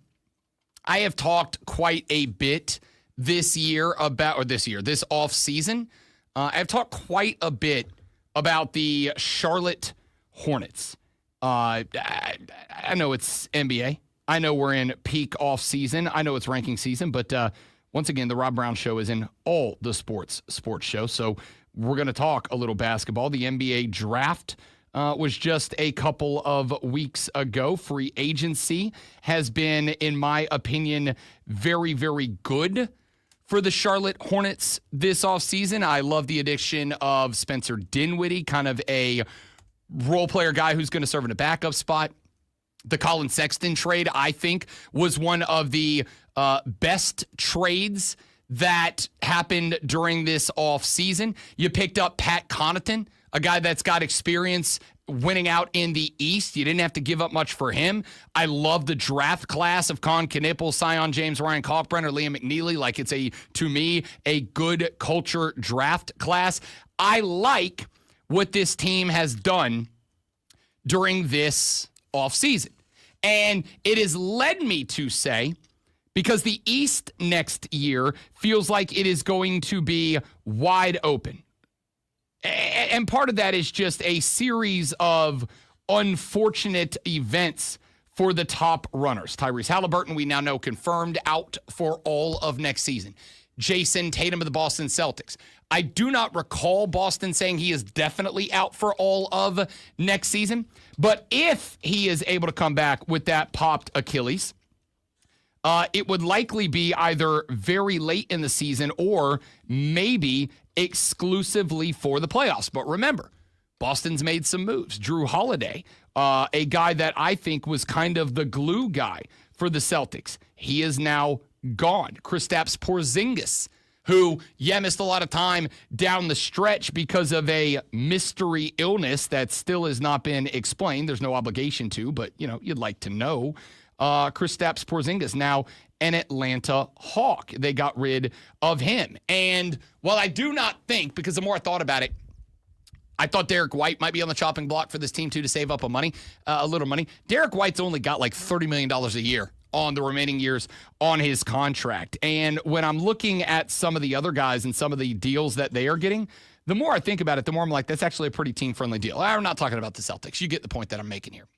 I have talked quite a bit this off season. I've talked quite a bit about the Charlotte Hornets. I know it's NBA. I know we're in peak off season. I know it's ranking season, but once again, the Rob Brown Show is in all the sports show. So we're going to talk a little basketball. The NBA draft was just a couple of weeks ago. Free agency has been, in my opinion, very, very good for the Charlotte Hornets this offseason. I love the addition of Spencer Dinwiddie, kind of a role player guy who's going to serve in a backup spot. The Colin Sexton trade, I think, was one of the best trades that happened during this offseason. You picked up Pat Connaughton, a guy that's got experience winning out in the East. You didn't have to give up much for him. I love the draft class of Con Knippel, Sion James, Ryan Kalkbrenner, Liam McNeely. Like, it's to me, a good culture draft class. I like what this team has done during this offseason. And it has led me to say, because the East next year feels like it is going to be wide open. And part of that is just a series of unfortunate events for the top runners. Tyrese Halliburton, we now know, confirmed out for all of next season. Jason Tatum of the Boston Celtics. I do not recall Boston saying he is definitely out for all of next season, but if he is able to come back with that popped Achilles, it would likely be either very late in the season or maybe exclusively for the playoffs. But remember, Boston's made some moves. Drew Holiday, a guy that I think was kind of the glue guy for the Celtics, he is now gone. Kristaps Porzingis, who, missed a lot of time down the stretch because of a mystery illness that still has not been explained. There's no obligation to, but, you'd like to know. Kristaps Porzingis, now an Atlanta Hawk. They got rid of him. And while I do not think, because the more I thought about it, I thought Derek White might be on the chopping block for this team, too, to save up a little money. Derek White's only got like $30 million a year on the remaining years on his contract. And when I'm looking at some of the other guys and some of the deals that they are getting, the more I think about it, the more I'm like, that's actually a pretty team-friendly deal. I'm not talking about the Celtics. You get the point that I'm making here.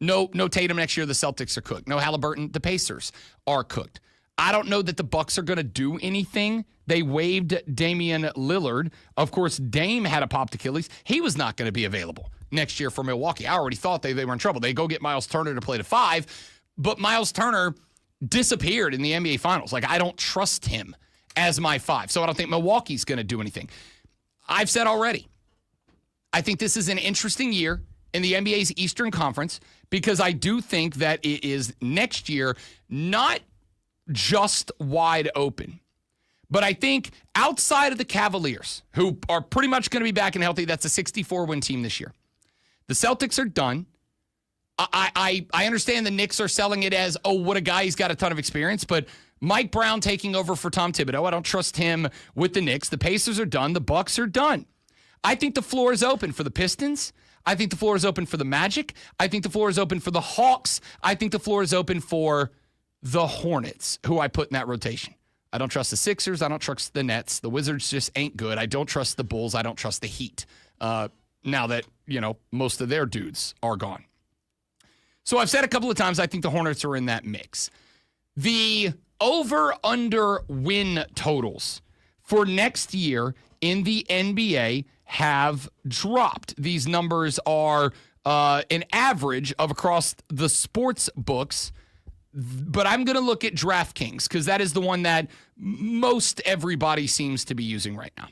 No Tatum next year, the Celtics are cooked. No Halliburton, the Pacers are cooked. I don't know that the Bucks are going to do anything. They waived Damian Lillard. Of course, Dame had a popped Achilles. He was not going to be available next year for Milwaukee. I already thought they were in trouble. They go get Miles Turner to play the 5, but Miles Turner disappeared in the NBA Finals. Like, I don't trust him as my 5, so I don't think Milwaukee's going to do anything. I've said already, I think this is an interesting year in the NBA's Eastern Conference because I do think that it is next year not just wide open, but I think outside of the Cavaliers, who are pretty much going to be back and healthy, that's a 64-win team this year. The Celtics are done. I understand the Knicks are selling it as, oh, what a guy, he's got a ton of experience, but Mike Brown taking over for Tom Thibodeau, I don't trust him with the Knicks. The Pacers are done. The Bucks are done. I think the floor is open for the Pistons. I think the floor is open for the Magic. I think the floor is open for the Hawks. I think the floor is open for the Hornets, who I put in that rotation. I don't trust the Sixers. I don't trust the Nets. The Wizards just ain't good. I don't trust the Bulls. I don't trust the Heat. Now that, most of their dudes are gone. So I've said a couple of times I think the Hornets are in that mix. The over-under win totals for next year in the NBA have dropped. These numbers are an average of across the sports books, but I'm going to look at DraftKings because that is the one that most everybody seems to be using right now.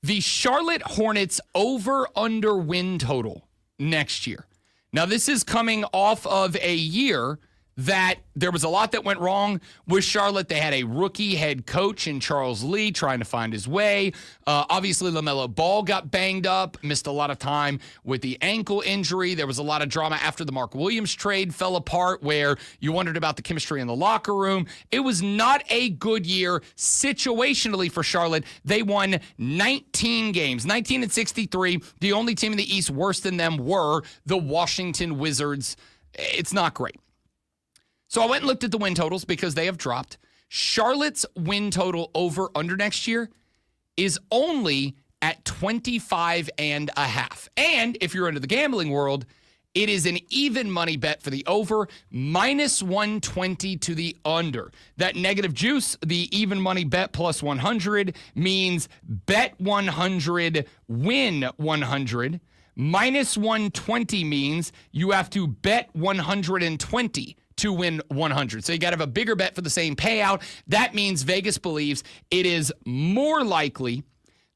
The Charlotte Hornets over-under win total next year. Now, this is coming off of a year that there was a lot that went wrong with Charlotte. They had a rookie head coach in Charles Lee trying to find his way. Obviously, LaMelo Ball got banged up, missed a lot of time with the ankle injury. There was a lot of drama after the Mark Williams trade fell apart where you wondered about the chemistry in the locker room. It was not a good year situationally for Charlotte. They won 19 games, 19 and 63. The only team in the East worse than them were the Washington Wizards. It's not great. So I went and looked at the win totals because they have dropped. Charlotte's win total over under next year is only at 25.5. And if you're into the gambling world, it is an even money bet for the over, minus 120 to the under. That negative juice, the even money bet plus 100, means bet 100, win 100. Minus 120 means you have to bet 120 to win 100. So you got to have a bigger bet for the same payout. That means Vegas believes it is more likely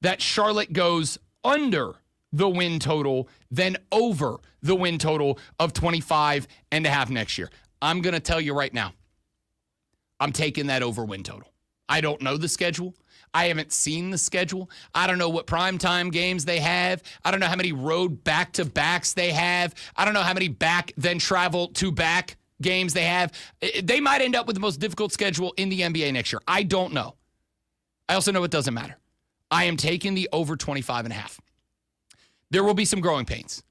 that Charlotte goes under the win total than over the win total of 25.5 next year. I'm going to tell you right now, I'm taking that over win total. I don't know the schedule. I haven't seen the schedule. I don't know what primetime games they have. I don't know how many road back-to-backs they have. I don't know how many back then travel to back games they have. They might end up with the most difficult schedule in the NBA next year. I don't know. I also know it doesn't matter. I am taking the over 25.5. There will be some growing pains.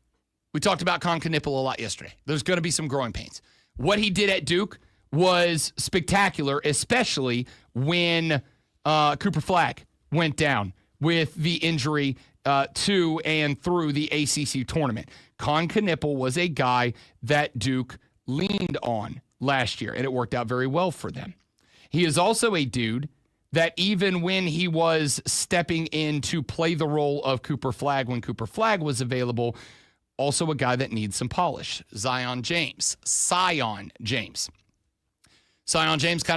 We talked about Knipple a lot yesterday. There's going to be some growing pains. What he did at Duke was spectacular, especially when Cooper Flagg went down with the injury to and through the ACC tournament. Knipple was a guy that Duke leaned on last year, and it worked out very well for them. He is also a dude that even when he was stepping in to play the role of Cooper Flagg when Cooper Flagg was available, also a guy that needs some polish. Zion James, kind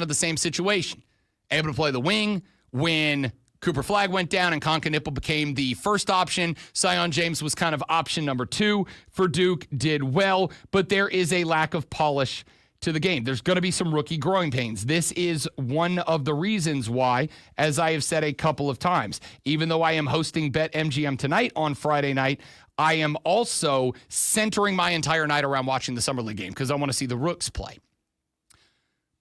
of the same situation. Able to play the wing when Cooper Flagg went down and Knipple became the first option. Zion James was kind of option number 2 for Duke, did well, but there is a lack of polish to the game. There's going to be some rookie growing pains. This is one of the reasons why, as I have said a couple of times, even though I am hosting BetMGM tonight on Friday night, I am also centering my entire night around watching the Summer League game because I want to see the Rooks play.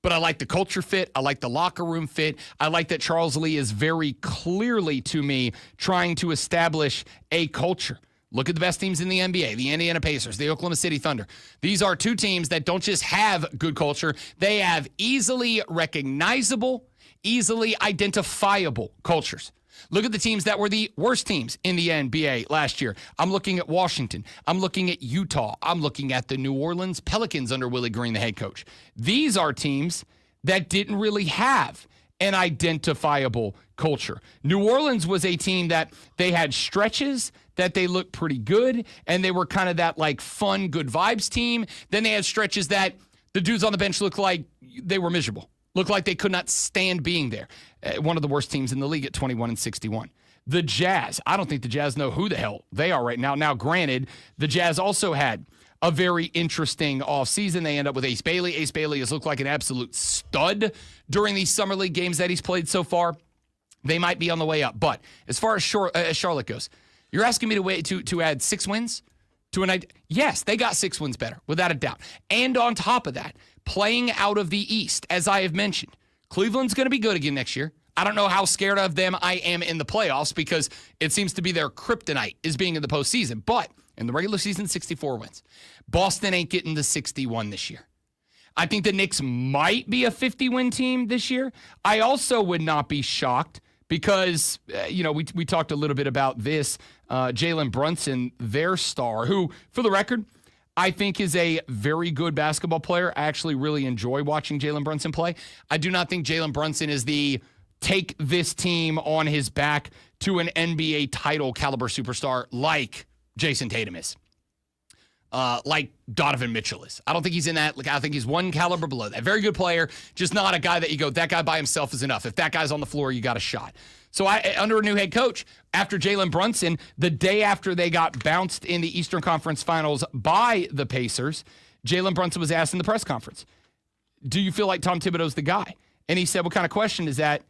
But I like the culture fit. I like the locker room fit. I like that Charles Lee is very clearly, to me, trying to establish a culture. Look at the best teams in the NBA, the Indiana Pacers, the Oklahoma City Thunder. These are two teams that don't just have good culture. They have easily recognizable, easily identifiable cultures. Look at the teams that were the worst teams in the NBA last year. I'm looking at Washington. I'm looking at Utah. I'm looking at the New Orleans Pelicans under Willie Green, the head coach. These are teams that didn't really have an identifiable culture. New Orleans was a team that they had stretches that they looked pretty good, and they were kind of that like fun, good vibes team. Then they had stretches that the dudes on the bench looked like they were miserable. Looked like they could not stand being there. One of the worst teams in the league at 21-61. The Jazz. I don't think the Jazz know who the hell they are right now. Now, granted, the Jazz also had a very interesting offseason. They end up with Ace Bailey. Ace Bailey has looked like an absolute stud during these Summer League games that he's played so far. They might be on the way up. But as far as Charlotte goes, you're asking me to add 6 wins to a night? Yes, they got 6 wins better, without a doubt. And on top of that, playing out of the East, as I have mentioned, Cleveland's going to be good again next year. I don't know how scared of them I am in the playoffs because it seems to be their kryptonite is being in the postseason. But in the regular season, 64 wins. Boston ain't getting to 61 this year. I think the Knicks might be a 50-win team this year. I also would not be shocked because, we talked a little bit about this. Jalen Brunson, their star, who, for the record, I think is a very good basketball player. I actually really enjoy watching Jalen Brunson play. I do not think Jalen Brunson is the take this team on his back to an NBA title caliber superstar like Jason Tatum is. Like Donovan Mitchell is. I don't think he's in that. I think he's one caliber below that. Very good player, just not a guy that you go, that guy by himself is enough. If that guy's on the floor, you got a shot. So under a new head coach, after Jalen Brunson, the day after they got bounced in the Eastern Conference Finals by the Pacers, Jalen Brunson was asked in the press conference, do you feel like Tom Thibodeau's the guy? And he said, what kind of question is that?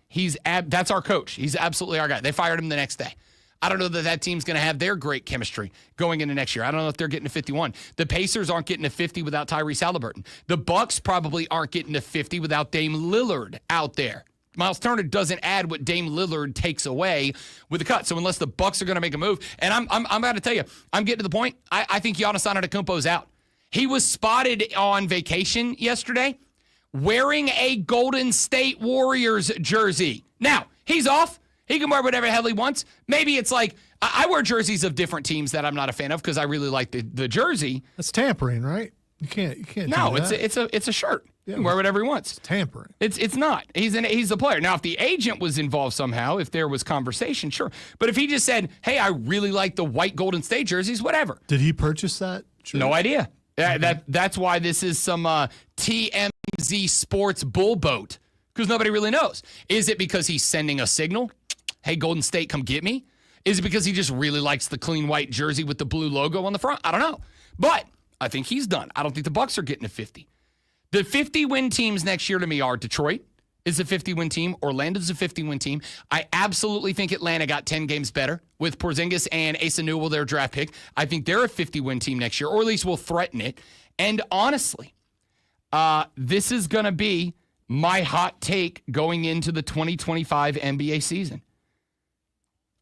That's our coach. He's absolutely our guy. They fired him the next day. I don't know that team's going to have their great chemistry going into next year. I don't know if they're getting to 51. The Pacers aren't getting to 50 without Tyrese Halliburton. The Bucks probably aren't getting to 50 without Dame Lillard out there. Miles Turner doesn't add what Dame Lillard takes away with the cut. So unless the Bucks are going to make a move, and I'm about to tell you, I'm getting to the point. I think Giannis Antetokounmpo's out. He was spotted on vacation yesterday wearing a Golden State Warriors jersey. Now, he's off. He can wear whatever the hell he wants. Maybe it's like, I wear jerseys of different teams that I'm not a fan of because I really like the jersey. That's tampering, right? You can't. No, do that. it's a shirt. Yeah, he can wear whatever he wants. It's tampering. It's not. He's the player. Now, if the agent was involved somehow, if there was conversation, sure. But if he just said, hey, I really like the white Golden State jerseys, whatever. Did he purchase that jersey? No idea. That's why this is some TMZ Sports bull boat, because nobody really knows. Is it because he's sending a signal? Hey, Golden State, come get me? Is it because he just really likes the clean white jersey with the blue logo on the front? I don't know. But I think he's done. I don't think the Bucks are getting to 50. The 50-win teams next year to me are Detroit is a 50-win team. Orlando's a 50-win team. I absolutely think Atlanta got 10 games better with Porzingis and Asa Newell, their draft pick. I think they're a 50-win team next year, or at least will threaten it. And honestly, this is going to be my hot take going into the 2025 NBA season.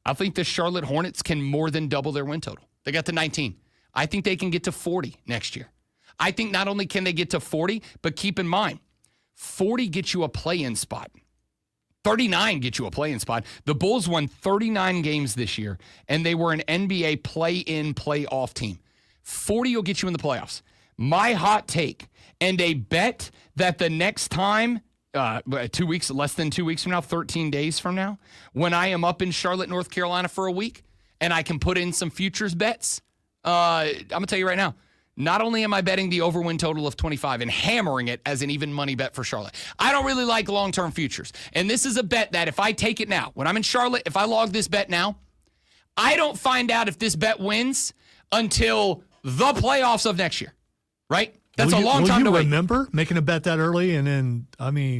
I think the Charlotte Hornets can more than double their win total. They got to 19. I think they can get to 40 next year. I think not only can they get to 40, but keep in mind, 40 gets you a play-in spot. 39 gets you a play-in spot. The Bulls won 39 games this year, and they were an NBA play-in, play-off team. 40 will get you in the playoffs. My hot take, and a bet that the next time, 2 weeks, less than 2 weeks from now, 13 days from now, when I am up in Charlotte, North Carolina for a week, and I can put in some futures bets, I'm going to tell you right now, not only am I betting the over-win total of 25 and hammering it as an even money bet for Charlotte, I don't really like long-term futures. And this is a bet that if I take it now, when I'm in Charlotte, if I log this bet now, I don't find out if this bet wins until the playoffs of next year, right? That's a long time to wait. Remember making a bet that early, and then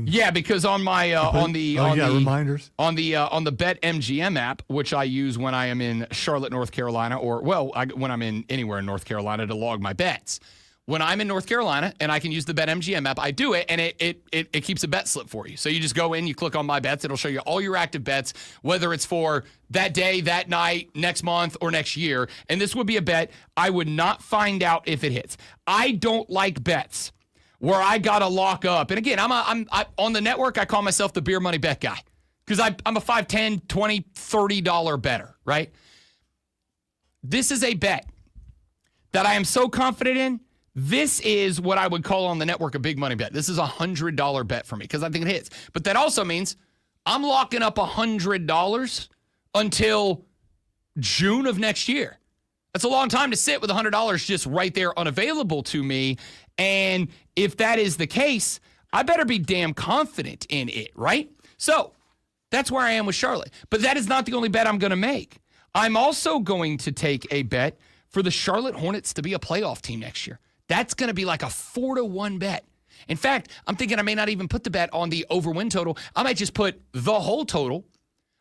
yeah, because on my reminders on the Bet MGM app, which I use when I am in Charlotte, North Carolina, or when I'm in anywhere in North Carolina to log my bets. When I'm in North Carolina and I can use the Bet MGM app, I do it, and it keeps a bet slip for you. So you just go in, you click on my bets, it'll show you all your active bets, whether it's for that day, that night, next month, or next year. And this would be a bet I would not find out if it hits. I don't like bets where I gotta lock up. And again, I'm on the network, I call myself the beer money bet guy because I'm a $5, $10, $20, $30 better, right? This is a bet that I am so confident in. This is what I would call on the network a big money bet. This is a $100 bet for me because I think it hits. But that also means I'm locking up $100 until June of next year. That's a long time to sit with $100 just right there unavailable to me. And if that is the case, I better be damn confident in it, right? So that's where I am with Charlotte. But that is not the only bet I'm going to make. I'm also going to take a bet for the Charlotte Hornets to be a playoff team next year. That's going to be like a 4-1 bet. In fact, I'm thinking I may not even put the bet on the over-win total. I might just put the whole total.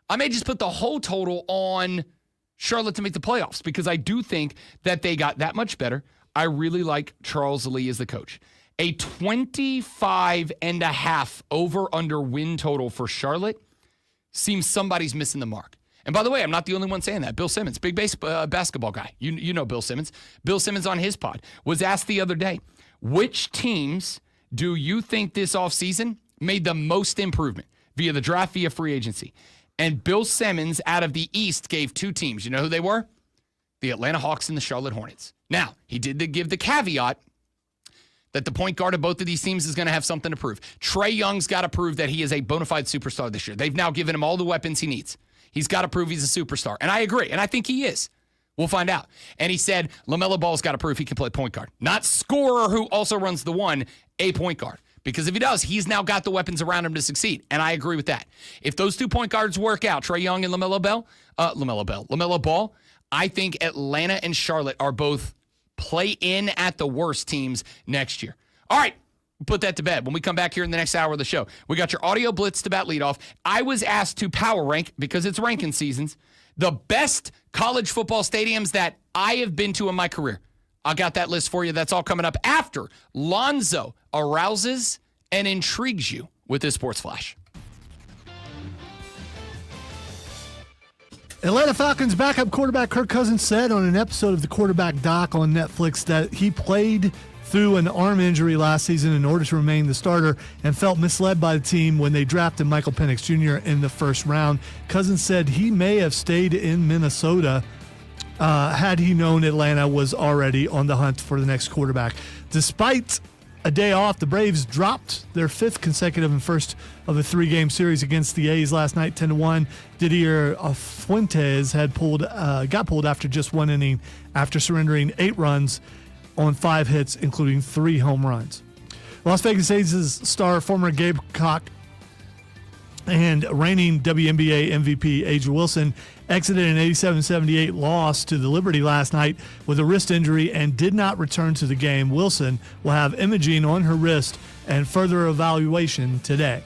I may just put the whole total on Charlotte to make the playoffs because I do think that they got that much better. I really like Charles Lee as the coach. A 25.5 over-under win total for Charlotte seems somebody's missing the mark. And by the way, I'm not the only one saying that. Bill Simmons, big basketball guy. You know Bill Simmons. Bill Simmons on his pod was asked the other day, which teams do you think this offseason made the most improvement via the draft, via free agency? And Bill Simmons out of the East gave two teams. You know who they were? The Atlanta Hawks and the Charlotte Hornets. Now, he did give the caveat that the point guard of both of these teams is going to have something to prove. Trae Young's got to prove that he is a bona fide superstar this year. They've now given him all the weapons he needs. He's got to prove he's a superstar. And I agree. And I think he is. We'll find out. And he said LaMelo Ball's got to prove he can play point guard. Not scorer who also runs the one, a point guard. Because if he does, he's now got the weapons around him to succeed. And I agree with that. If those 2 point guards work out, Trae Young and LaMelo Ball, I think Atlanta and Charlotte are both play in at the worst teams next year. All right. put that to bed when we come back here in the next hour of the show. We got your audio blitz to bat leadoff. I was asked to power rank, because it's ranking seasons, the best college football stadiums that I have been to in my career. I got that list for you. That's all coming up after Lonzo arouses and intrigues you with this Sports Flash. Atlanta Falcons backup quarterback Kirk Cousins said on an episode of the Quarterback Doc on Netflix that he played through an arm injury last season in order to remain the starter and felt misled by the team when they drafted Michael Penix Jr. in the first round. Cousins said he may have stayed in Minnesota had he known Atlanta was already on the hunt for the next quarterback. Despite a day off, the Braves dropped their fifth consecutive and first of a three-game series against the A's last night, 10-1. Didier Fuentes got pulled after just one inning after surrendering 8 runs on 5 hits, including 3 home runs. Las Vegas A's star, former Gamecock and reigning WNBA MVP A'ja Wilson exited an 87-78 loss to the Liberty last night with a wrist injury and did not return to the game. Wilson will have imaging on her wrist and further evaluation today.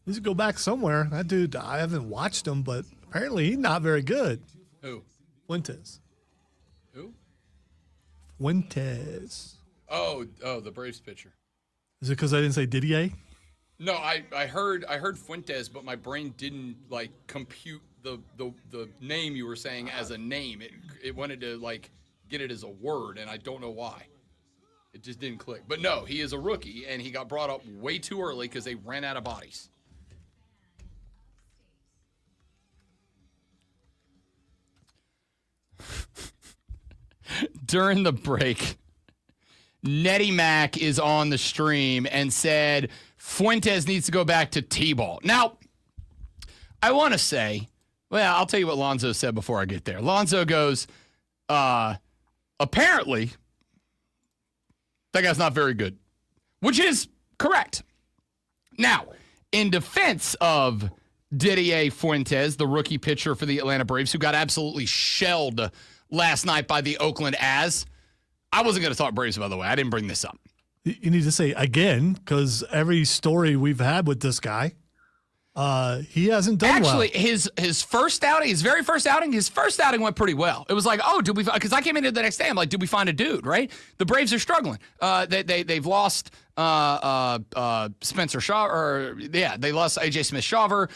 Needs to go back somewhere. That dude, I haven't watched him, but apparently he's not very good. Who? Fuentes. Who? Fuentes. Oh, the Braves pitcher. Is it because I didn't say Didier? No, I heard Fuentes, but my brain didn't like compute the name you were saying as a name. It wanted to like get it as a word, and I don't know why. It just didn't click. But no, he is a rookie, and he got brought up way too early because they ran out of bodies. During the break, Nettie Mack is on the stream and said Fuentes needs to go back to T-ball. Now, I want to say, well, I'll tell you what Lonzo said before I get there. Lonzo goes, apparently, that guy's not very good, which is correct. Now, in defense of Didier Fuentes, the rookie pitcher for the Atlanta Braves, who got absolutely shelled last night by the Oakland As. I wasn't going to talk Braves, by the way. I didn't bring this up. You need to say again, because every story we've had with this guy, he hasn't done well. Actually, his first outing, his first outing went pretty well. It was like, oh, did we? Because I came in the next day, I'm like, did we find a dude? Right? The Braves are struggling. They've lost Spencer Shaw, they lost AJ Smith-Shawver,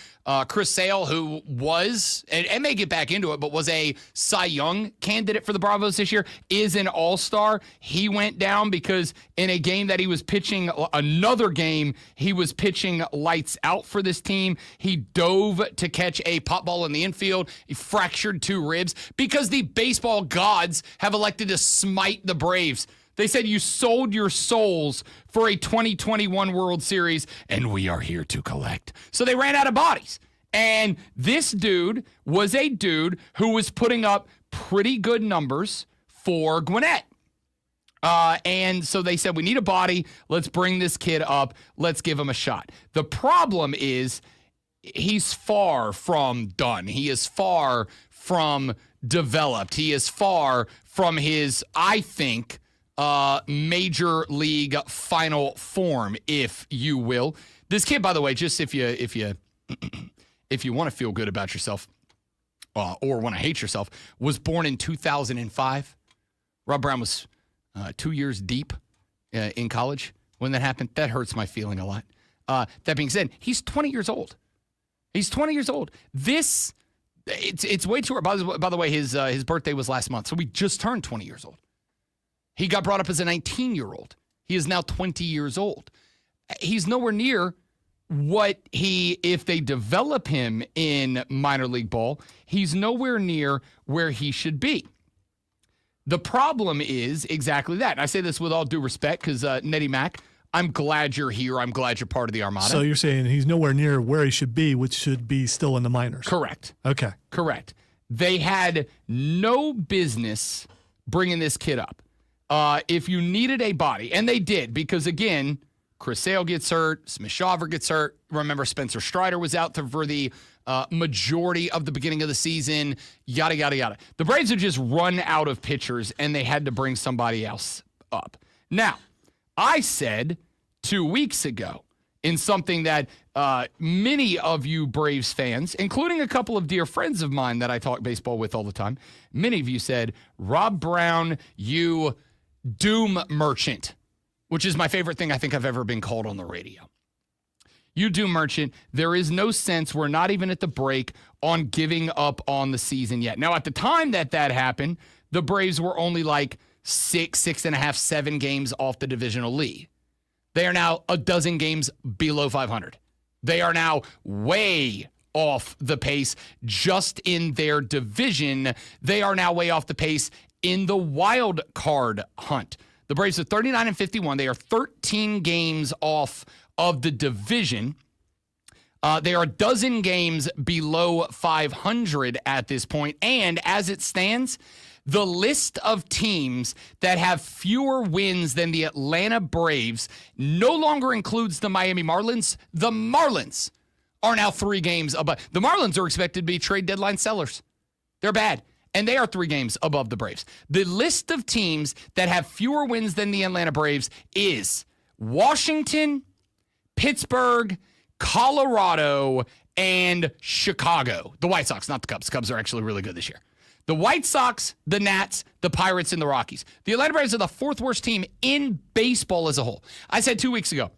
Chris Sale, who was and may get back into it, but was a Cy Young candidate for the Bravos this year, is an all-star. He went down because in a game that he was pitching, another game, he was pitching lights out for this team. He dove to catch a pop ball in the infield. He fractured 2 ribs because the baseball gods have elected to smite the Braves. They said you sold your souls for a 2021 World Series, and we are here to collect. So they ran out of bodies. And this dude was a dude who was putting up pretty good numbers for Gwinnett. And so they said, we need a body. Let's bring this kid up. Let's give him a shot. The problem is he's far from done. He is far from developed. He is far from his, I think, major league final form, if you will. This kid, by the way, just if you if you want to feel good about yourself or want to hate yourself, was born in 2005. Rob Brown was 2 years deep in college when that happened. That hurts my feeling a lot. That being said, he's 20 years old. He's 20 years old. It's way too early. By the way, his birthday was last month, so we just turned 20 years old. He got brought up as a 19-year-old. He is now 20 years old. He's nowhere near what if they develop him in minor league ball, he's nowhere near where he should be. The problem is exactly that. And I say this with all due respect because Nettie Mack, I'm glad you're here. I'm glad you're part of the Armada. So you're saying he's nowhere near where he should be, which should be still in the minors. Correct. Okay. Correct. They had no business bringing this kid up. If you needed a body, and they did, because again, Chris Sale gets hurt, Smith-Shawver gets hurt. Remember, Spencer Strider was out for the majority of the beginning of the season, yada, yada, yada. The Braves had just run out of pitchers, and they had to bring somebody else up. Now, I said 2 weeks ago in something that many of you Braves fans, including a couple of dear friends of mine that I talk baseball with all the time, many of you said, Rob Brown, you doom merchant, which is my favorite thing I think I've ever been called on the radio. You doom merchant. There is no sense. We're not even at the break on giving up on the season yet. Now, at the time that happened, the Braves were only like 6.5, 7 games off the divisional lead. They are now a dozen games below 500. They are now way off the pace just in their division. They are now way off the pace in the wild card hunt. The Braves are 39-51. They are 13 games off of the division. They are a dozen games below 500 at this point. And as it stands, the list of teams that have fewer wins than the Atlanta Braves no longer includes the Miami Marlins. The Marlins are now 3 games above. The Marlins are expected to be trade deadline sellers. They're bad. And they are 3 games above the Braves. The list of teams that have fewer wins than the Atlanta Braves is Washington, Pittsburgh, Colorado, and Chicago. The White Sox, not the Cubs. The Cubs are actually really good this year. The White Sox, the Nats, the Pirates, and the Rockies. The Atlanta Braves are the fourth worst team in baseball as a whole. I said 2 weeks ago,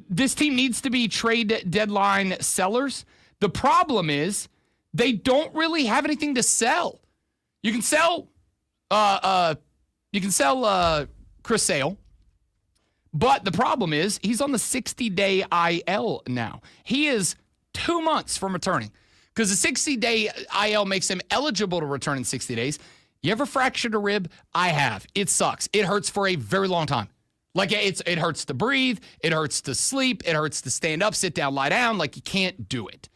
this team needs to be trade deadline sellers. The problem is they don't really have anything to sell. You can sell Chris Sale, but the problem is he's on the 60-day IL now. He is 2 months from returning because the 60-day IL makes him eligible to return in 60 days. You ever fractured a rib? I have. It sucks. It hurts for a very long time. Like it hurts to breathe. It hurts to sleep. It hurts to stand up, sit down, lie down. Like you can't do it.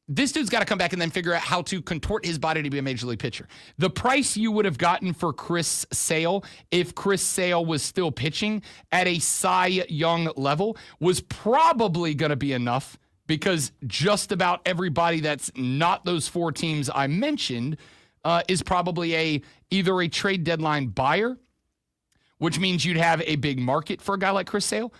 This dude's got to come back and then figure out how to contort his body to be a major league pitcher. The price you would have gotten for Chris Sale if Chris Sale was still pitching at a Cy Young level was probably going to be enough because just about everybody that's not those four teams I mentioned is probably either a trade deadline buyer, which means you'd have a big market for a guy like Chris Sale.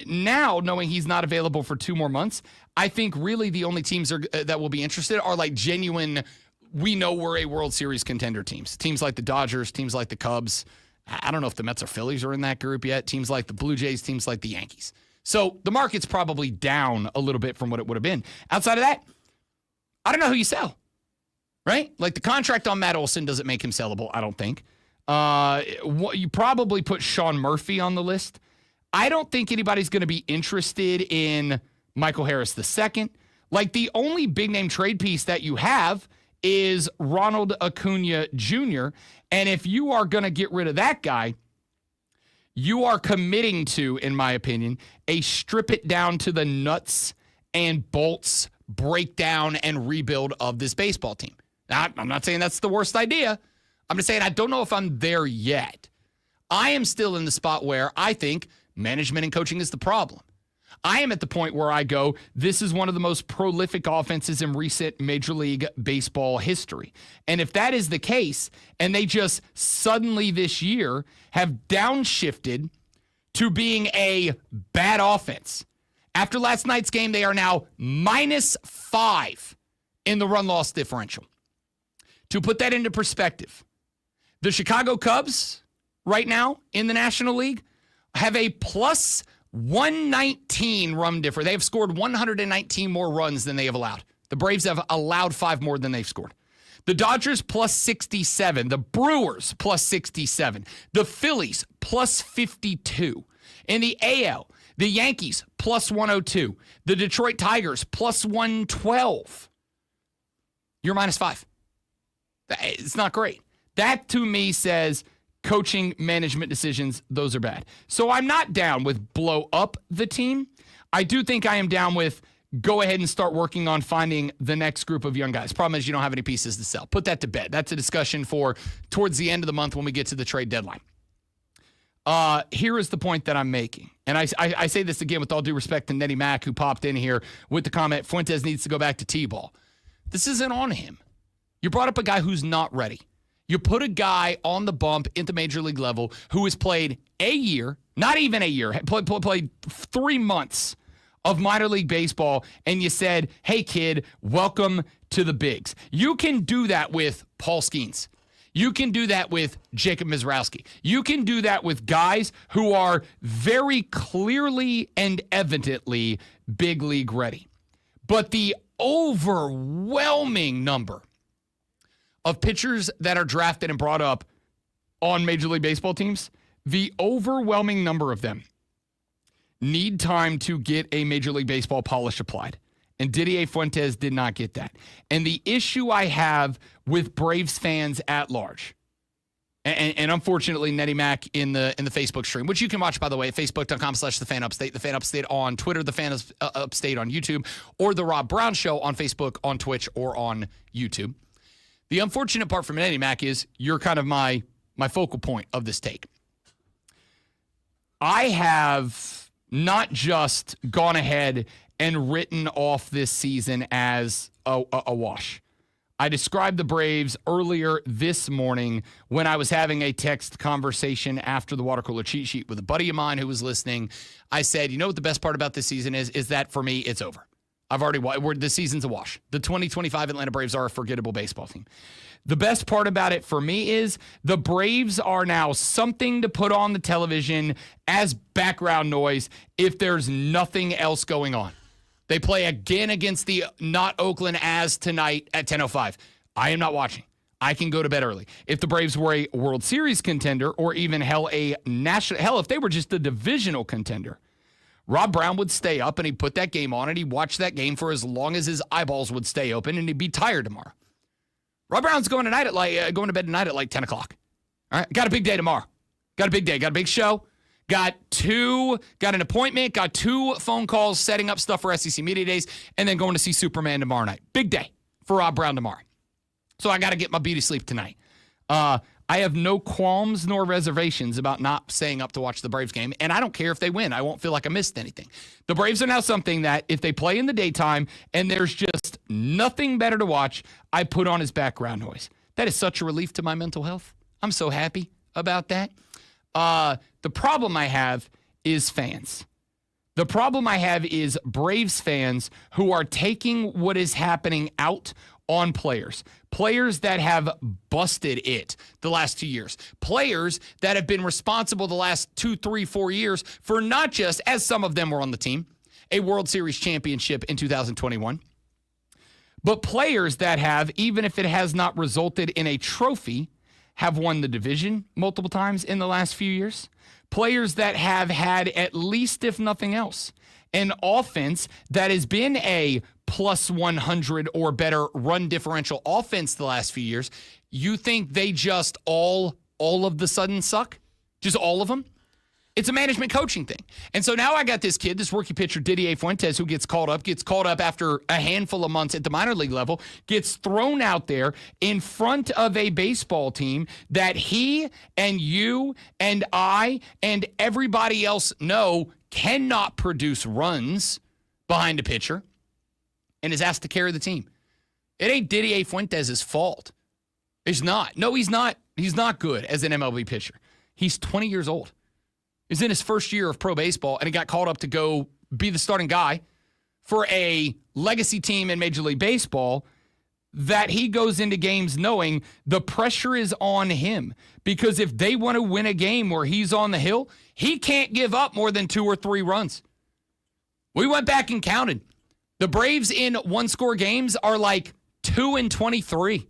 Now, knowing he's not available for 2 more months, I think really the only teams that will be interested are like genuine, we know we're a World Series contender teams. Teams like the Dodgers, teams like the Cubs. I don't know if the Mets or Phillies are in that group yet. Teams like the Blue Jays, teams like the Yankees. So the market's probably down a little bit from what it would have been. Outside of that, I don't know who you sell, right? Like the contract on Matt Olson doesn't make him sellable, I don't think. You probably put Sean Murphy on the list. I don't think anybody's going to be interested in Michael Harris II. Like the only big name trade piece that you have is Ronald Acuna Jr. And if you are going to get rid of that guy, you are committing to, in my opinion, a strip it down to the nuts and bolts breakdown and rebuild of this baseball team. Now, I'm not saying that's the worst idea. I'm just saying I don't know if I'm there yet. I am still in the spot where I think management and coaching is the problem. I am at the point where I go, this is one of the most prolific offenses in recent Major League Baseball history. And if that is the case, and they just suddenly this year have downshifted to being a bad offense. After last night's game, they are now -5 in the run-loss differential. To put that into perspective, the Chicago Cubs right now in the National League have a plus 119 run difference. They have scored 119 more runs than they have allowed. The Braves have allowed 5 more than they've scored. The Dodgers plus 67. The Brewers plus 67. The Phillies plus 52. In the AL, the Yankees plus 102. The Detroit Tigers plus 112. You're -5. It's not great. That to me says coaching, management decisions, those are bad. So I'm not down with blow up the team. I do think I am down with go ahead and start working on finding the next group of young guys. Problem is you don't have any pieces to sell. Put that to bed. That's a discussion for towards the end of the month when we get to the trade deadline. Here is the point that I'm making. And I say this again with all due respect to Nettie Mack, who popped in here with the comment, Fuentes needs to go back to T-ball. This isn't on him. You brought up a guy who's not ready. You put a guy on the bump at the major league level who has played a year, not even a year, played 3 months of minor league baseball, and you said, hey, kid, welcome to the bigs. You can do that with Paul Skeens. You can do that with Jacob Mizrowski. You can do that with guys who are very clearly and evidently big league ready. But the overwhelming number of pitchers that are drafted and brought up on Major League Baseball teams, the overwhelming number of them need time to get a Major League Baseball polish applied. And Didier Fuentes did not get that. And the issue I have with Braves fans at large, and unfortunately, Nettie Mack in the Facebook stream, which you can watch, by the way, at facebook.com/thefanupstate, the Fan Upstate on Twitter, the Fan Upstate on YouTube, or the Rob Brown Show on Facebook, on Twitch, or on YouTube. The unfortunate part from Nettie Mack is you're kind of my focal point of this take. I have not just gone ahead and written off this season as a wash. I described the Braves earlier this morning when I was having a text conversation after the water cooler cheat sheet with a buddy of mine who was listening. I said, you know what the best part about this season is that for me, it's over. The season's a wash. The 2025 Atlanta Braves are a forgettable baseball team. The best part about it for me is the Braves are now something to put on the television as background noise if there's nothing else going on. They play again against the not Oakland As tonight at 10:05. I am not watching. I can go to bed early. If the Braves were a World Series contender or even if they were just a divisional contender, Rob Brown would stay up and he'd put that game on and he'd watch that game for as long as his eyeballs would stay open and he'd be tired tomorrow. Rob Brown's going to bed tonight at like 10 o'clock. All right, got a big day tomorrow. Got a big day. Got a big show. Got an appointment. Got 2 phone calls setting up stuff for SEC Media Days, and then going to see Superman tomorrow night. Big day for Rob Brown tomorrow. So I got to get my beauty sleep tonight. I have no qualms nor reservations about not staying up to watch the Braves game, and I don't care if they win. I won't feel like I missed anything. The Braves are now something that if they play in the daytime and there's just nothing better to watch, I put on as background noise. That is such a relief to my mental health. I'm so happy about that. The problem I have is fans. The problem I have is Braves fans who are taking what is happening out on players that have busted it the last 2 years, players that have been responsible the last 2, 3, 4 years for not just, as some of them were on the team, a World Series championship in 2021, but players that have, even if it has not resulted in a trophy, have won the division multiple times in the last few years. Players that have had, at least if nothing else, an offense that has been a plus 100 or better run differential offense the last few years. You think they just all of the sudden suck? Just all of them? It's a management coaching thing. And so now I got this kid, this rookie pitcher, Didier Fuentes, who gets called up after a handful of months at the minor league level, gets thrown out there in front of a baseball team that he and you and I and everybody else know cannot produce runs behind a pitcher, and is asked to carry the team. It ain't Didier Fuentes' fault. It's not. No, he's not. He's not good as an MLB pitcher. He's 20 years old. He's in his first year of pro baseball, and he got called up to go be the starting guy for a legacy team in Major League Baseball that he goes into games knowing the pressure is on him. Because if they want to win a game where he's on the hill, he can't give up more than 2 or 3 runs. We went back and counted. The Braves in one-score games are like 2-23.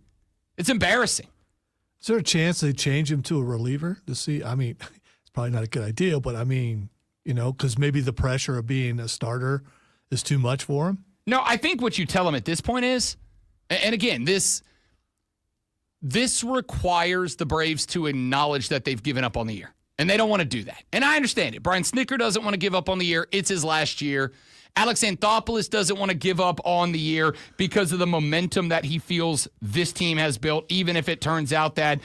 It's embarrassing. Is there a chance they change him to a reliever to see? I mean, it's probably not a good idea, but I mean, because maybe the pressure of being a starter is too much for him. No, I think what you tell him at this point is, and again, this requires the Braves to acknowledge that they've given up on the year, and they don't want to do that. And I understand it. Brian Snitker doesn't want to give up on the year. It's his last year. Alex Anthopoulos doesn't want to give up on the year because of the momentum that he feels this team has built, even if it turns out that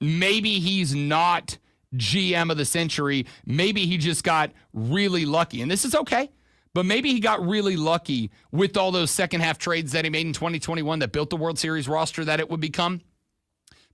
maybe he's not GM of the century. Maybe he just got really lucky. And this is okay, but maybe he got really lucky with all those second-half trades that he made in 2021 that built the World Series roster that it would become.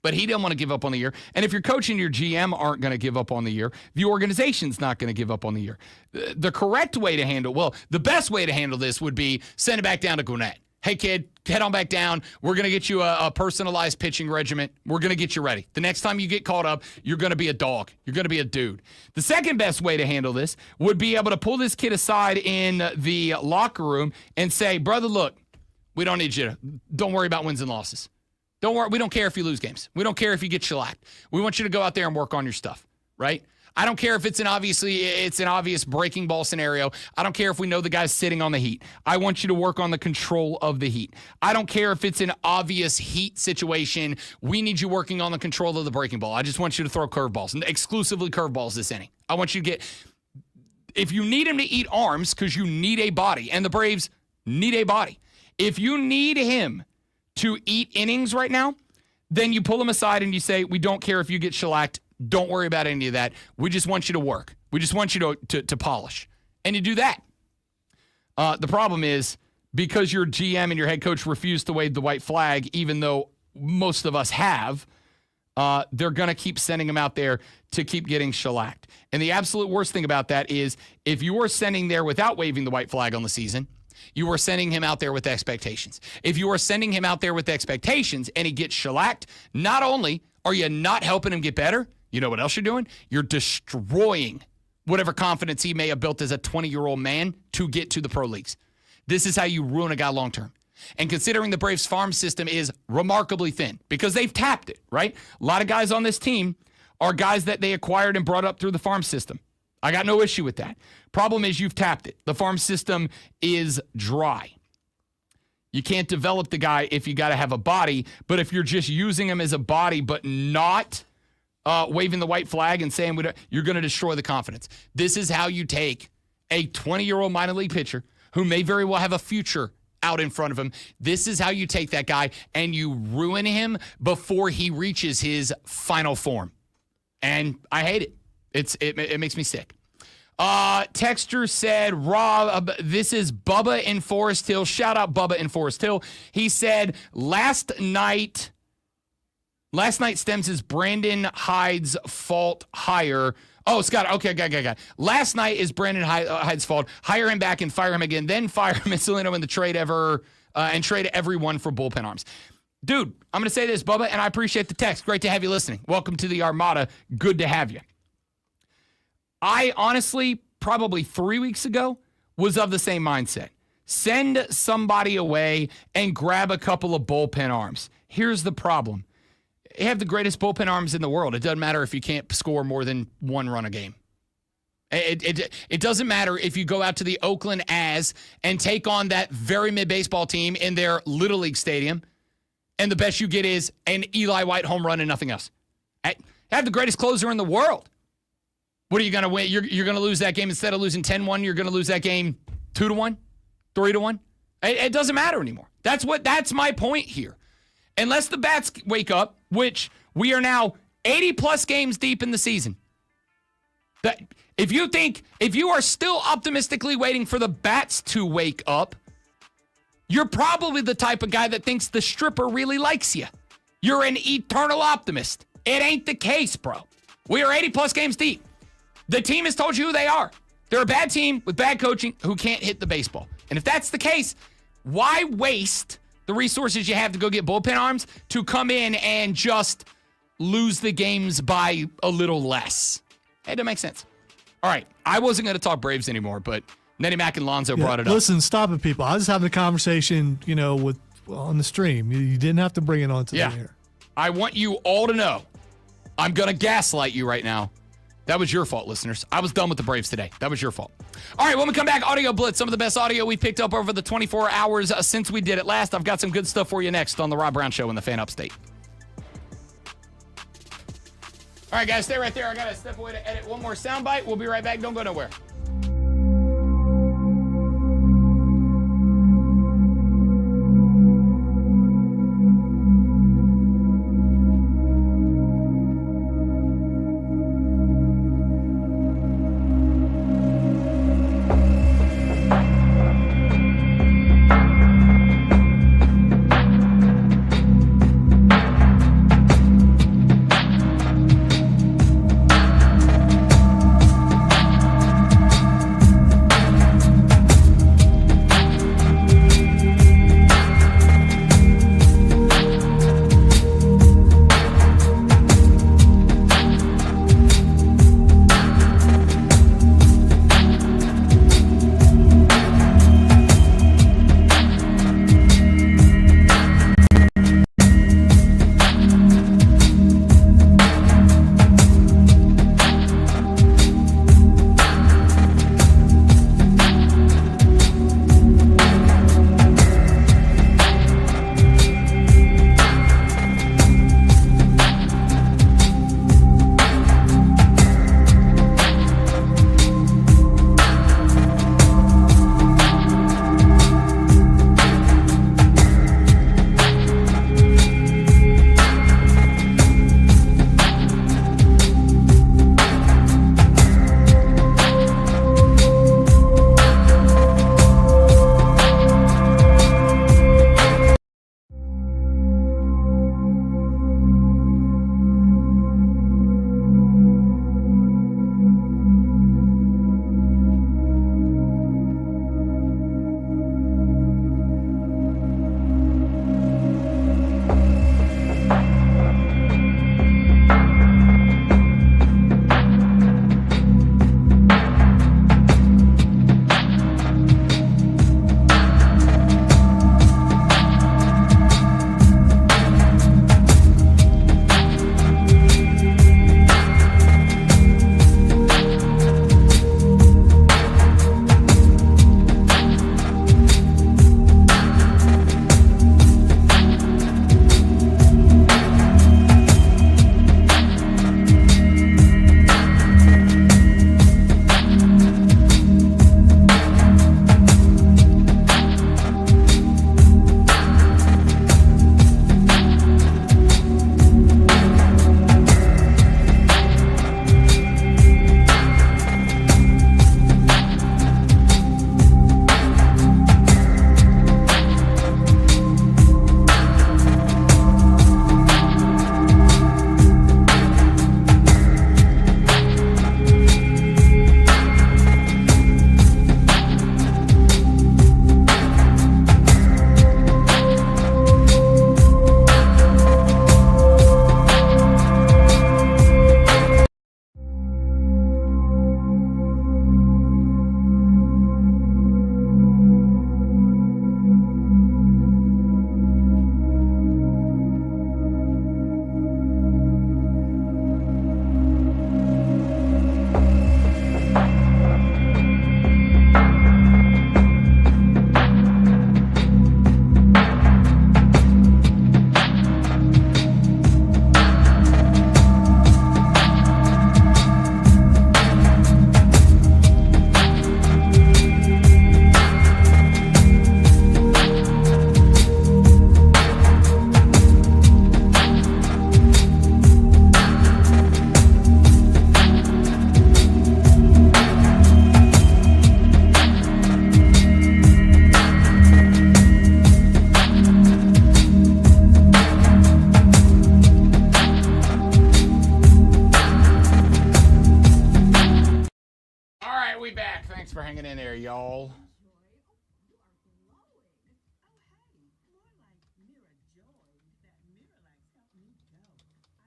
But he didn't want to give up on the year. And if your coach and your GM aren't going to give up on the year, the organization's not going to give up on the year. The correct way to handle, the best way to handle this would be send it back down to Gwinnett. Hey, kid, head on back down. We're going to get you a personalized pitching regimen. We're going to get you ready. The next time you get caught up, you're going to be a dog. You're going to be a dude. The second best way to handle this would be able to pull this kid aside in the locker room and say, brother, look, we don't need you. Don't worry about wins and losses. Don't worry. We don't care if you lose games. We don't care if you get shellacked. We want you to go out there and work on your stuff, right? I don't care if it's an obvious breaking ball scenario. I don't care if we know the guy's sitting on the heat. I want you to work on the control of the heat. I don't care if it's an obvious heat situation. We need you working on the control of the breaking ball. I just want you to throw curveballs, and exclusively curveballs this inning. I want you to get, if you need him to eat arms because you need a body, and the Braves need a body. If you need him to eat innings right now, then you pull him aside and you say, we don't care if you get shellacked. Don't worry about any of that. We just want you to work. We just want you to polish. And you do that. The problem is because your GM and your head coach refused to wave the white flag, even though most of us have, they're going to keep sending him out there to keep getting shellacked. And the absolute worst thing about that is if you are sending there without waving the white flag on the season, you are sending him out there with expectations. If you are sending him out there with expectations and he gets shellacked, not only are you not helping him get better, you know what else you're doing? You're destroying whatever confidence he may have built as a 20-year-old man to get to the pro leagues. This is how you ruin a guy long-term. And considering the Braves farm system is remarkably thin because they've tapped it, right? A lot of guys on this team are guys that they acquired and brought up through the farm system. I got no issue with that. Problem is you've tapped it. The farm system is dry. You can't develop the guy if you got to have a body, but if you're just using him as a body but not waving the white flag and saying you're going to destroy the confidence. This is how you take a 20-year-old minor league pitcher who may very well have a future out in front of him. This is how you take that guy and you ruin him before he reaches his final form. And I hate it. It makes me sick. Texter said, Rob, this is Bubba in Forest Hill. Shout out Bubba in Forest Hill. He said, last night stems is Brandon Hyde's fault hire. Oh, Scott. Okay, got. Last night is Brandon Hyde's fault. Hire him back and fire him again. Then fire him and Celino in the trade and trade everyone for bullpen arms. Dude, I'm going to say this, Bubba, and I appreciate the text. Great to have you listening. Welcome to the Armada. Good to have you. I honestly, probably 3 weeks ago, was of the same mindset. Send somebody away and grab a couple of bullpen arms. Here's the problem. You have the greatest bullpen arms in the world. It doesn't matter if you can't score more than one run a game. It doesn't matter if you go out to the Oakland As and take on that very mid-baseball team in their Little League stadium, and the best you get is an Eli White home run and nothing else. Have the greatest closer in the world. What are you going to win? You're going to lose that game. Instead of losing 10-1, you're going to lose that game 2-1, 3-1. It doesn't matter anymore. That's my point here. Unless the bats wake up, which we are now 80-plus games deep in the season. If you are still optimistically waiting for the bats to wake up, you're probably the type of guy that thinks the stripper really likes you. You're an eternal optimist. It ain't the case, bro. We are 80-plus games deep. The team has told you who they are. They're a bad team with bad coaching who can't hit the baseball. And if that's the case, why waste the resources you have to go get bullpen arms to come in and just lose the games by a little less? It doesn't make sense. All right, I wasn't going to talk Braves anymore, but Nettie Mac and Lonzo brought it up. Listen, stop it, people. I was having a conversation, on the stream. You didn't have to bring it onto the air. I want you all to know I'm going to gaslight you right now. That was your fault, listeners. I was done with the Braves today. That was your fault. All right, when we come back, Audio Blitz, some of the best audio we picked up over the 24 hours since we did it last. I've got some good stuff for you next on the Rob Brown Show in the Fan Upstate. All right, guys, stay right there. I got to step away to edit one more soundbite. We'll be right back. Don't go nowhere.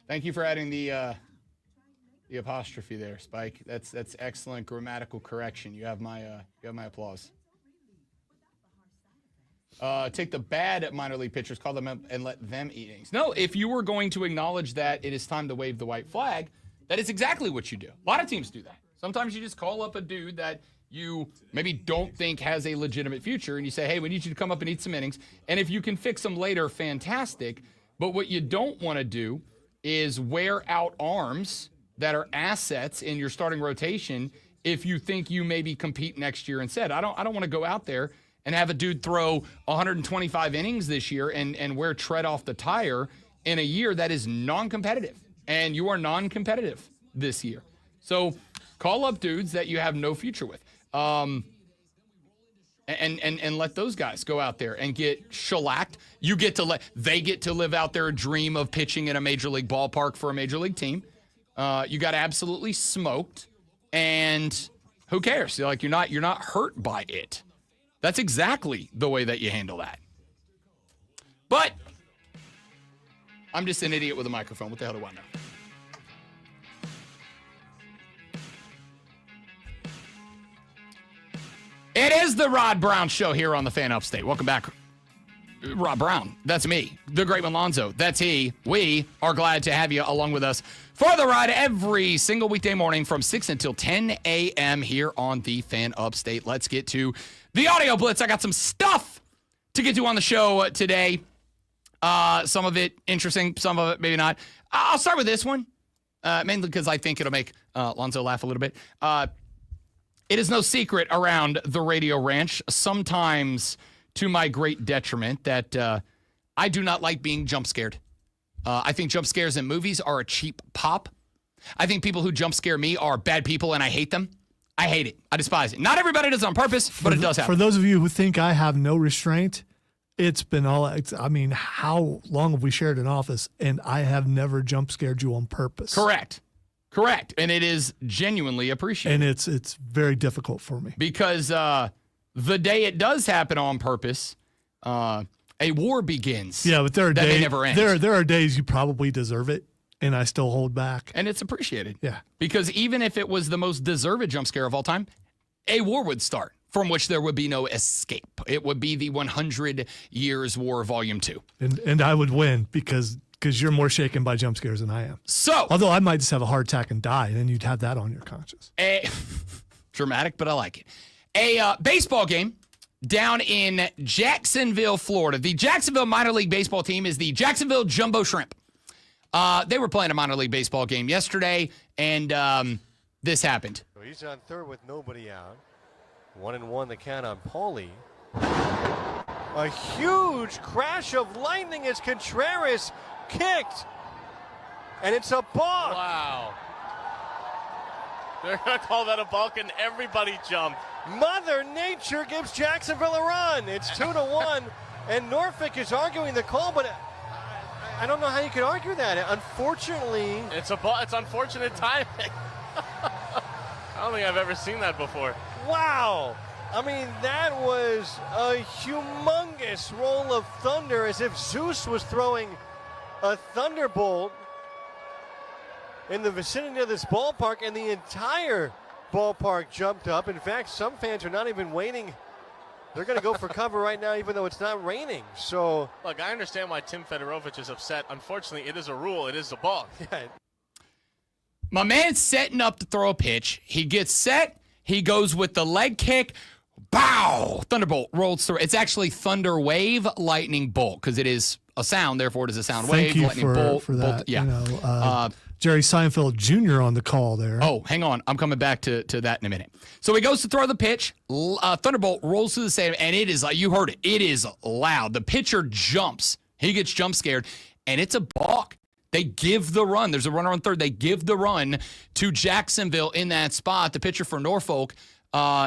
Thank you for adding the apostrophe there, Spike. That's excellent grammatical correction. You have my applause. Take the bad minor league pitchers, call them up, and let them eat innings. No, if you were going to acknowledge that it is time to wave the white flag, that is exactly what you do. A lot of teams do that. Sometimes you just call up a dude that you maybe don't think has a legitimate future, and you say, hey, we need you to come up and eat some innings. And if you can fix them later, fantastic. But what you don't want to do is wear out arms that are assets in your starting rotation if you think you maybe compete next year instead. I don't want to go out there and have a dude throw 125 innings this year and wear tread off the tire in a year that is non-competitive. And you are non-competitive this year. So call up dudes that you have no future with. And let those guys go out there and get shellacked. They get to live out their dream of pitching in a major league ballpark for a major league team. You got absolutely smoked, and who cares? You're not hurt by it. That's exactly the way that you handle that. But I'm just an idiot with a microphone. What the hell do I know? It is the Rod Brown Show here on the Fan Upstate. Welcome back. Rod Brown, that's me. The Great Malonzo, that's he. We are glad to have you along with us for the ride every single weekday morning from 6 until 10 a.m. here on the Fan Upstate. Let's get to the Audio Blitz. I got some stuff to get to on the show today. Some of it interesting, some of it maybe not. I'll start with this one, mainly because I think it'll make Lonzo laugh a little bit. It is no secret around the Radio Ranch, sometimes to my great detriment, that I do not like being jump scared. I think jump scares in movies are a cheap pop. I think people who jump scare me are bad people, and I hate them. I hate it. I despise it. Not everybody does it on purpose, but it does happen. For those of you who think I have no restraint, it's been how long have we shared an office, and I have never jump scared you on purpose. Correct. And it is genuinely appreciated. And it's very difficult for me. Because the day it does happen on purpose, a war begins. Yeah, but there are that days may never end. There are days you probably deserve it, and I still hold back. And it's appreciated. Yeah. Because even if it was the most deserved jump scare of all time, a war would start from which there would be no escape. It would be the 100 Years War Volume 2. And I would win because you're more shaken by jump scares than I am. So, although I might just have a heart attack and die, and then you'd have that on your conscience. Dramatic, but I like it. A baseball game down in Jacksonville, Florida. The Jacksonville minor league baseball team is the Jacksonville Jumbo Shrimp. They were playing a minor league baseball game yesterday, and this happened. So he's on third with nobody out. 1-1 the count on Paulie. A huge crash of lightning as Contreras kicked. And it's a balk. Wow. They're going to call that a balk, and everybody jumped. Mother Nature gives Jacksonville a run. It's 2-1, and Norfolk is arguing the call, but I don't know how you could argue that. Unfortunately, It's unfortunate timing. I don't think I've ever seen that before. wow. I mean, that was a humongous roll of thunder, as if Zeus was throwing a thunderbolt in the vicinity of this ballpark, and the entire ballpark jumped up. In fact, some fans are not even waiting. They're going to go for cover right now, even though it's not raining. So, Look, I understand why Tim Fedorovich is upset. Unfortunately, it is a rule. It is a balk. yeah, My man's setting up to throw a pitch. He gets set. He goes with the leg kick. Bow! Thunderbolt rolls through. It's actually thunder wave, lightning bolt, because it is a sound. Therefore, it is a sound Thank wave, you lightning bolt. for that. Yeah. You know, Jerry Seinfeld Jr. on the call there. Oh, hang on. I'm coming back to that in a minute. So he goes to throw the pitch. Thunderbolt rolls through the stadium, and it is like, you heard it. It is loud. The pitcher jumps. He gets jump scared, and it's a balk. They give the run. There's a runner on third. They give the run to Jacksonville in that spot. The pitcher for Norfolk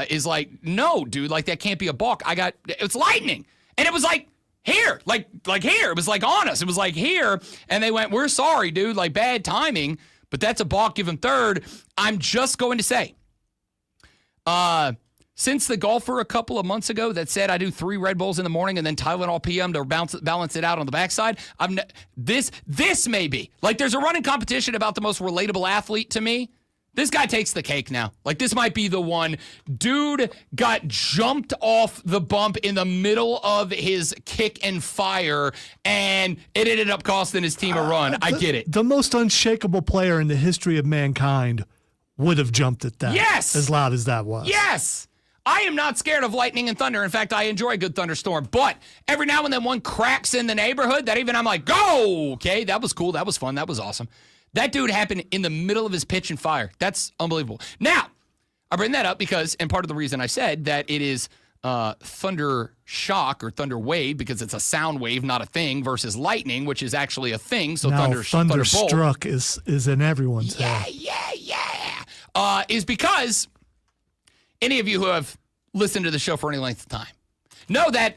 is like, no, dude, like that can't be a balk. It's lightning. And it was like, here, like here. It was like on us. It was like here. And they went, we're sorry, dude, like bad timing, but that's a balk given third. I'm just going to say, since the golfer a couple of months ago that said I do 3 Red Bulls in the morning and then Tylenol PM to balance it out on the backside, this may be. Like, there's a running competition about the most relatable athlete to me. This guy takes the cake now. Like, this might be the one. Dude got jumped off the bump in the middle of his kick and fire, and it ended up costing his team a run. I get it. The most unshakable player in the history of mankind would have jumped at that. Yes. As loud as that was. Yes. I am not scared of lightning and thunder. In fact, I enjoy a good thunderstorm. But every now and then one cracks in the neighborhood that even I'm like, go! Okay, that was cool. That was fun. That was awesome. That dude happened in the middle of his pitch and fire. That's unbelievable. Now, I bring that up because, and part of the reason I said that it is thunder shock or thunder wave because it's a sound wave, not a thing, versus lightning, which is actually a thing. So now, thunderstruck is in everyone's head. Is because any of you who have listened to the show for any length of time know that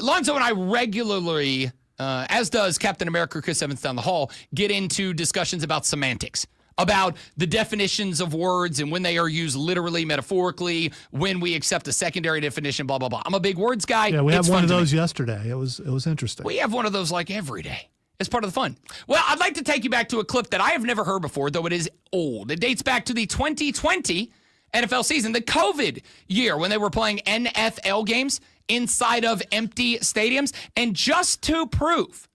Lonzo and I regularly, as does Captain America Chris Evans down the hall, get into discussions about semantics, about the definitions of words and when they are used literally, metaphorically, when we accept a secondary definition, blah, blah, blah. I'm a big words guy. Yeah, we had one of those yesterday. It was interesting. We have one of those like every day. It's part of the fun. Well, I'd like to take you back to a clip that I have never heard before, though it is old. It dates back to the 2020 NFL season, the COVID year, when they were playing NFL games inside of empty stadiums. And just to prove,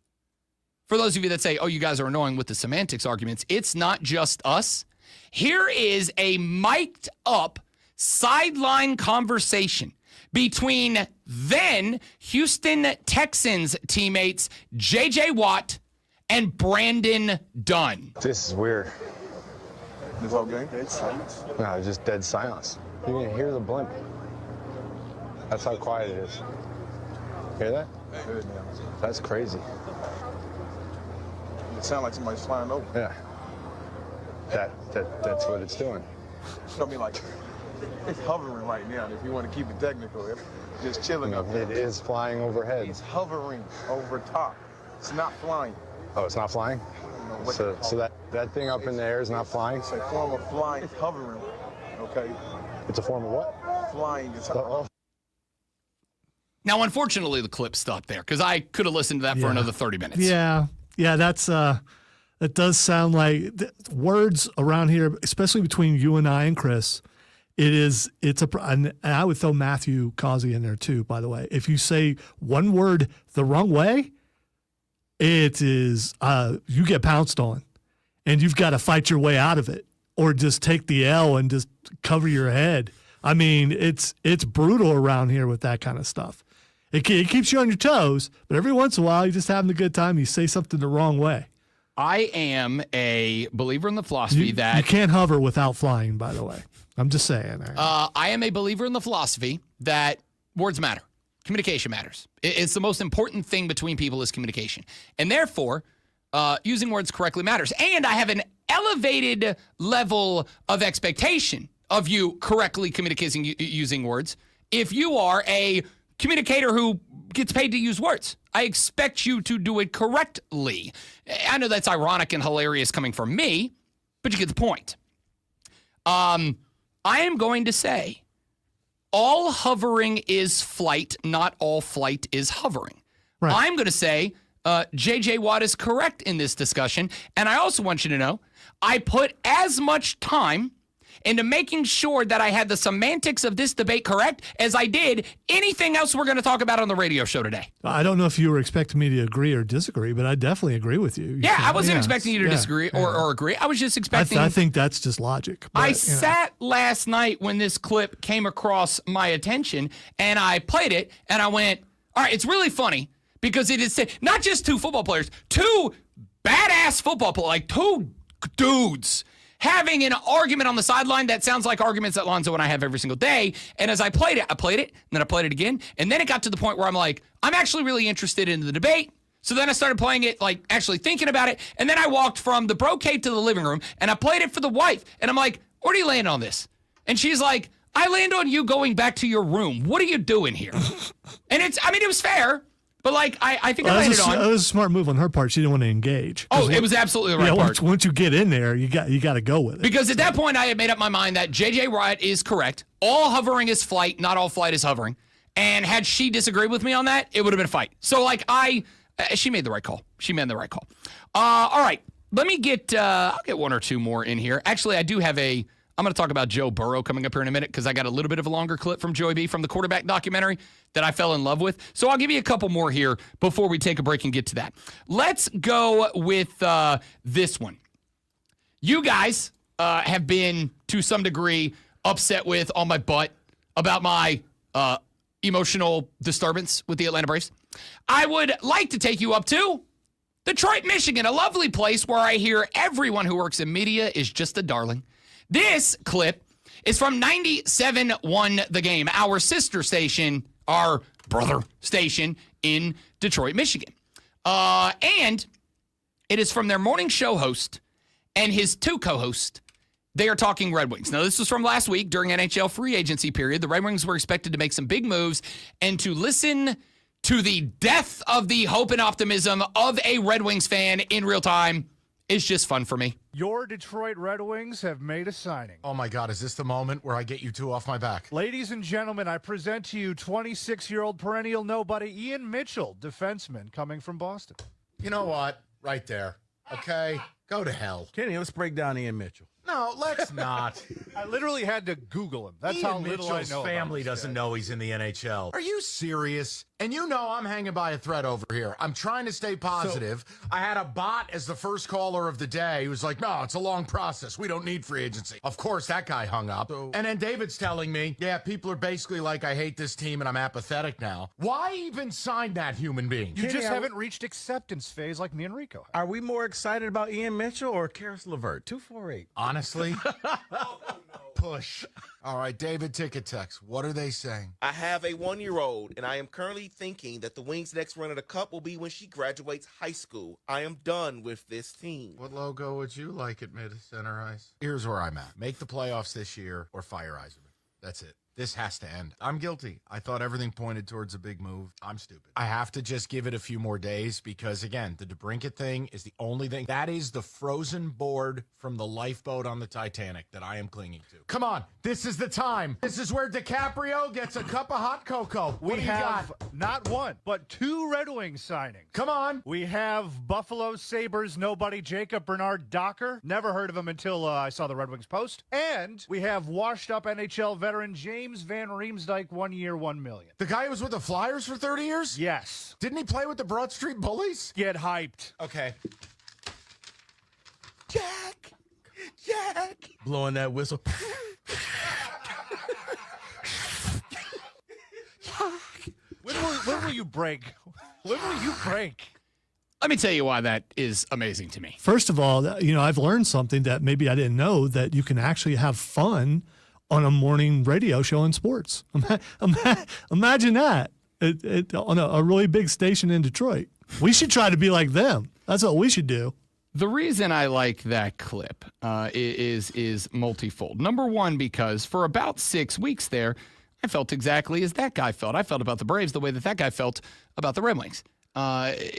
for those of you that say, oh, you guys are annoying with the semantics arguments, it's not just us. Here is a mic'd up sideline conversation between then Houston Texans teammates J.J. Watt and Brandon Dunn. This is weird. This whole game? Dead silence? No, just dead silence. You can hear the blimp. That's how quiet it is. Hear that? Good now. That's crazy. It sounds like somebody's flying over. Yeah. That's what it's doing. I mean, like, it's hovering right now. If you want to keep it technical, it's just chilling up there. It is flying overhead. It's hovering over top. It's not flying. Oh, it's not flying? So that thing up in the air is not flying? It's a form of flying. It's hovering. Okay? It's a form of what? Flying. It's hovering. Now, unfortunately, the clip stopped there because I could have listened to that for another 30 minutes. Yeah, that's that does sound like words around here, especially between you and I and Chris. And I would throw Matthew Causey in there too, by the way. If you say one word the wrong way, it is you get pounced on, and you've got to fight your way out of it, or just take the L and just cover your head. I mean, it's brutal around here with that kind of stuff. It keeps you on your toes, but every once in a while, you're just having a good time. You say something the wrong way. I am a believer in the philosophy that you can't hover without flying. By the way, I'm just saying. I am a believer in the philosophy that words matter. Communication matters. It's the most important thing between people is communication. And therefore, using words correctly matters. And I have an elevated level of expectation of you correctly communicating using words. If you are a communicator who gets paid to use words, I expect you to do it correctly. I know that's ironic and hilarious coming from me, but you get the point. I am going to say, all hovering is flight, not all flight is hovering. Right. I'm going to say J.J. Watt is correct in this discussion. And I also want you to know, I put as much time into making sure that I had the semantics of this debate correct as I did anything else we're going to talk about on the radio show today. I don't know if you were expecting me to agree or disagree, but I definitely agree with you. I wasn't expecting you to disagree or agree. I was just expecting... I think that's just logic. But, I sat last night when this clip came across my attention, and I played it, and I went, all right, it's really funny because it is not just two football players, two badass football players, like two dudes having an argument on the sideline that sounds like arguments that Lonzo and I have every single day. And as I played it, and then I played it again. And then it got to the point where I'm like, I'm actually really interested in the debate. So then I started playing it, like actually thinking about it. And then I walked from the brocade to the living room and I played it for the wife. And I'm like, where do you land on this? And she's like, I land on you going back to your room. What are you doing here? And it was fair. But like, I think Well, I landed that on. was a smart move on her part. She didn't want to engage. Oh, it was absolutely the right Yeah, part. once you get in there, you got to go with it. Because at that point, I had made up my mind that J.J. Watt is correct. All hovering is flight, not all flight is hovering. And had she disagreed with me on that, it would have been a fight. So, like, she made the right call. She made the right call. All right, let me get, I'll get one or two more in here. Actually, I do have I'm going to talk about Joe Burrow coming up here in a minute because I got a little bit of a longer clip from Joey B from the quarterback documentary that I fell in love with. So I'll give you a couple more here before we take a break and get to that. Let's go with this one. You guys have been, to some degree, upset with on my butt about my emotional disturbance with the Atlanta Braves. I would like to take you up to Detroit, Michigan, a lovely place where I hear everyone who works in media is just a darling. This clip is from 97.1 The Game, our sister station, our brother station in Detroit, Michigan. And it is from their morning show host and his two co-hosts. They are talking Red Wings. Now, this was from last week during NHL free agency period. The Red Wings were expected to make some big moves, and to listen to the death of the hope and optimism of a Red Wings fan in real time is just fun for me. Your Detroit Red Wings have made a signing. Oh, my God. Is this the moment where I get you two off my back? Ladies and gentlemen, I present to you 26-year-old perennial nobody Ian Mitchell, defenseman coming from Boston. You know what? Right there. Okay? Go to hell. Kenny, let's break down Ian Mitchell. No, let's not. I literally had to Google him. That's Ian how little I Mitchell's know. family about this doesn't guy. know he's in the NHL. Are you serious? And you know I'm hanging by a thread over here. I'm trying to stay positive. I had a bot as the first caller of the day who was like, no, it's a long process. We don't need free agency. Of course, that guy hung up. And then David's telling me, yeah, people are basically like, I hate this team and I'm apathetic now. Why even sign that human being? You just haven't reached acceptance phase like me and Rico have. Are we more excited about Ian Mitchell or Karis LeVert? 248. Honestly? Push. All right, David Ticket Text. What are they saying? I have a 1-year-old, and I am currently thinking that the Wings' next run of the Cup will be when she graduates high school. I am done with this team. What logo would you like at mid-center ice? Here's where I'm at. Make the playoffs this year or fire Eiserman. That's it. This has to end. I'm guilty. I thought everything pointed towards a big move. I'm stupid. I have to just give it a few more days because, again, the DeBrincat thing is the only thing. That is the frozen board from the lifeboat on the Titanic that I am clinging to. Come on. This is the time. This is where DiCaprio gets a cup of hot cocoa. What do you got? Not one, but two Red Wings signings. Come on. We have Buffalo Sabres nobody Jacob Bernard Docker. Never heard of him until I saw the Red Wings post. And we have washed-up NHL veteran James Van Riemsdyk, 1 year, $1 million. The guy who was with the Flyers for 30 years? Yes. Didn't he play with the Broad Street Bullies? Get hyped. Okay. Jack! Blowing that whistle. When will you break? When will you break? Let me tell you why that is amazing to me. First of all, I've learned something that maybe I didn't know, that you can actually have fun on a morning radio show in sports. Imagine that on a really big station in Detroit. We should try to be like them. That's what we should do. The reason I like that clip is multifold. Number one, because for about 6 weeks there, I felt exactly as that guy felt. I felt about the Braves the way that guy felt about the Red Wings.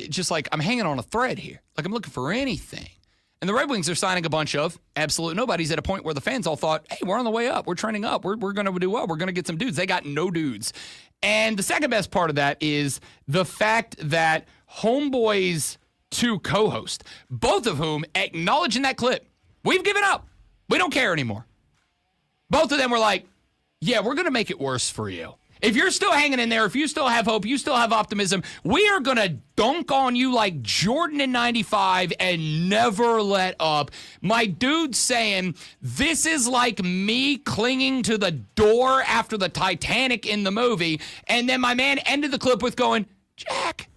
Just like I'm hanging on a thread here. Like I'm looking for anything. And the Red Wings are signing a bunch of absolute nobodies at a point where the fans all thought, hey, we're on the way up. We're trending up. We're going to do well. We're going to get some dudes. They got no dudes. And the second best part of that is the fact that Homeboy's two co-hosts, both of whom acknowledge in that clip, we've given up. We don't care anymore. Both of them were like, yeah, we're going to make it worse for you. If you're still hanging in there, if you still have hope, you still have optimism, we are going to dunk on you like Jordan in 95 and never let up. My dude's saying, this is like me clinging to the door after the Titanic in the movie. And then my man ended the clip with going, Jack,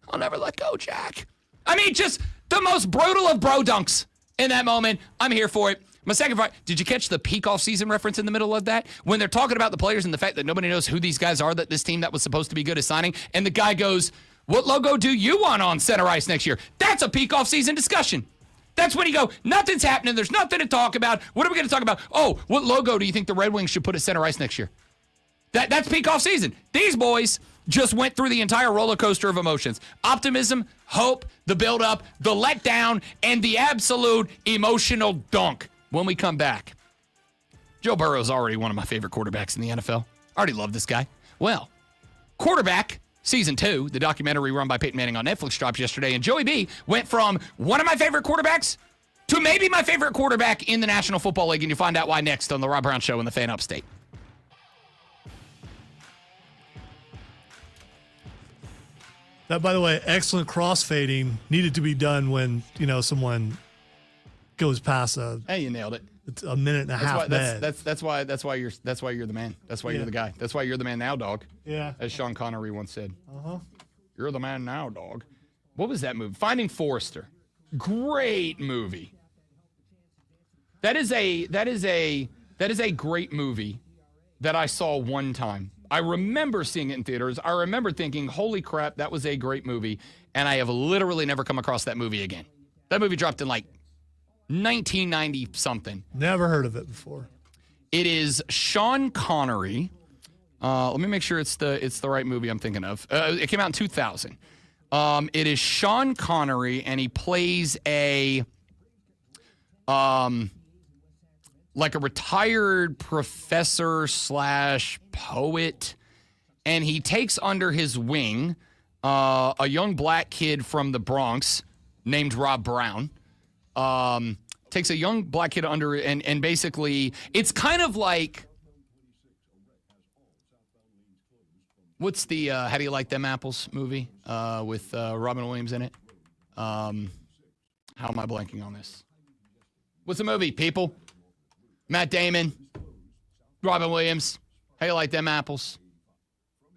I'll never let go, Jack. I mean, just the most brutal of bro dunks in that moment. I'm here for it. My second part, did you catch the peak off-season reference in the middle of that? When they're talking about the players and the fact that nobody knows who these guys are that this team that was supposed to be good is signing, and the guy goes, what logo do you want on center ice next year? That's a peak off-season discussion. That's when you go, nothing's happening. There's nothing to talk about. What are we going to talk about? Oh, what logo do you think the Red Wings should put at center ice next year? That's peak off season. These boys just went through the entire roller coaster of emotions. Optimism, hope, the build-up, the letdown, and the absolute emotional dunk when we come back. Joe Burrow is already one of my favorite quarterbacks in the NFL. I already love this guy. Well, Quarterback Season 2, the documentary run by Peyton Manning on Netflix, dropped yesterday, and Joey B went from one of my favorite quarterbacks to maybe my favorite quarterback in the National Football League, and you'll find out why next on the Rob Brown Show in the Fan Upstate. That, by the way, excellent crossfading needed to be done when, someone goes past Hey, you nailed it. a minute and a half bed. That's why you're the man. That's why you're the guy. That's why you're the man now, dog. Yeah. As Sean Connery once said. Uh-huh. You're the man now, dog. What was that movie? Finding Forrester. Great movie. That is a great movie that I saw one time. I remember seeing it in theaters. I remember thinking, holy crap, that was a great movie. And I have literally never come across that movie again. That movie dropped in 1990 something. Never heard of it before. It is Sean Connery. Let me make sure it's the right movie I'm thinking of. It came out in 2000. It is Sean Connery, and he plays a retired professor / poet, and he takes under his wing a young black kid from the Bronx named Rob Brown. Takes a young black kid under, and basically it's kind of like, what's the How Do You Like Them Apples movie with Robin Williams in it? How am I blanking on this? What's the movie, people? Matt Damon, Robin Williams. How You Like Them Apples?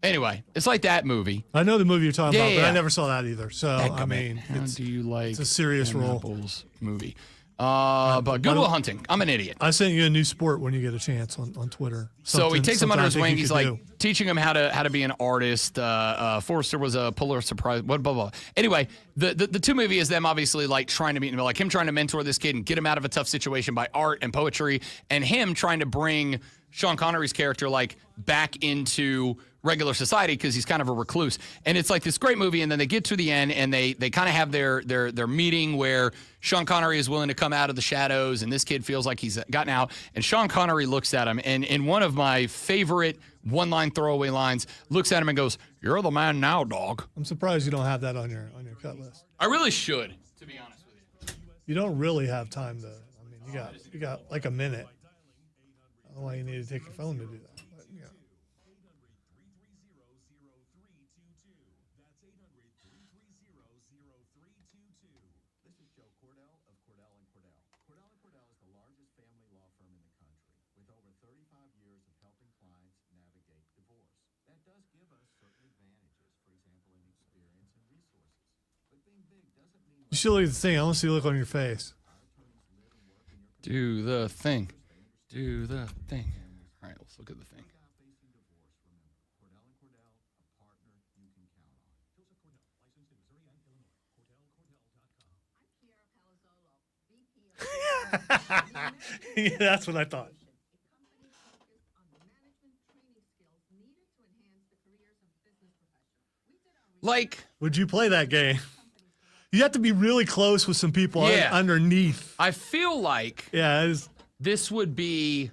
Anyway, it's like that movie. I know the movie you're talking about, but yeah. I never saw that either. So, How do you like it's a serious Them role. Apples movie. But Good Will Hunting. I'm an idiot. I sent you a new sport when you get a chance on Twitter. So he takes him under his wing. He's like do. teaching him how to be an artist. Forrester was a Pulitzer Prize. Blah, blah, blah. Anyway, the two movie is them obviously trying to meet him, like him trying to mentor this kid and get him out of a tough situation by art and poetry, and him trying to bring Sean Connery's character back into regular society because he's kind of a recluse. And it's this great movie, and then they get to the end and they kind of have their meeting where Sean Connery is willing to come out of the shadows and this kid feels like he's gotten out, and Sean Connery looks at him, and in one of my favorite one-line throwaway lines, looks at him and goes, "You're the man now, dog." I'm surprised you don't have that on your cut list. I really should, to be honest with you. You don't really have time to. I mean, you got like a minute. I don't know why you need to take your phone to do that. But, yeah. You should look at the thing. I want to see the look on your face. Do the thing. Do the thing. All right, let's look at the thing. Yeah, that's what I thought. Would you play that game? You have to be really close with some people underneath. I feel like this would be...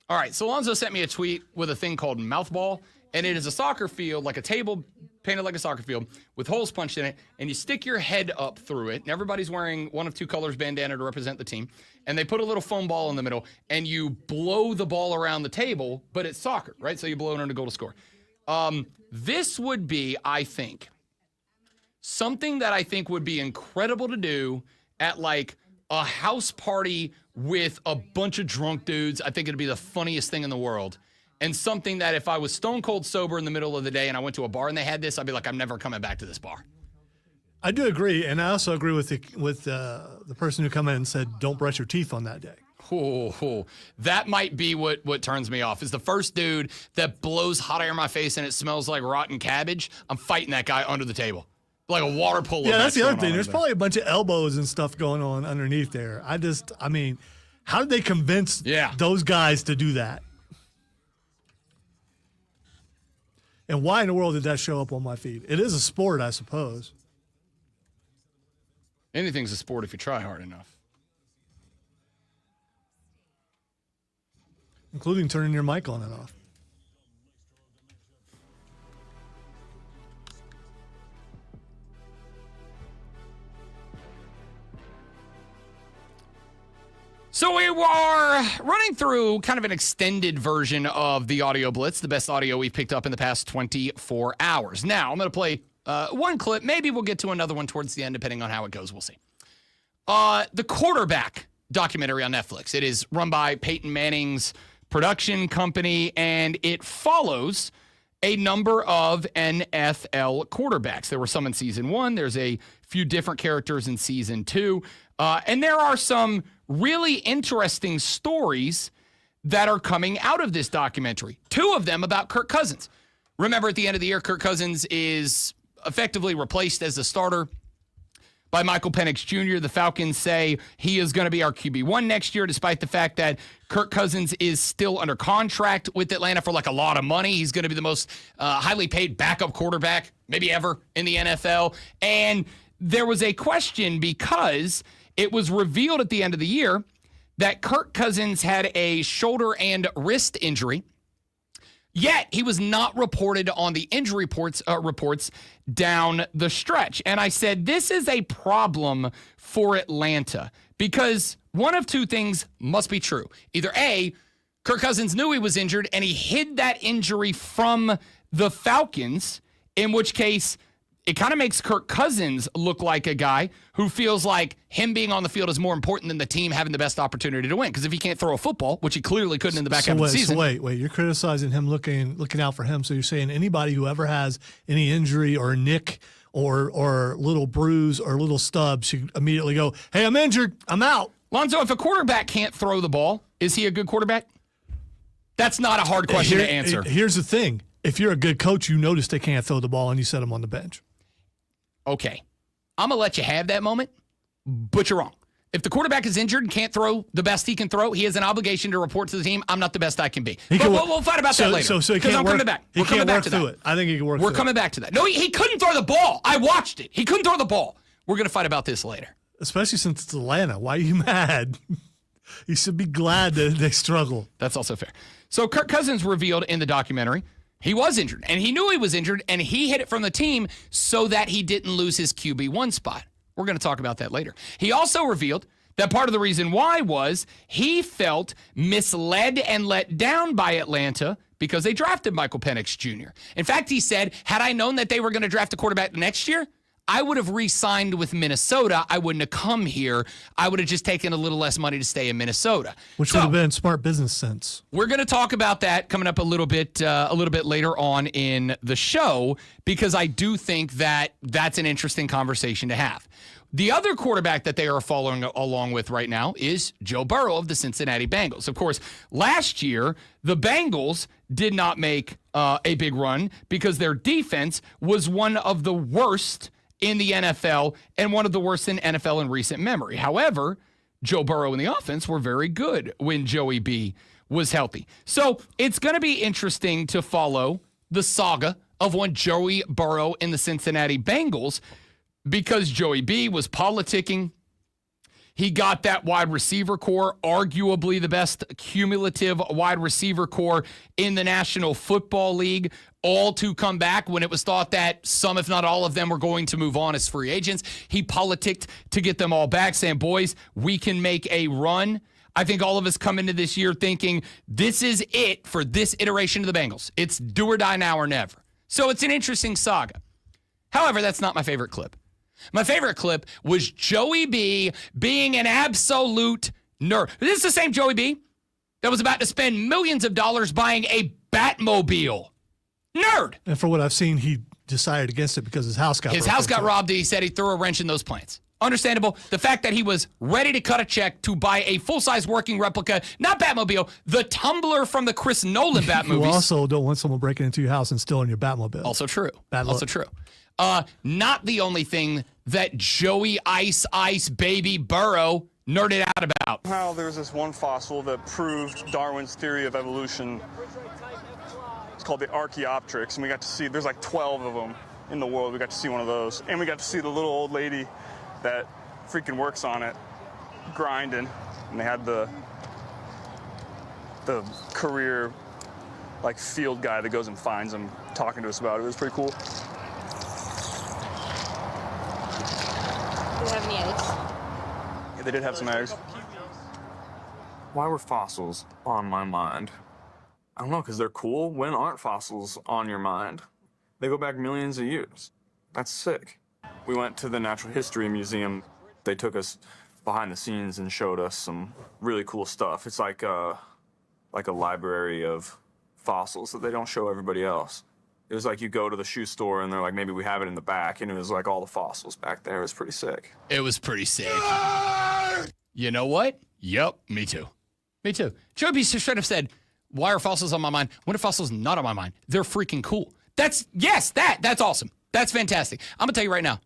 All right, so Alonzo sent me a tweet with a thing called Mouthball, and it is a soccer field, like a table painted like a soccer field, with holes punched in it, and you stick your head up through it, and everybody's wearing one of two colors bandana to represent the team, and they put a little foam ball in the middle, and you blow the ball around the table, but it's soccer, right? So you blow it under goal to score. This would be, I think, something that I think would be incredible to do at a house party with a bunch of drunk dudes. I think it'd be the funniest thing in the world. And something that if I was stone cold sober in the middle of the day and I went to a bar and they had this, I'd be like, I'm never coming back to this bar. I do agree, and I also agree with the person who come in and said, don't brush your teeth on that day. That might be what turns me off, is the first dude that blows hot air in my face and it smells like rotten cabbage. I'm fighting that guy under the table. Like a water polo. Yeah, that's the other thing. There's probably a bunch of elbows and stuff going on underneath there. I mean, how did they convince those guys to do that? And why in the world did that show up on my feed? It is a sport, I suppose. Anything's a sport if you try hard enough. Including turning your mic on and off. So we were running through kind of an extended version of the Audio Blitz, the best audio we've picked up in the past 24 hours. Now, I'm going to play one clip. Maybe we'll get to another one towards the end, depending on how it goes. We'll see. The quarterback documentary on Netflix. It is run by Peyton Manning's production company, and it follows a number of NFL quarterbacks. There were some in season 1. There's a few different characters in season 2. And there are some really interesting stories that are coming out of this documentary. 2 of them about Kirk Cousins. Remember, at the end of the year, Kirk Cousins is effectively replaced as the starter by Michael Penix Jr. The Falcons say he is going to be our QB1 next year, despite the fact that Kirk Cousins is still under contract with Atlanta for like a lot of money. He's going to be the most highly paid backup quarterback maybe ever in the NFL. And there was a question because it was revealed at the end of the year that Kirk Cousins had a shoulder and wrist injury, yet he was not reported on the injury reports down the stretch. And I said, this is a problem for Atlanta because one of 2 things must be true. Either A, Kirk Cousins knew he was injured and he hid that injury from the Falcons, in which case it kind of makes Kirk Cousins look like a guy who feels like him being on the field is more important than the team having the best opportunity to win. Because if he can't throw a football, which he clearly couldn't in the back half of the season. So wait. You're criticizing him looking out for him. So you're saying anybody who ever has any injury or nick or little bruise or little stub should immediately go, hey, I'm injured. I'm out. Lonzo, if a quarterback can't throw the ball, is he a good quarterback? That's not a hard question to answer. Here's the thing. If you're a good coach, you notice they can't throw the ball and you set them on the bench. Okay, I'm going to let you have that moment, but you're wrong. If the quarterback is injured and can't throw the best he can throw, he has an obligation to report to the team, I'm not the best I can be. But we'll fight about that later. So he can't I'm work, coming back. He We're coming can't back work to through that. it. I think he can work through it. We're coming back to that. No, he couldn't throw the ball. I watched it. He couldn't throw the ball. We're going to fight about this later. Especially since it's Atlanta. Why are you mad? You should be glad that they struggle. That's also fair. So Kirk Cousins revealed in the documentary he was injured, and he knew he was injured, and he hid it from the team so that he didn't lose his QB1 spot. We're going to talk about that later. He also revealed that part of the reason why was he felt misled and let down by Atlanta because they drafted Michael Penix Jr. In fact, he said, had I known that they were going to draft a quarterback next year, I would have re-signed with Minnesota. I wouldn't have come here. I would have just taken a little less money to stay in Minnesota. Which would have been smart business sense. We're going to talk about that coming up a little bit later on in the show because I do think that that's an interesting conversation to have. The other quarterback that they are following along with right now is Joe Burrow of the Cincinnati Bengals. Of course, last year, the Bengals did not make a big run because their defense was one of the worst in the NFL and one of the worst in NFL in recent memory. However, Joe Burrow and the offense were very good when Joey B was healthy. So it's going to be interesting to follow the saga of when Joey Burrow and the Cincinnati Bengals, because Joey B was politicking. He got that wide receiver core, arguably the best cumulative wide receiver core in the National Football League, all to come back when it was thought that some, if not all of them, were going to move on as free agents. He politicked to get them all back, saying, boys, we can make a run. I think all of us come into this year thinking this is it for this iteration of the Bengals. It's do or die now or never. So it's an interesting saga. However, that's not my favorite clip. My favorite clip was Joey B being an absolute nerd. This is the same Joey B that was about to spend millions of dollars buying a Batmobile. Nerd. And for what I've seen, he decided against it because his house got robbed. His house got robbed. He said he threw a wrench in those plans. Understandable. The fact that he was ready to cut a check to buy a full-size working replica, not Batmobile, the Tumbler from the Chris Nolan Bat movies. You also don't want someone breaking into your house and stealing your Batmobile. Also true. Bad luck. Also true. Not the only thing that Joey Ice Baby Burrow nerded out about. How there's this one fossil that proved Darwin's theory of evolution. called the Archaeopteryx, and we got to see, there's like 12 of them in the world. We got to see one of those. And we got to see the little old lady that freaking works on it, grinding. And they had the career, like, field guy that goes and finds them, talking to us about it. It was pretty cool. Do you have any eggs? Yeah, they did have some eggs. Why were fossils on my mind? I don't know, because they're cool. When aren't fossils on your mind? They go back millions of years. That's sick. We went to the Natural History Museum. They took us behind the scenes and showed us some really cool stuff. It's like a library of fossils that they don't show everybody else. It was like you go to the shoe store and they're like, maybe we have it in the back, and it was like all the fossils back there. It was pretty sick. It was pretty sick. You know what? Yep, me too. Me too. Joe B. straight up said, why are fossils on my mind? When are fossils not on my mind? They're freaking cool. That's awesome. That's fantastic. I'm gonna tell you right now.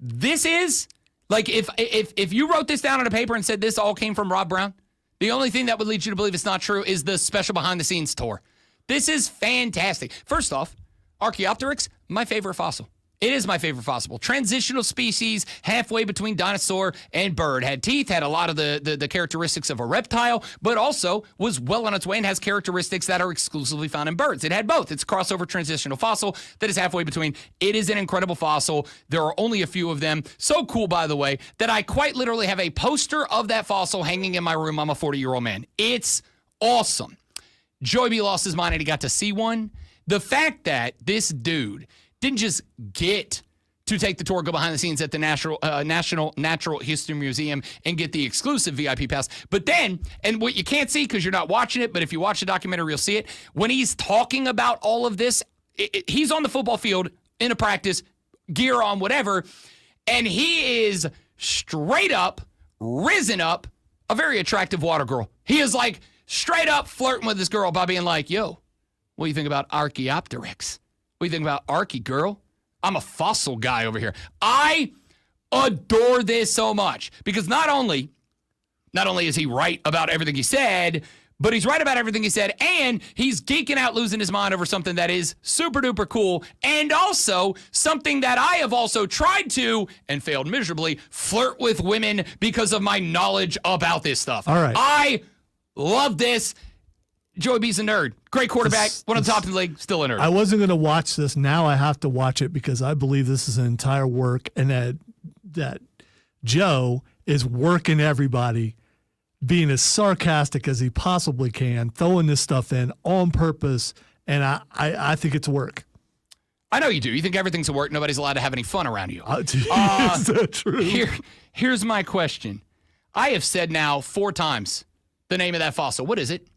This is like if you wrote this down on a paper and said this all came from Rob Brown, the only thing that would lead you to believe it's not true is the special behind the scenes tour. This is fantastic. First off, Archaeopteryx, my favorite fossil. It is my favorite fossil. Transitional species, halfway between dinosaur and bird. Had teeth, had a lot of the characteristics of a reptile, but also was well on its way and has characteristics that are exclusively found in birds. It had both. It's a crossover transitional fossil that is halfway between. It is an incredible fossil. There are only a few of them. So cool, by the way, that I quite literally have a poster of that fossil hanging in my room. I'm a 40-year-old man. It's awesome. Joey B lost his mind and he got to see one. The fact that this dude didn't just get to take the tour, go behind the scenes at the National Natural History Museum and get the exclusive VIP pass. But then, and what you can't see because you're not watching it, but if you watch the documentary, you'll see it. When he's talking about all of this, he's on the football field in a practice, gear on, whatever, and he is straight up, risen up, a very attractive water girl. He is like straight up flirting with this girl by being like, yo, what do you think about Archaeopteryx? What do you think about Archie, girl? I'm a fossil guy over here. I adore this so much because not only is he right about everything he said, but he's right about everything he said, and he's geeking out, losing his mind over something that is super duper cool, and also something that I have also tried to, and failed miserably, flirt with women because of my knowledge about this stuff. All right. I love this. Joey B's a nerd. Great quarterback. One of the top in the league. Still a nerd. I wasn't going to watch this. Now I have to watch it because I believe this is an entire work, and that Joe is working everybody, being as sarcastic as he possibly can, throwing this stuff in on purpose, and I think it's work. I know you do. You think everything's a work. Nobody's allowed to have any fun around you. Is that true? Here's my question. I have said now 4 times the name of that fossil. What is it?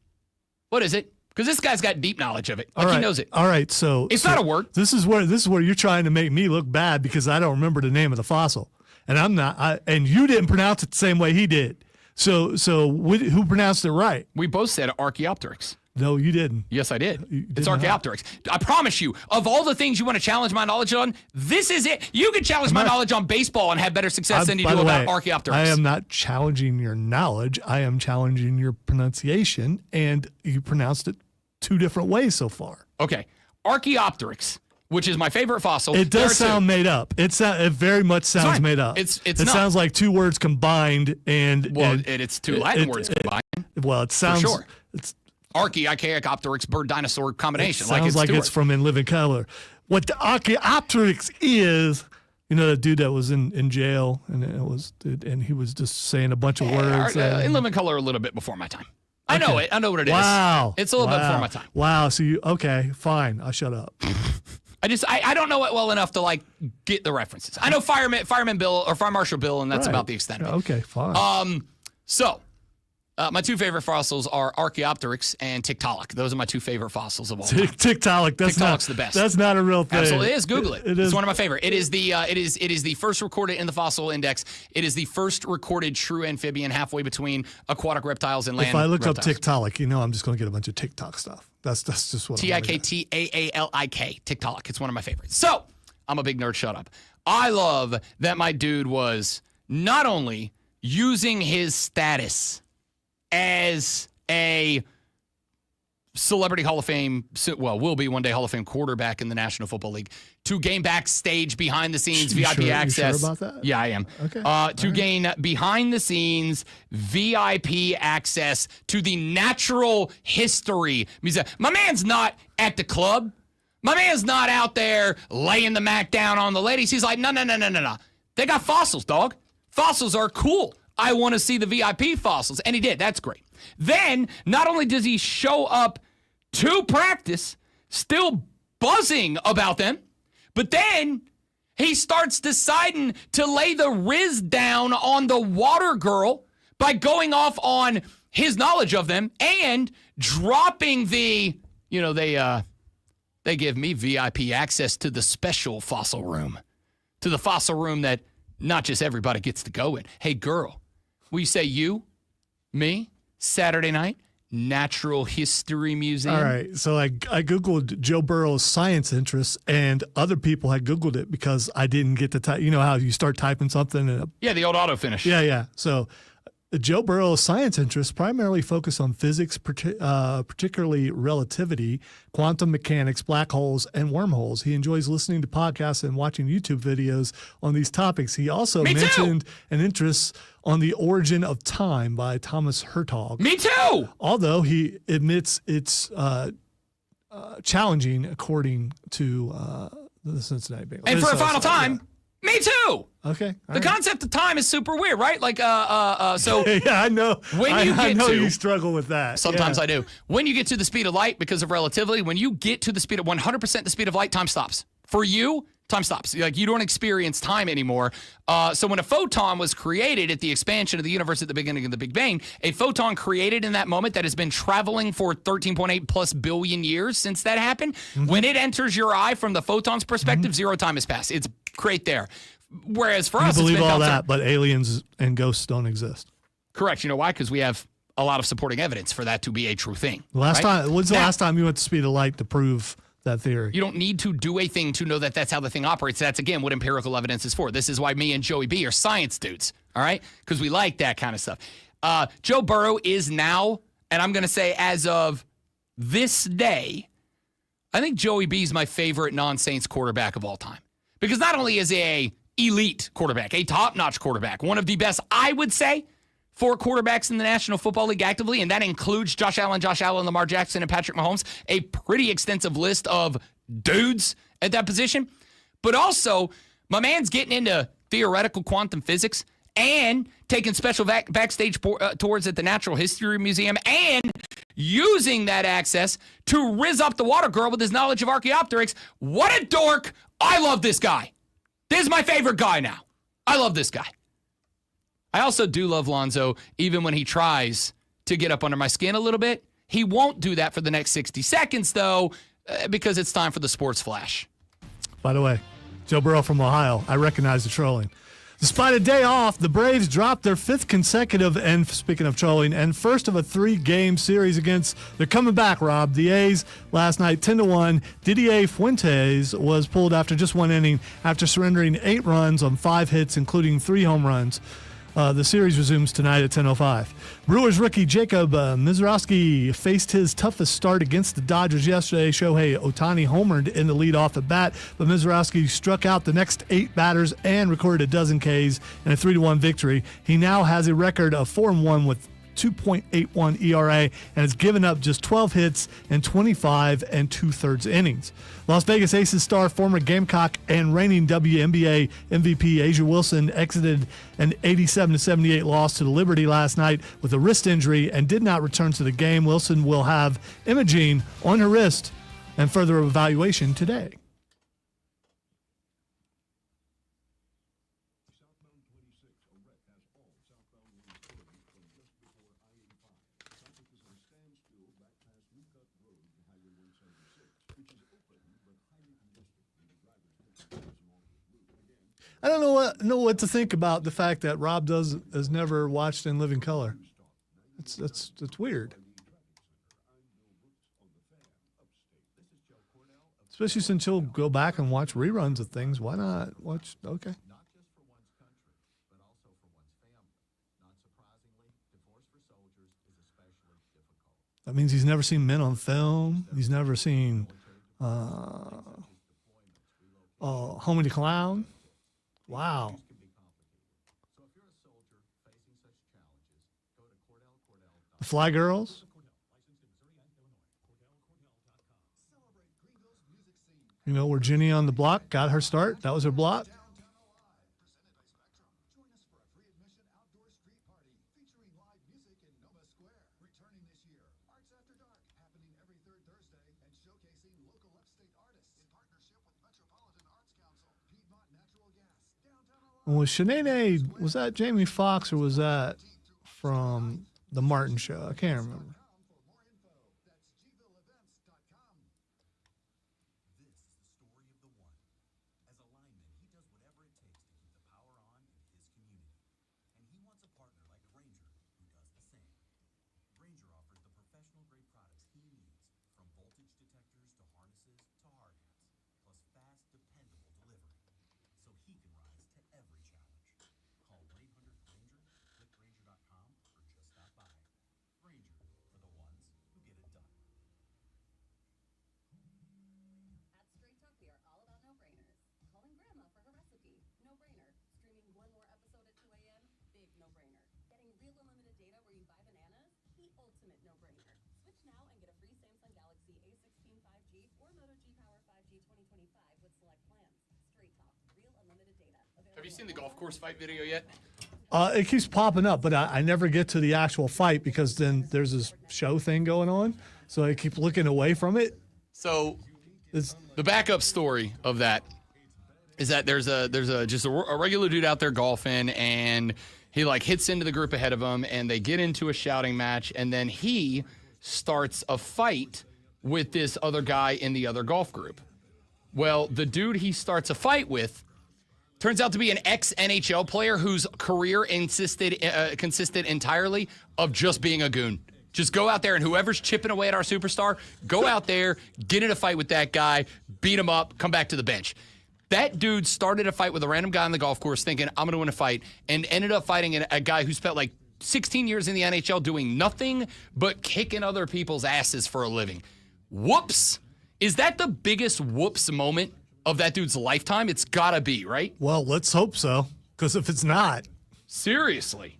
What is it? Because this guy's got deep knowledge of it. Like, he knows it. All right, so it's not a word. This is where you're trying to make me look bad because I don't remember the name of the fossil, and I'm not. And you didn't pronounce it the same way he did. So who pronounced it right? We both said Archaeopteryx. No, you didn't. Yes, I did. It's Archaeopteryx. I promise you, of all the things you want to challenge my knowledge on, this is it. You can challenge my knowledge on baseball and have better success than you do about Archaeopteryx. I am not challenging your knowledge. I am challenging your pronunciation, and you pronounced it 2 different ways so far. Okay. Archaeopteryx, which is my favorite fossil. It does sound made up. It very much sounds made up. It sounds like 2 words combined, and it's 2 Latin words combined. Well, it sounds. For sure. It's Archaeopteryx bird dinosaur combination. It sounds like it's from In Living Color. What the Archaeopteryx is, the dude that was in jail, and he was just saying a bunch of words. In Living Color a little bit before my time. I know it. I know what it is. Wow. It's a little bit before my time. Wow. So okay, fine. I'll shut up. I don't know it well enough to like get the references. I know Fireman Bill or Fire Marshal Bill, and that's about the extent of it. Okay, fine. So my 2 favorite fossils are Archaeopteryx and Tiktaalik. Those are my 2 favorite fossils of all time. Tiktaalik. Tiktaalik's the best. That's not a real thing. Absolutely, it is. Google it. It's one of my favorite. It is the first recorded in the fossil index. It is the first recorded true amphibian halfway between aquatic reptiles and land. If I look reptiles. up Tiktaalik, I'm just going to get a bunch of TikTok stuff. That's just what Tiktaallik. Tiktaalik. It's one of my favorites. So I'm a big nerd. Shut up. I love that my dude was not only using his status as a celebrity Hall of Fame, will be one day Hall of Fame quarterback in the National Football League, to gain backstage behind the scenes VIP access. You sure about that? Yeah, I am. Okay. To gain behind the scenes VIP access to the Natural History Museum. My man's not at the club. My man's not out there laying the Mac down on the ladies. He's like, no. They got fossils, dog. Fossils are cool. I want to see the VIP fossils. And he did. That's great. Then, not only does he show up to practice, still buzzing about them, but then he starts deciding to lay the Riz down on the water girl by going off on his knowledge of them and dropping the, they give me VIP access to the special fossil room, to the fossil room that not just everybody gets to go in. Hey, girl, will you say you, me, Saturday night, Natural History Museum? All right. So I Googled Joe Burrow's science interests, and other people had Googled it because I didn't get to type. You know how you start typing something? And yeah, the old auto finish. Yeah. So Joe Burrow's science interests primarily focus on physics, particularly relativity, quantum mechanics, black holes, and wormholes. He enjoys listening to podcasts and watching YouTube videos on these topics. He also mentioned an interest on The Origin of Time by Thomas Hertog. Me too! Although he admits it's challenging, according to the Cincinnati Bengals. And for a final time, me too. Okay. The concept of time is super weird, right? Like, so yeah, I know. I know you to struggle with that. sometimes Yeah. I do. When you get to the speed of light because of relativity, when you get to the speed of 100% the speed of light, time stops. For you, time stops. Like, you don't experience time anymore. So when a photon was created at the expansion of the universe at the beginning of the Big Bang, a photon created in that moment that has been traveling for 13.8 plus billion years since that happened. When it enters your eye from the photon's perspective, zero time has passed. It's great there. Whereas for us, You believe it's been all bouncing- that, but aliens and ghosts don't exist. Correct. You know why? Because we have a lot of supporting evidence for that to be a true thing. When's right? the last time you went to speed of light to prove that theory? You don't need to do a thing to know that that's how the thing operates. That's, again, what empirical evidence is for. This is why me and Joey B are science dudes, all right? Because we like that kind of stuff. Joe Burrow is now, and I'm going to say as of this day, I think Joey B is my favorite non-Saints quarterback of all time. Because not only is he a elite quarterback, a top-notch quarterback, one of the best, I would say, 4 quarterbacks in the National Football League actively, and that includes Josh Allen, Lamar Jackson, and Patrick Mahomes, a pretty extensive list of dudes at that position. But also, my man's getting into theoretical quantum physics and taking special backstage tours at the Natural History Museum and using that access to riz up the water girl with his knowledge of Archaeopteryx. What a dork. I love this guy. This is my favorite guy now. I love this guy. I also do love Lonzo, even when he tries to get up under my skin a little bit. He won't do that for the next 60 seconds, though, because it's time for the sports flash. By the way, Joe Burrow from Ohio, I recognize the trolling. Despite a day off, the Braves dropped their 5th consecutive, and speaking of trolling, and first of a 3-game series against, they're coming back, Rob, the A's last night, 10-1. Didier Fuentes was pulled after just 1 inning after surrendering 8 runs on 5 hits, including 3 home runs. The series resumes tonight at 10:05. Brewers rookie Jacob Mizrachi faced his toughest start against the Dodgers yesterday. Shohei Ohtani homered in the leadoff at bat, but Mizrachi struck out the next 8 batters and recorded a dozen Ks in a 3-1 victory. He now has a record of 4-1 with 2.81 ERA and has given up just 12 hits in 25 2/3 innings. Las Vegas Aces star, former Gamecock and reigning WNBA MVP Asia Wilson exited an 87-78 loss to the Liberty last night with a wrist injury and did not return to the game. Wilson will have imaging on her wrist and further evaluation today. I don't know what to think about the fact that Rob has never watched In Living Color. It's weird. Especially since you'll go back and watch reruns of things. Why not watch? Okay. That means he's never seen Men on Film. He's never seen Homie the Clown. Wow. The Fly Girls. You know, where Ginny on the Block got her start. That was her block. Was Shanae, was that Jamie Foxx or was that from the Martin Show? I can't remember. Have you seen the golf course fight video yet? It keeps popping up, but I never get to the actual fight because then there's this show thing going on. So I keep looking away from it. So the backup story of that is that there's a regular dude out there golfing, and he like hits into the group ahead of him, and they get into a shouting match, and then he starts a fight with this other guy in the other golf group. Well, the dude he starts a fight with turns out to be an ex-NHL player whose career consisted entirely of just being a goon. Just go out there, and whoever's chipping away at our superstar, go out there, get in a fight with that guy, beat him up, come back to the bench. That dude started a fight with a random guy on the golf course thinking, I'm going to win a fight, and ended up fighting a guy who spent like 16 years in the NHL doing nothing but kicking other people's asses for a living. Whoops. Is that the biggest whoops moment of that dude's lifetime? It's gotta be, right? Well, let's hope so, because if it's not. Seriously.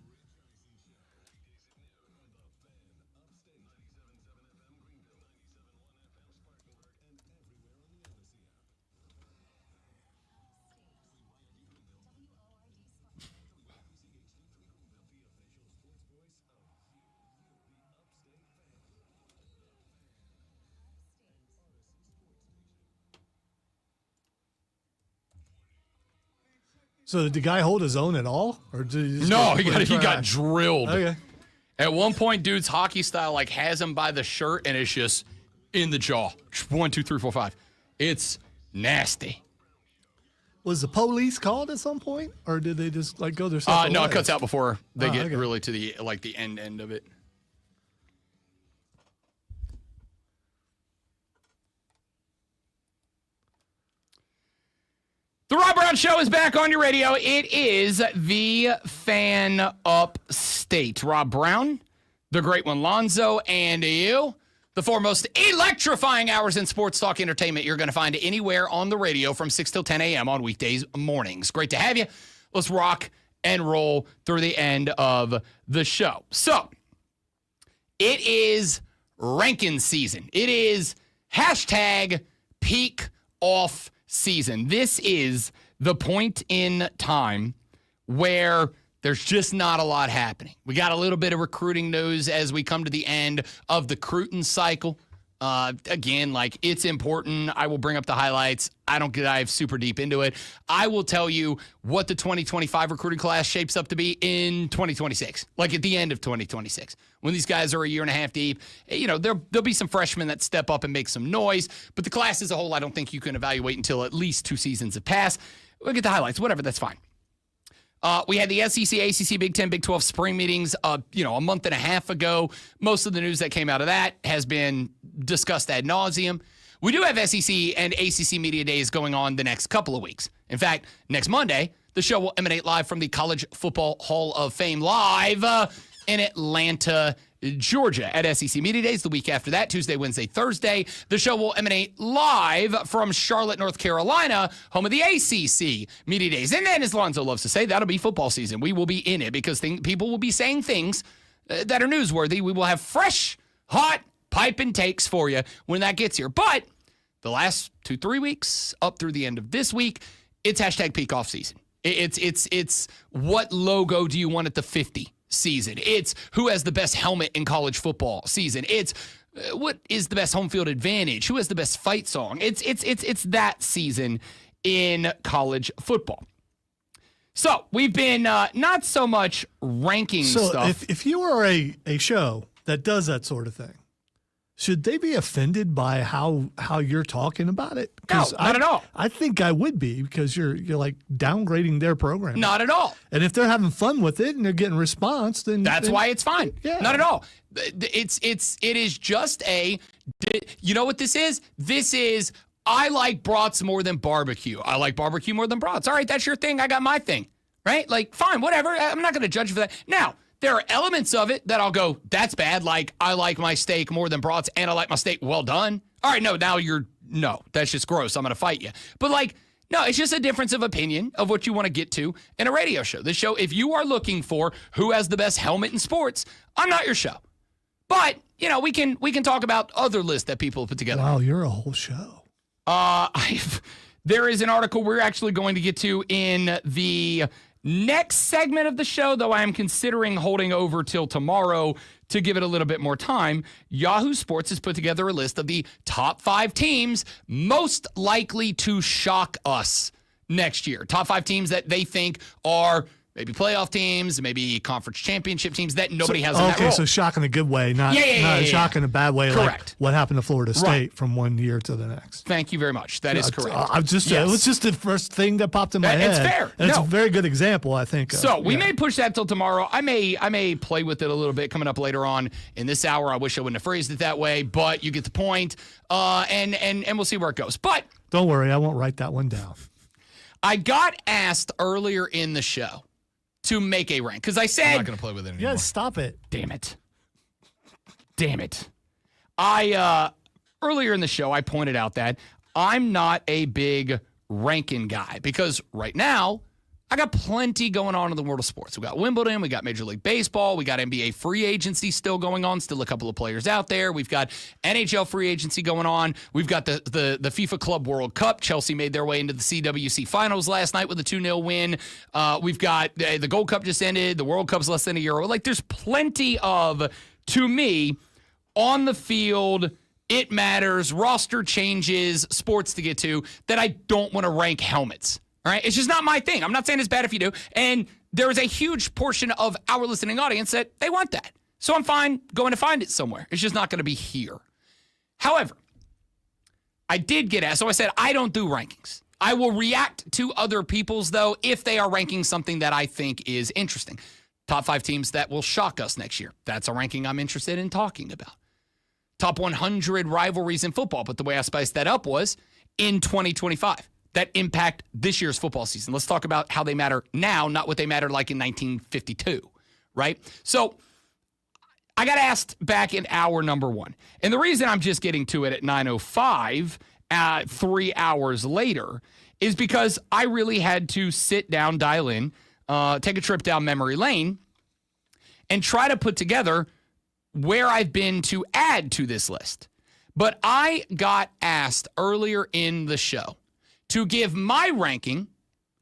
So did the guy hold his own at all? Or did he just No, he got drilled. Okay. At one point, dude's hockey style like has him by the shirt, and it's just in the jaw. 1, 2, 3, 4, 5. It's nasty. Was the police called at some point, or did they just like go their separate No, ways? it cuts out before they get okay. really to the end of it. The Rob Brown Show is back on your radio. It is the Fan Upstate. Rob Brown, the great one Lonzo, and you. The four most electrifying hours in sports talk entertainment you're going to find anywhere on the radio from 6 till 10 a.m. on weekdays mornings. Great to have you. Let's rock and roll through the end of the show. So, it is Rankin season. It is hashtag peak off season. This is the point in time where there's just not a lot happening. We got a little bit of recruiting news as we come to the end of the recruiting cycle. Again, like, it's important. I will bring up the highlights. I don't dive super deep into it. I will tell you what the 2025 recruiting class shapes up to be in 2026, like at the end of 2026. When these guys are a year and a half deep, you know, there'll be some freshmen that step up and make some noise, but the class as a whole, I don't think you can evaluate until at least 2 seasons have passed. We'll get the highlights, whatever, that's fine. We had the SEC, ACC, Big Ten, Big 12 spring meetings, a month and a half ago. Most of the news that came out of that has been discussed ad nauseum. We do have SEC and ACC media days going on the next couple of weeks. In fact, next Monday, the show will emanate live from the College Football Hall of Fame live in Atlanta, Georgia at SEC Media Days. The week after that, Tuesday, Wednesday, Thursday, the show will emanate live from Charlotte, North Carolina, home of the ACC Media Days. And then, as Lonzo loves to say, that'll be football season. We will be in it because people will be saying things that are newsworthy. We will have fresh, hot, piping takes for you when that gets here. But the last 2-3 weeks, up through the end of this week, it's hashtag peak off season. It's what logo do you want at the 50 season? It's who has the best helmet in college football season. It's what is the best home field advantage? Who has the best fight song? It's that season in college football. So we've been not so much ranking stuff. So if you are a show that does that sort of thing, should they be offended by how you're talking about it? No, not at all. I think I would be because you're like downgrading their program. Not at all. And if they're having fun with it and they're getting response, then that's why it's fine. Yeah. Not at all. It is just you know what this is? This is I like brats more than barbecue. I like barbecue more than brats. All right, that's your thing. I got my thing. Right? Like, fine, whatever. I'm not going to judge you for that. Now, there are elements of it that I'll go, that's bad. Like, I like my steak more than brats, and I like my steak well done. All right, no, that's just gross. I'm going to fight you. But, like, no, it's just a difference of opinion of what you want to get to in a radio show. This show, if you are looking for who has the best helmet in sports, I'm not your show. But, we can talk about other lists that people have put together. Wow, you're a whole show. There is an article we're actually going to get to in the next segment of the show, though I am considering holding over till tomorrow to give it a little bit more time. Yahoo Sports has put together a list of the top 5 teams most likely to shock us next year. Top 5 teams that they think are maybe playoff teams, maybe conference championship teams that nobody has in that role. Okay, so shock in a good way, not shock in a bad way. Correct. Like what happened to Florida State from one year to the next. Thank you very much. That is correct. It was just the first thing that popped in my head. It's fair. And it's a very good example, I think. So we may push that till tomorrow. I may play with it a little bit coming up later on in this hour. I wish I wouldn't have phrased it that way, but you get the point. And we'll see where it goes. But don't worry, I won't write that one down. I got asked earlier in the show to make a rank because I said I'm not going to play with it anymore. Yeah, stop it. Damn it. I earlier in the show I pointed out that I'm not a big Rankin guy because right now I got plenty going on in the world of sports. We got Wimbledon, we got Major League Baseball, we got NBA free agency still going on, still a couple of players out there. We've got NHL free agency going on. We've got the FIFA Club World Cup. Chelsea made their way into the CWC Finals last night with a 2-0 win. We've got the Gold Cup just ended. The World Cup's less than a year old. Like there's plenty of, to me, on the field, it matters, roster changes, sports to get to that I don't want to rank helmets. All right, it's just not my thing. I'm not saying it's bad if you do. And there is a huge portion of our listening audience that they want that. So I'm fine going to find it somewhere. It's just not going to be here. However, I did get asked. So I said, I don't do rankings. I will react to other people's, though, if they are ranking something that I think is interesting. Top 5 teams that will shock us next year. That's a ranking I'm interested in talking about. Top 100 rivalries in football. But the way I spiced that up was in 2025. That impact this year's football season. Let's talk about how they matter now, not what they mattered like in 1952, right? So I got asked back in hour number 1. And the reason I'm just getting to it at 9:05, 3 hours later, is because I really had to sit down, dial in, take a trip down memory lane, and try to put together where I've been to add to this list. But I got asked earlier in the show to give my ranking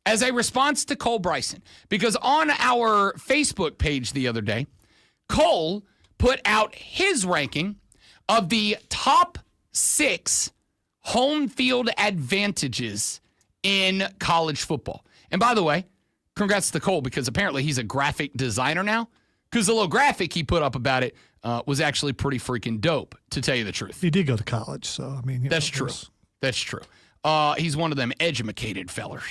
as a response to Cole Bryson. Because on our Facebook page the other day, Cole put out his ranking of the top 6 home field advantages in college football. And by the way, congrats to Cole because apparently he's a graphic designer now. Because the little graphic he put up about it was actually pretty freaking dope, to tell you the truth. He did go to college, so I mean... That's true. That's true. He's one of them educated fellers.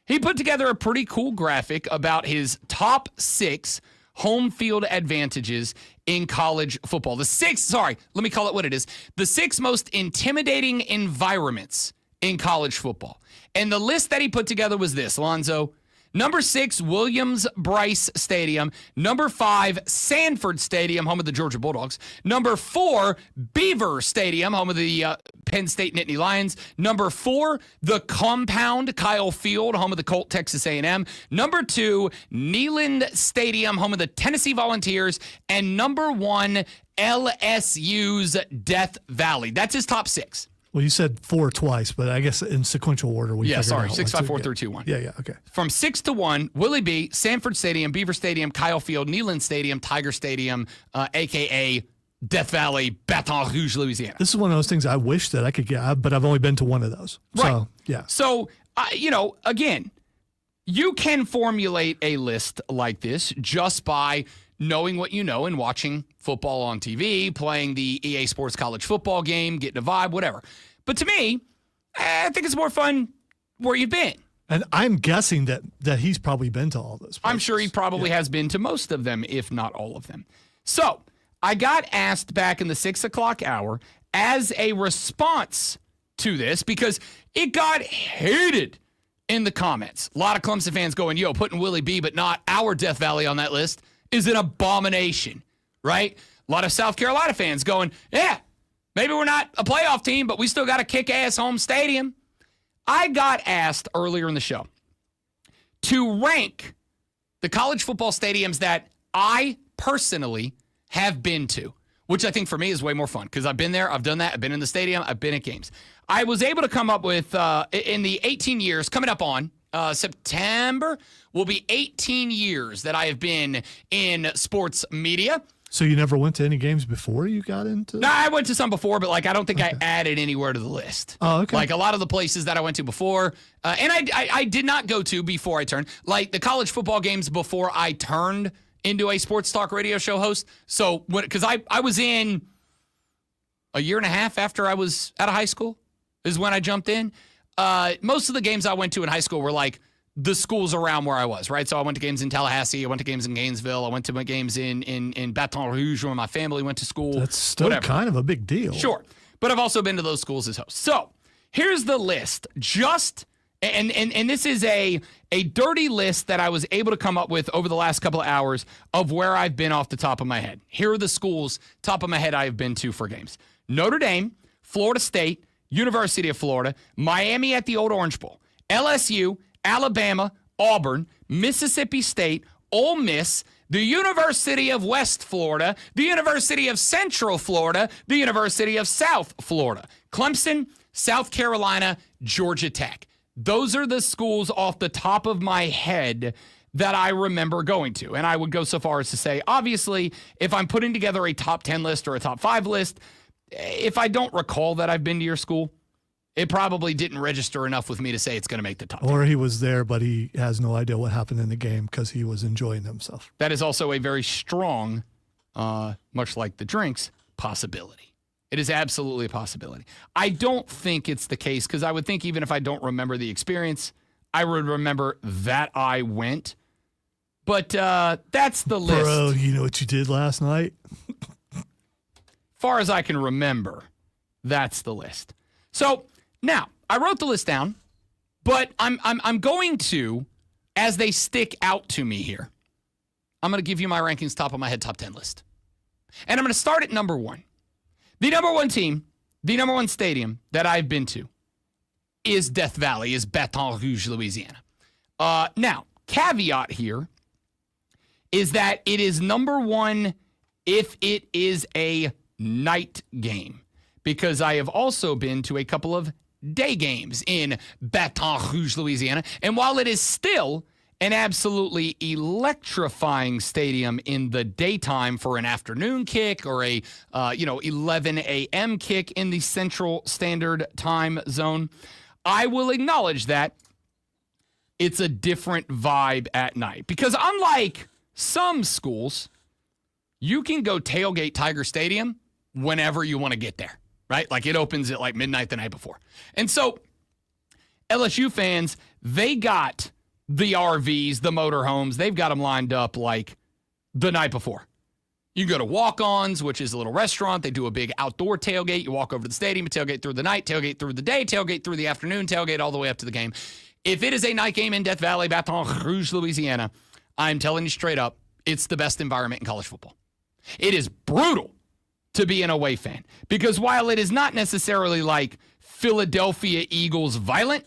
He put together a pretty cool graphic about his top 6 home field advantages in college football. Let me call it what it is. The 6 most intimidating environments in college football. And the list that he put together was this, Alonzo. Number 6, Williams-Brice Stadium. Number 5, Sanford Stadium, home of the Georgia Bulldogs. Number 4, Beaver Stadium, home of the Penn State Nittany Lions. Number 4, the Compound, Kyle Field, home of the Colt Texas A&M. Number 2, Neyland Stadium, home of the Tennessee Volunteers. And number 1, LSU's Death Valley. That's his top 6. Well, you said 4 twice, but I guess in sequential order. Yeah, sorry. 6, 5, 4, 3, 2, 1. Yeah, okay. From 6 to 1, Willie B, Sanford Stadium, Beaver Stadium, Kyle Field, Neyland Stadium, Tiger Stadium, a.k.a. Death Valley, Baton Rouge, Louisiana. This is one of those things I wish that I could get, but I've only been to one of those. Right. So, yeah. So, again, you can formulate a list like this just by knowing what you know and watching football on TV, playing the EA Sports college football game, getting a vibe, whatever. But to me, I think it's more fun where you've been. And I'm guessing that he's probably been to all those places. I'm sure he probably has been to most of them, if not all of them. So I got asked back in the 6 o'clock hour as a response to this because it got hated in the comments. A lot of Clemson fans going, putting Willie B, but not our Death Valley on that list is an abomination, right? A lot of South Carolina fans going, yeah, maybe we're not a playoff team, but we still got a kick-ass home stadium. I got asked earlier in the show to rank the college football stadiums that I personally have been to, which I think for me is way more fun because I've been there, I've done that, I've been in the stadium, I've been at games. I was able to come up with, in the 18 years, coming up on September, will be 18 years that I have been in sports media. So you never went to any games before you got into? No, I went to some before, but I don't think I added anywhere to the list. Oh, okay. A lot of the places that I went to before, and I did not go to before I turned, the college football games before I turned into a sports talk radio show host. So, because I was in a year and a half after I was out of high school is when I jumped in. Most of the games I went to in high school were the schools around where I was, right? So I went to games in Tallahassee. I went to games in Gainesville. I went to my games in Baton Rouge where my family went to school. That's still kind of a big deal. Sure. But I've also been to those schools as host. So here's the list. And this is a dirty list that I was able to come up with over the last couple of hours of where I've been off the top of my head. Here are the schools, top of my head, I have been to for games. Notre Dame, Florida State, University of Florida, Miami at the Old Orange Bowl, LSU, Alabama, Auburn, Mississippi State, Ole Miss, the University of West Florida, the University of Central Florida, the University of South Florida, Clemson, South Carolina, Georgia Tech. Those are the schools off the top of my head that I remember going to. And I would go so far as to say, obviously, if I'm putting together a top 10 list or a top 5 list, if I don't recall that I've been to your school, it probably didn't register enough with me to say it's going to make the top 10. Or he was there, but he has no idea what happened in the game because he was enjoying himself. That is also a very strong, much like the drinks, possibility. It is absolutely a possibility. I don't think it's the case because I would think even if I don't remember the experience, I would remember that I went. But that's the list. Bro, you know what you did last night? Far as I can remember, that's the list. So now I wrote the list down, but I'm going to, as they stick out to me here, I'm going to give you my rankings top of my head, top 10 list. And I'm going to start at number 1. The number 1 team, the number 1 stadium that I've been to is Death Valley, is Baton Rouge, Louisiana. Now, caveat here is that it is number 1 if it is a night game, because I have also been to a couple of day games in Baton Rouge, Louisiana. And while it is still an absolutely electrifying stadium in the daytime for an afternoon kick or a 11 a.m. kick in the Central Standard Time Zone, I will acknowledge that it's a different vibe at night. Because unlike some schools, you can go tailgate Tiger Stadium whenever you want to get there, right? It opens at midnight the night before. And so LSU fans, they got the RVs, the motorhomes, they've got them lined up the night before. You go to Walk-Ons, which is a little restaurant. They do a big outdoor tailgate. You walk over to the stadium, tailgate through the night, tailgate through the day, tailgate through the afternoon, tailgate all the way up to the game. If it is a night game in Death Valley, Baton Rouge, Louisiana, I'm telling you straight up, it's the best environment in college football. It is brutal to be an away fan because while it is not necessarily like Philadelphia Eagles violent,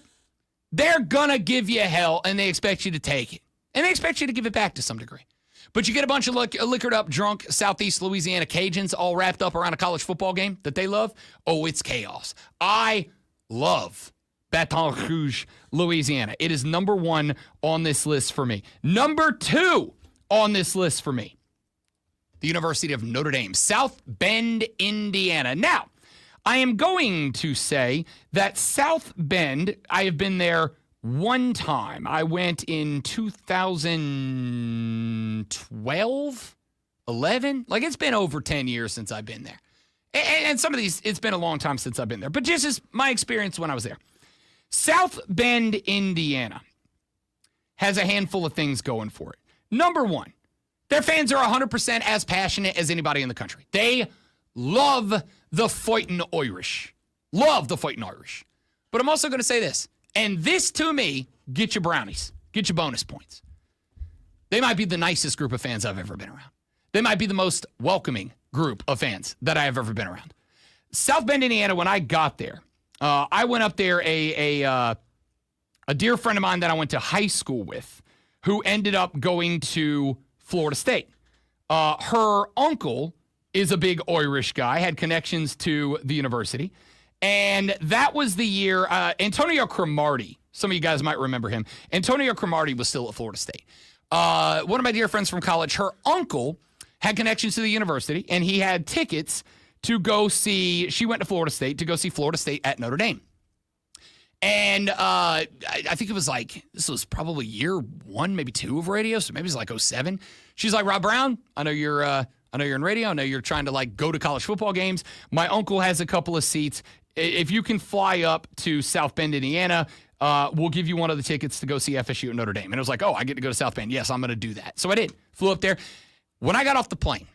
they're going to give you hell and they expect you to take it. And they expect you to give it back to some degree. But you get a bunch of liquored up, drunk Southeast Louisiana Cajuns all wrapped up around a college football game that they love. Oh, it's chaos. I love Baton Rouge, Louisiana. It is number 1 on this list for me. Number 2 on this list for me, the University of Notre Dame, South Bend, Indiana. Now, I am going to say that South Bend, I have been there one time. I went in 2012, 11. Like, it's been over 10 years since I've been there. And some of these, it's been a long time since I've been there. But just as my experience when I was there. South Bend, Indiana has a handful of things going for it. Number 1, their fans are 100% as passionate as anybody in the country. They love the Fightin' Irish. Love the Fightin' Irish. But I'm also going to say this. And this, to me, get you brownies. Get you bonus points. They might be the nicest group of fans I've ever been around. They might be the most welcoming group of fans that I have ever been around. South Bend, Indiana, when I got there, I went up there, a dear friend of mine that I went to high school with who ended up going to Florida State. Her uncle is a big Irish guy, had connections to the university. And that was the year Antonio Cromartie, some of you guys might remember him. Antonio Cromartie was still at Florida State. One of my dear friends from college, her uncle had connections to the university, and he had tickets to go see, she went to Florida State to go see Florida State at Notre Dame. And I think it was like, this was probably year 1, maybe 2 of radio, so maybe it's like 07. She's like, Rob Brown, I know you're in radio. I know you're trying to like go to college football games. My uncle has a couple of seats. If you can fly up to South Bend, Indiana, we'll give you one of the tickets to go see FSU at Notre Dame. And it was like, oh, I get to go to South Bend. Yes, I'm going to do that. So I did. Flew up there. When I got off the plane,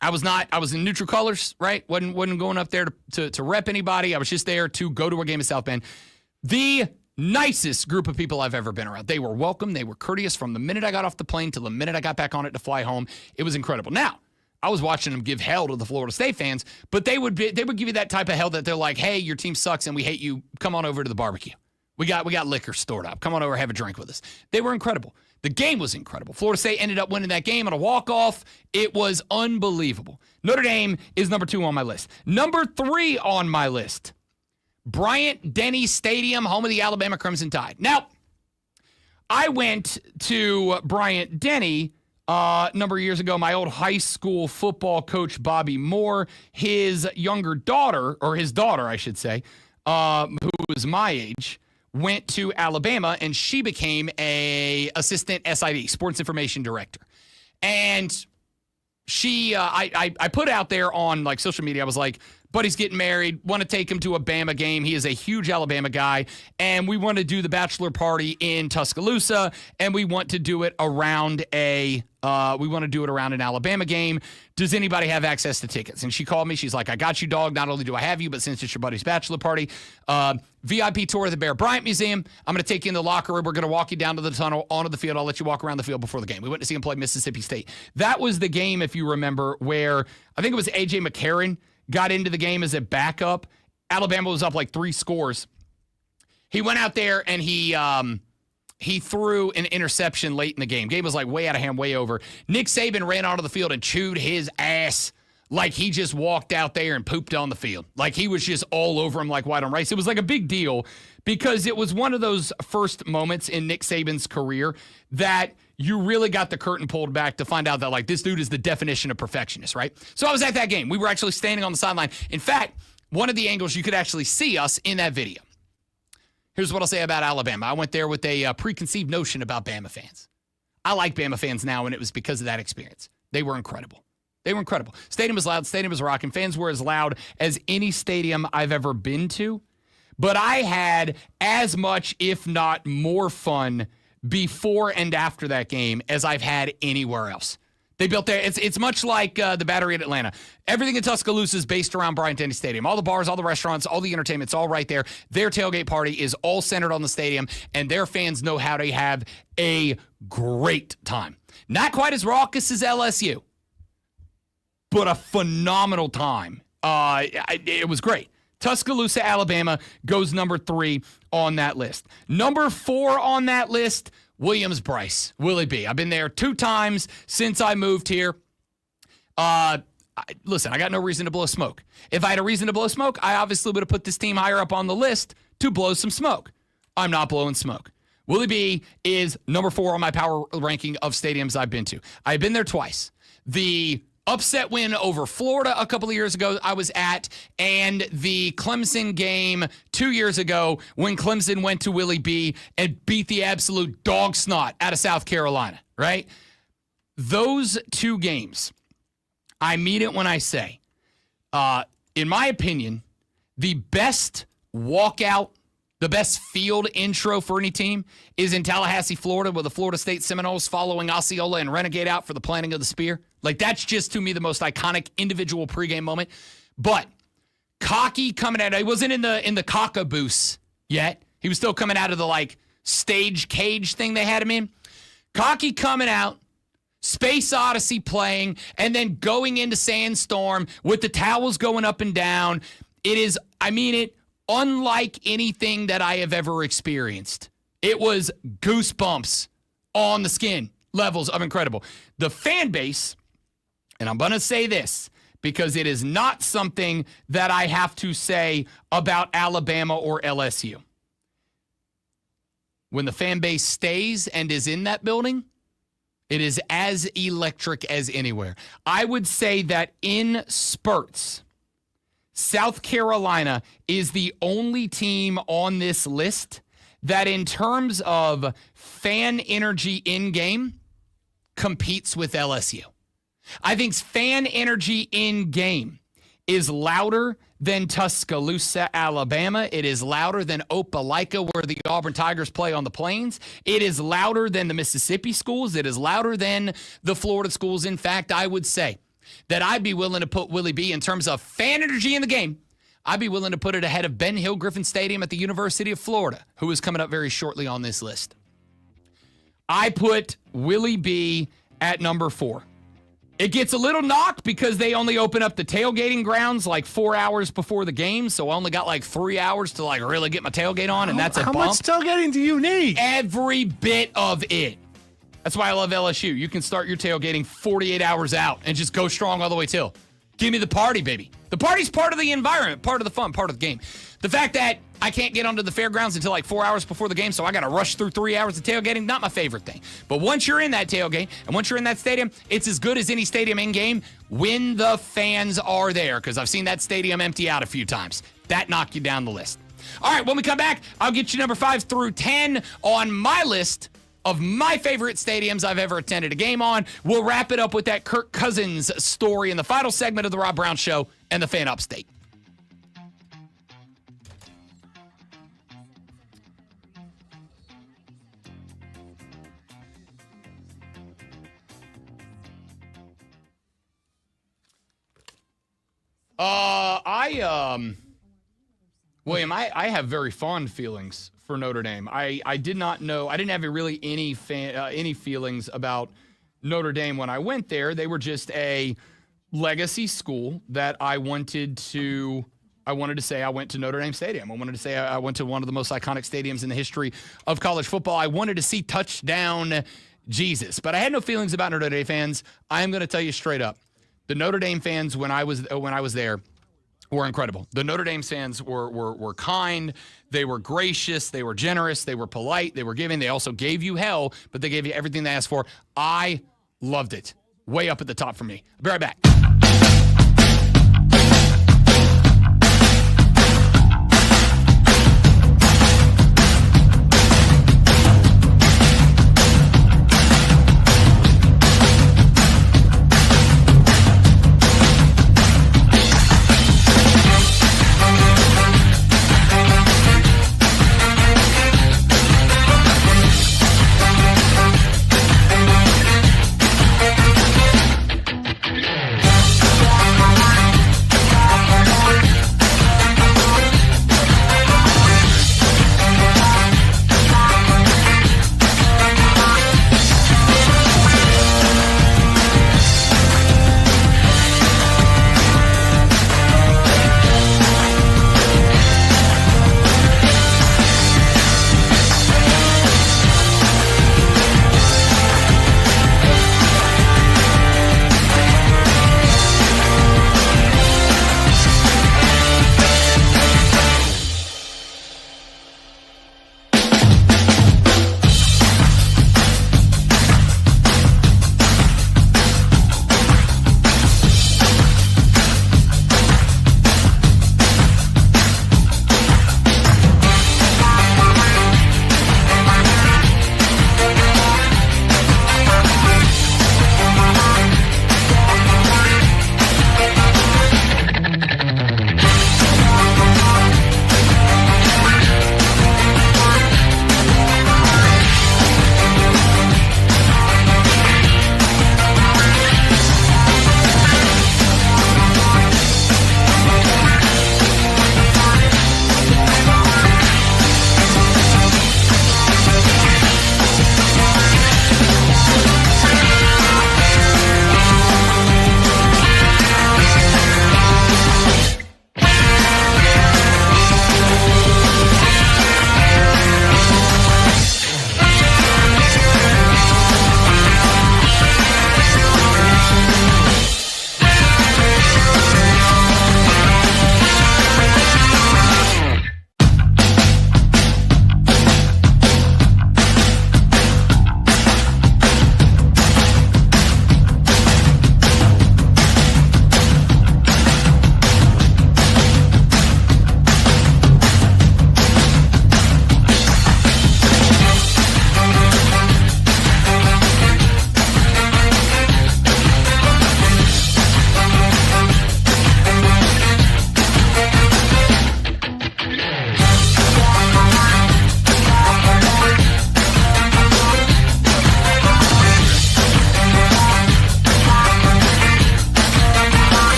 I was in neutral colors, right? Wasn't going up there to rep anybody. I was just there to go to a game at South Bend. The nicest group of people I've ever been around. They were welcome. They were courteous from the minute I got off the plane till the minute I got back on it to fly home. It was incredible. Now, I was watching them give hell to the Florida State fans, but they would give you that type of hell that they're like, hey, your team sucks and we hate you. Come on over to the barbecue. We got liquor stored up. Come on over, have a drink with us. They were incredible. The game was incredible. Florida State ended up winning that game on a walk-off. It was unbelievable. Notre Dame is number 2 on my list. Number 3 on my list, Bryant-Denny Stadium, home of the Alabama Crimson Tide. Now, I went to Bryant-Denny a number of years ago. My old high school football coach, Bobby Moore, his younger daughter, or his daughter, I should say, who was my age, went to Alabama, and she became a assistant SID, sports information director. And she, I put out there on like social media, I was like, buddy's getting married, want to take him to a Bama game. He is a huge Alabama guy, and we want to do the bachelor party in Tuscaloosa, and we want to do it around an Alabama game. Does anybody have access to tickets? And she called me. She's like, I got you, dog. Not only do I have you, but since it's your buddy's bachelor party, VIP tour of the Bear Bryant Museum. I'm going to take you in the locker room. We're going to walk you down to the tunnel, onto the field. I'll let you walk around the field before the game. We went to see him play Mississippi State. That was the game, if you remember, where I think it was A.J. McCarron got into the game as a backup. Alabama was up like 3 scores. He went out there and he threw an interception late in the game. Game was like way out of hand, way over. Nick Saban ran onto the field and chewed his ass like he just walked out there and pooped on the field. Like he was just all over him like white on rice. It was like a big deal because it was one of those first moments in Nick Saban's career that you really got the curtain pulled back to find out that, like, this dude is the definition of perfectionist, right? So I was at that game. We were actually standing on the sideline. In fact, one of the angles you could actually see us in that video. Here's what I'll say about Alabama. I went there with a preconceived notion about Bama fans. I like Bama fans now, and it was because of that experience. They were incredible. They were incredible. Stadium was loud. Stadium was rocking. Fans were as loud as any stadium I've ever been to. But I had as much, if not more fun before and after that game as I've had anywhere else. They built there. It's much like the Battery at Atlanta. Everything in Tuscaloosa is based around Bryant-Denny Stadium. All the bars, all the restaurants, all the entertainment, it's all right there. Their tailgate party is all centered on the stadium, and their fans know how to have a great time. Not quite as raucous as LSU, but a phenomenal time. It was great. Tuscaloosa, Alabama goes number 3 on that list. Number 4 on that list, Williams-Brice, Willie B. I've been there 2 times since I moved here. Listen, I got no reason to blow smoke. If I had a reason to blow smoke, I obviously would have put this team higher up on the list to blow some smoke. I'm not blowing smoke. Willie B is number 4 on my power ranking of stadiums I've been to. I've been there twice. The upset win over Florida a couple of years ago I was at, and the Clemson game 2 years ago when Clemson went to Willie B and beat the absolute dog snot out of South Carolina, right? Those 2 games, I mean it when I say, in my opinion, the best walkout, the best field intro for any team is in Tallahassee, Florida, with the Florida State Seminoles following Osceola and Renegade out for the planting of the spear. Like, that's just, to me, the most iconic individual pregame moment. But Cocky coming out, he wasn't in the cockaboose yet. He was still coming out of the, like, stage cage thing they had him in. Cocky coming out, Space Odyssey playing, and then going into Sandstorm with the towels going up and down. It is, I mean it, unlike anything that I have ever experienced. It was goosebumps on the skin levels of incredible. The fan base, and I'm going to say this because it is not something that I have to say about Alabama or LSU. When the fan base stays and is in that building, it is as electric as anywhere. I would say that in spurts, South Carolina is the only team on this list that in terms of fan energy in-game competes with LSU. I think fan energy in-game is louder than Tuscaloosa, Alabama. It is louder than Opelika, where the Auburn Tigers play on the Plains. It is louder than the Mississippi schools. It is louder than the Florida schools. In fact, I would say that I'd be willing to put Willie B in terms of fan energy in the game. I'd be willing to put it ahead of Ben Hill Griffin Stadium at the University of Florida, who is coming up very shortly on this list. I put Willie B at number 4. It gets a little knocked because they only open up the tailgating grounds like 4 hours before the game, so I only got like 3 hours to like really get my tailgate on, and that's a bump. How much tailgating do you need? Every bit of it. That's why I love LSU. You can start your tailgating 48 hours out and just go strong all the way till. Give me the party, baby. The party's part of the environment, part of the fun, part of the game. The fact that I can't get onto the fairgrounds until like 4 hours before the game, so I got to rush through 3 hours of tailgating, not my favorite thing. But once you're in that tailgate and once you're in that stadium, it's as good as any stadium in game when the fans are there, because I've seen that stadium empty out a few times. That knocked you down the list. All right, when we come back, I'll get you number 5 through 10 on my list of my favorite stadiums I've ever attended a game on. We'll wrap it up with that Kirk Cousins story in the final segment of the Rob Brown Show and the Fan Upstate. William, I have very fond feelings for Notre Dame. I did not know, I didn't have really any feelings about Notre Dame when I went there. They were just a legacy school that I wanted to say I went to Notre Dame Stadium. I wanted to say I went to one of the most iconic stadiums in the history of college football. I wanted to see touchdown Jesus, but I had no feelings about Notre Dame fans. I am going to tell you straight up. The Notre Dame fans when I was there were incredible. The Notre Dame fans were kind, they were gracious, they were generous, they were polite, they were giving. They also gave you hell, but they gave you everything they asked for. I loved it. Way up at the top for me. I'll be right back.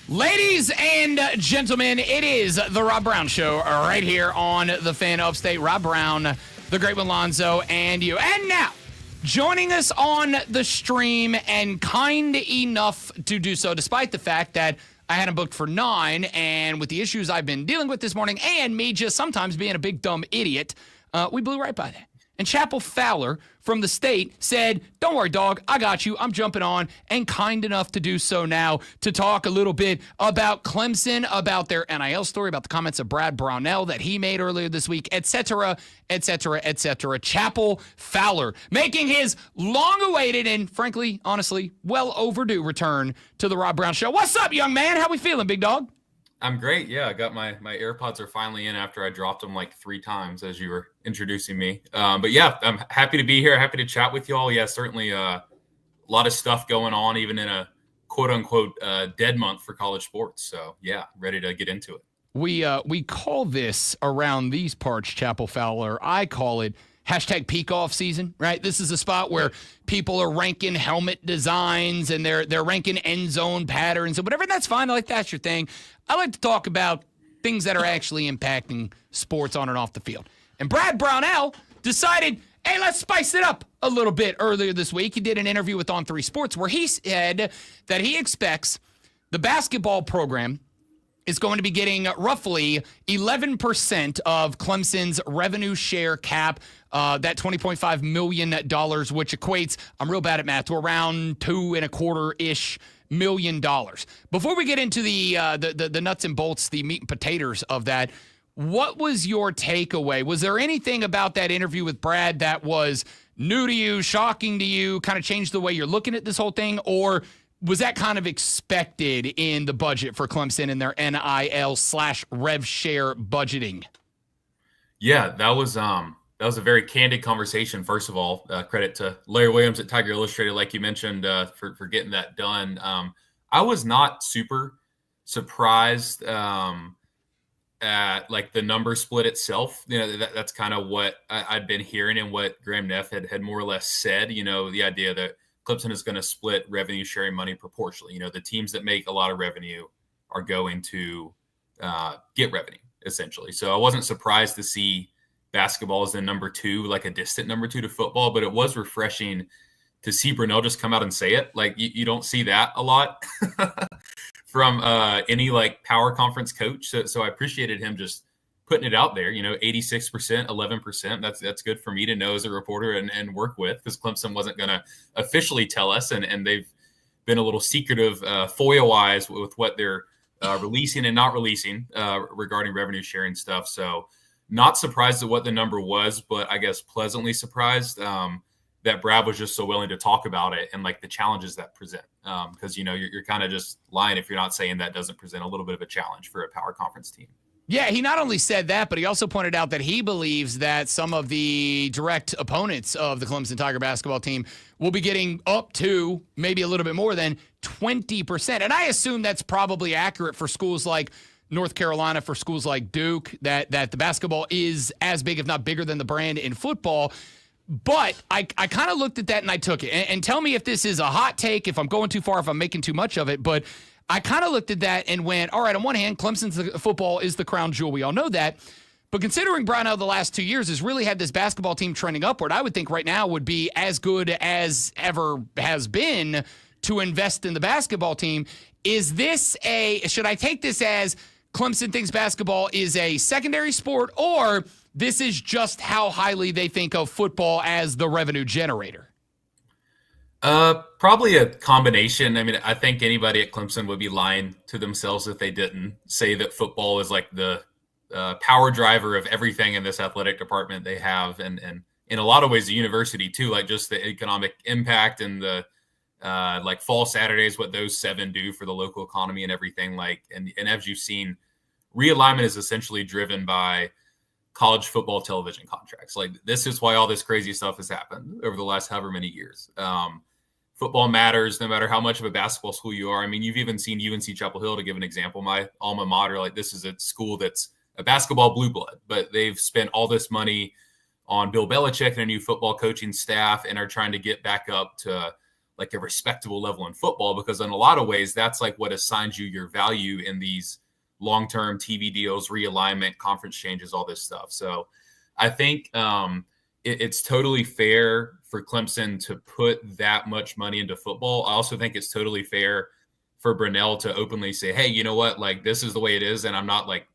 Ladies and gentlemen, it is the Rob Brown Show right here on the Fan Upstate. Rob Brown, the Great Malonzo, and you. And now, joining us on the stream and kind enough to do so, despite the fact that I had him booked for 9, and with the issues I've been dealing with this morning, and me just sometimes being a big dumb idiot, we blew right by that. And Chapel Fowler from the state said, don't worry, dog, I got you. I'm jumping on, and kind enough to do so now to talk a little bit about Clemson, about their NIL story, about the comments of Brad Brownell that he made earlier this week, et cetera, et cetera, et cetera. Chapel Fowler making his long-awaited and, frankly, honestly, well overdue return to the Rob Brown Show. What's up, young man? How we feeling, big dog? I'm great. Yeah, I got my AirPods are finally in after I dropped them like 3 times as you were introducing me. But yeah, I'm happy to be here. Happy to chat with you all. Yeah, certainly a lot of stuff going on, even in a quote unquote dead month for college sports. So yeah, ready to get into it. We call this around these parts, Chapel Fowler. I call it #peak off season, right? This is a spot where people are ranking helmet designs and they're ranking end zone patterns and whatever. And that's fine. I like that's your thing. I like to talk about things that are actually impacting sports on and off the field. And Brad Brownell decided, hey, let's spice it up a little bit earlier this week. He did an interview with On3 Sports where he said that he expects the basketball program is going to be getting roughly 11% of Clemson's revenue share cap, that $20.5 million, which equates, I'm real bad at math, to around $2.25-ish million. Before we get into the nuts and bolts, the meat and potatoes of that, what was your takeaway? Was there anything about that interview with Brad that was new to you, shocking to you, kind of changed the way you're looking at this whole thing, or was that kind of expected in the budget for Clemson and their NIL/rev share budgeting? Yeah, that was a very candid conversation. First of all, credit to Larry Williams at Tiger Illustrated, like you mentioned, for getting that done. I was not super surprised at like the number split itself. You know, that's kind of what I'd been hearing and what Graham Neff had more or less said. You know, the idea that Clemson is going to split revenue sharing money proportionally. You know, the teams that make a lot of revenue are going to get revenue, essentially. So I wasn't surprised to see basketball as the number 2, like a distant number 2 to football, but it was refreshing to see Brunell just come out and say it. Like you don't see that a lot from any like power conference coach. So I appreciated him just putting it out there. You know, 86%, 11%. That's good for me to know as a reporter and work with, because Clemson wasn't going to officially tell us, and they've been a little secretive FOIA-wise with what they're releasing and not releasing regarding revenue sharing stuff. So not surprised at what the number was, but I guess pleasantly surprised that Brad was just so willing to talk about it and like the challenges that present. Because, you know, you're kind of just lying if you're not saying that doesn't present a little bit of a challenge for a power conference team. Yeah, he not only said that, but he also pointed out that he believes that some of the direct opponents of the Clemson Tiger basketball team will be getting up to maybe a little bit more than 20%. And I assume that's probably accurate for schools like North Carolina, for schools like Duke, that the basketball is as big, if not bigger than the brand in football. But I kind of looked at that and I took it. And tell me if this is a hot take, if I'm going too far, if I'm making too much of it. But I kind of looked at that and went, all right, on one hand, Clemson's football is the crown jewel. We all know that. But considering Brownell the last 2 years has really had this basketball team trending upward, I would think right now would be as good as ever has been to invest in the basketball team. Is this should I take this as Clemson thinks basketball is a secondary sport, or this is just how highly they think of football as the revenue generator? Probably a combination. I mean, I think anybody at Clemson would be lying to themselves if they didn't say that football is like the power driver of everything in this athletic department they have. And in a lot of ways, the university too, like just the economic impact and the like fall Saturdays, what those 7 do for the local economy and everything. Like, and as you've seen, realignment is essentially driven by college football television contracts. Like, this is why all this crazy stuff has happened over the last however many years. Football matters no matter how much of a basketball school you are. I mean, you've even seen UNC Chapel Hill, to give an example, my alma mater. Like, this is a school that's a basketball blue blood, but they've spent all this money on Bill Belichick and a new football coaching staff and are trying to get back up to like a respectable level in football, because in a lot of ways, that's like what assigns you your value in these long-term TV deals, realignment, conference changes, all this stuff. So I think it's totally fair for Clemson to put that much money into football. I also think it's totally fair for Brunell to openly say, hey, you know what, like this is the way it is. And I'm not like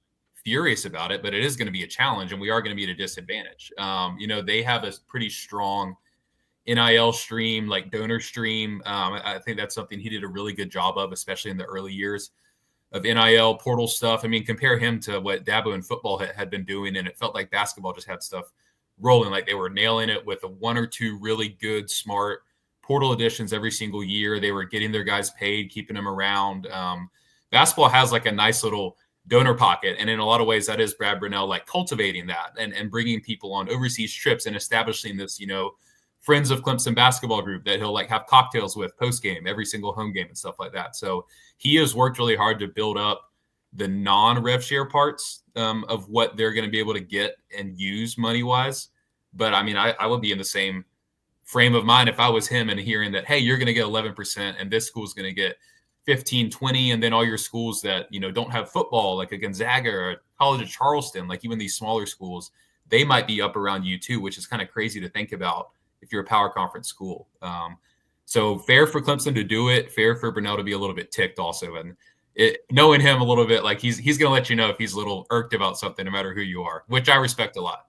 furious about it, but it is going to be a challenge and we are going to be at a disadvantage. They have a pretty strong NIL stream, like donor stream. I think that's something he did a really good job of, especially in the early years of NIL portal stuff. I mean, compare him to what Dabo in football had been doing, and it felt like basketball just had stuff rolling. Like they were nailing it with one or two really good, smart portal additions every single year. They were getting their guys paid, keeping them around. Basketball has like a nice little donor pocket, and in a lot of ways, that is Brad Brunell like cultivating that and bringing people on overseas trips and establishing this, Friends of Clemson basketball group that he'll like have cocktails with post game, every single home game and stuff like that. So he has worked really hard to build up the non-rev share parts of what they're going to be able to get and use money wise. But I mean, I would be in the same frame of mind if I was him and hearing that, hey, you're going to get 11% and this school's going to get 15, 20. And then all your schools that, don't have football, like a Gonzaga or a College of Charleston, like even these smaller schools, they might be up around you too, which is kind of crazy to think about if you're a power conference school. So fair for Clemson to do it, fair for Brunell to be a little bit ticked also. And knowing him a little bit, like he's going to let you know if he's a little irked about something, no matter who you are, which I respect a lot.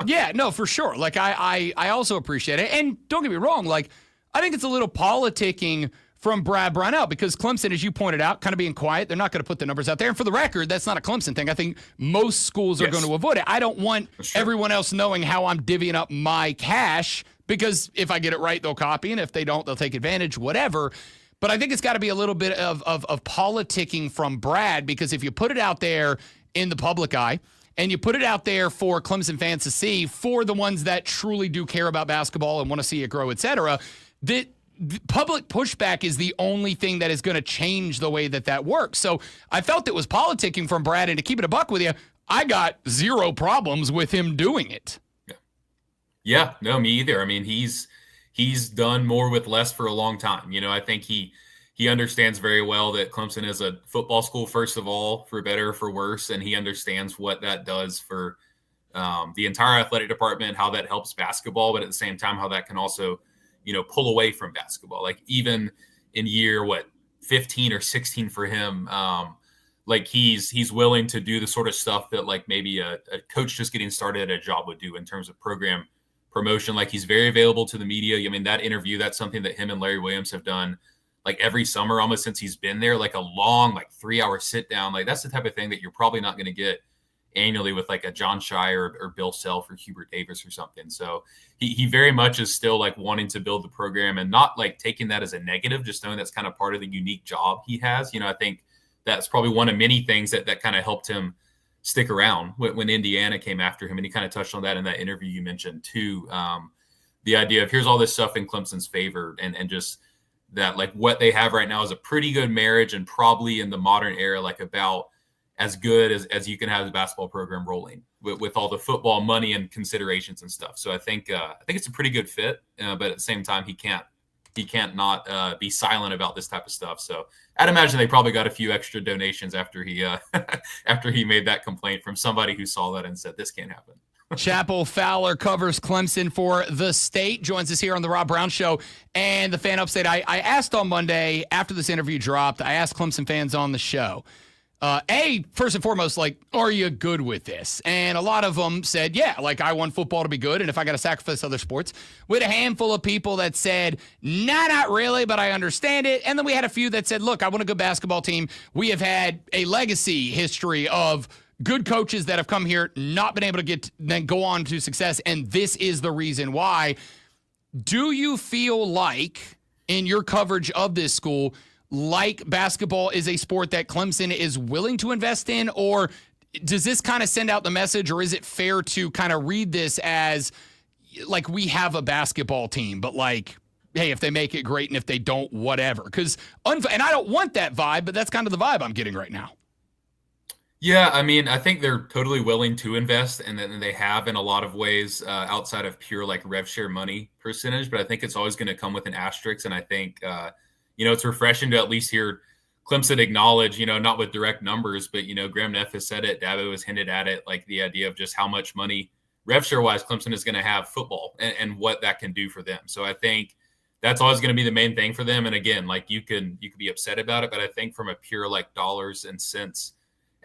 Yeah, no, for sure. Like I also appreciate it. And don't get me wrong, like I think it's a little politicking from Brad Brunell because Clemson, as you pointed out, kind of being quiet. They're not going to put the numbers out there. And for the record, that's not a Clemson thing. I think most schools are going to avoid it. I don't want everyone else knowing how I'm divvying up my cash because if I get it right, they'll copy. And if they don't, they'll take advantage, whatever. But I think it's got to be a little bit of politicking from Brad because if you put it out there in the public eye and you put it out there for Clemson fans to see, for the ones that truly do care about basketball and want to see it grow, et cetera, that public pushback is the only thing that is going to change the way that works. So I felt it was politicking from Brad, and to keep it a buck with you, I got zero problems with him doing it. Yeah, no, me either. I mean, he's done more with less for a long time. I think he understands very well that Clemson is a football school, first of all, for better or for worse, and he understands what that does for the entire athletic department, how that helps basketball, but at the same time, how that can also pull away from basketball. Like even in year 15 or 16 for him, like he's willing to do the sort of stuff that like maybe a coach just getting started at a job would do in terms of program promotion. Like he's very available to the media. I mean, that interview, that's something that him and Larry Williams have done like every summer, almost since he's been there, like a long, like 3-hour sit down. Like that's the type of thing that you're probably not going to get annually with like a John Shire or Bill Self or Hubert Davis or something. So he very much is still like wanting to build the program and not like taking that as a negative, just knowing that's kind of part of the unique job he has. I think that's probably one of many things that kind of helped him stick around when Indiana came after him. And he kind of touched on that in that interview you mentioned too. The idea of here's all this stuff in Clemson's favor and just that like what they have right now is a pretty good marriage and probably in the modern era, like about as good as you can have the basketball program rolling with all the football money and considerations and stuff. So I think it's a pretty good fit, but at the same time, he can't not be silent about this type of stuff. So I'd imagine they probably got a few extra donations after he made that complaint from somebody who saw that and said, this can't happen. Chapel Fowler covers Clemson for The State, joins us here on the Rob Brown Show and the Fan Upstate. I asked on Monday after this interview dropped, I asked Clemson fans on the show, first and foremost, like, are you good with this? And a lot of them said, yeah, like I want football to be good. And if I got to sacrifice other sports, we had a handful of people that said, nah, not really, but I understand it. And then we had a few that said, look, I want a good basketball team. We have had a legacy history of good coaches that have come here, not been able to then go on to success. And this is the reason why. Do you feel like in your coverage of this school, like basketball is a sport that Clemson is willing to invest in, or does this kind of send out the message, or is it fair to kind of read this as like we have a basketball team, but like, hey, if they make it, great, and if they don't, whatever? And I don't want that vibe, but that's kind of the vibe I'm getting right now. Yeah, I mean, I think they're totally willing to invest, and then they have in a lot of ways outside of pure like rev share money percentage. But I think it's always going to come with an asterisk, and I think it's refreshing to at least hear Clemson acknowledge, not with direct numbers, but Graham Neff has said it, Dabo has hinted at it, like the idea of just how much money rev share wise Clemson is going to have football and what that can do for them. So I think that's always going to be the main thing for them. And again, like you could be upset about it, but I think from a pure like dollars and cents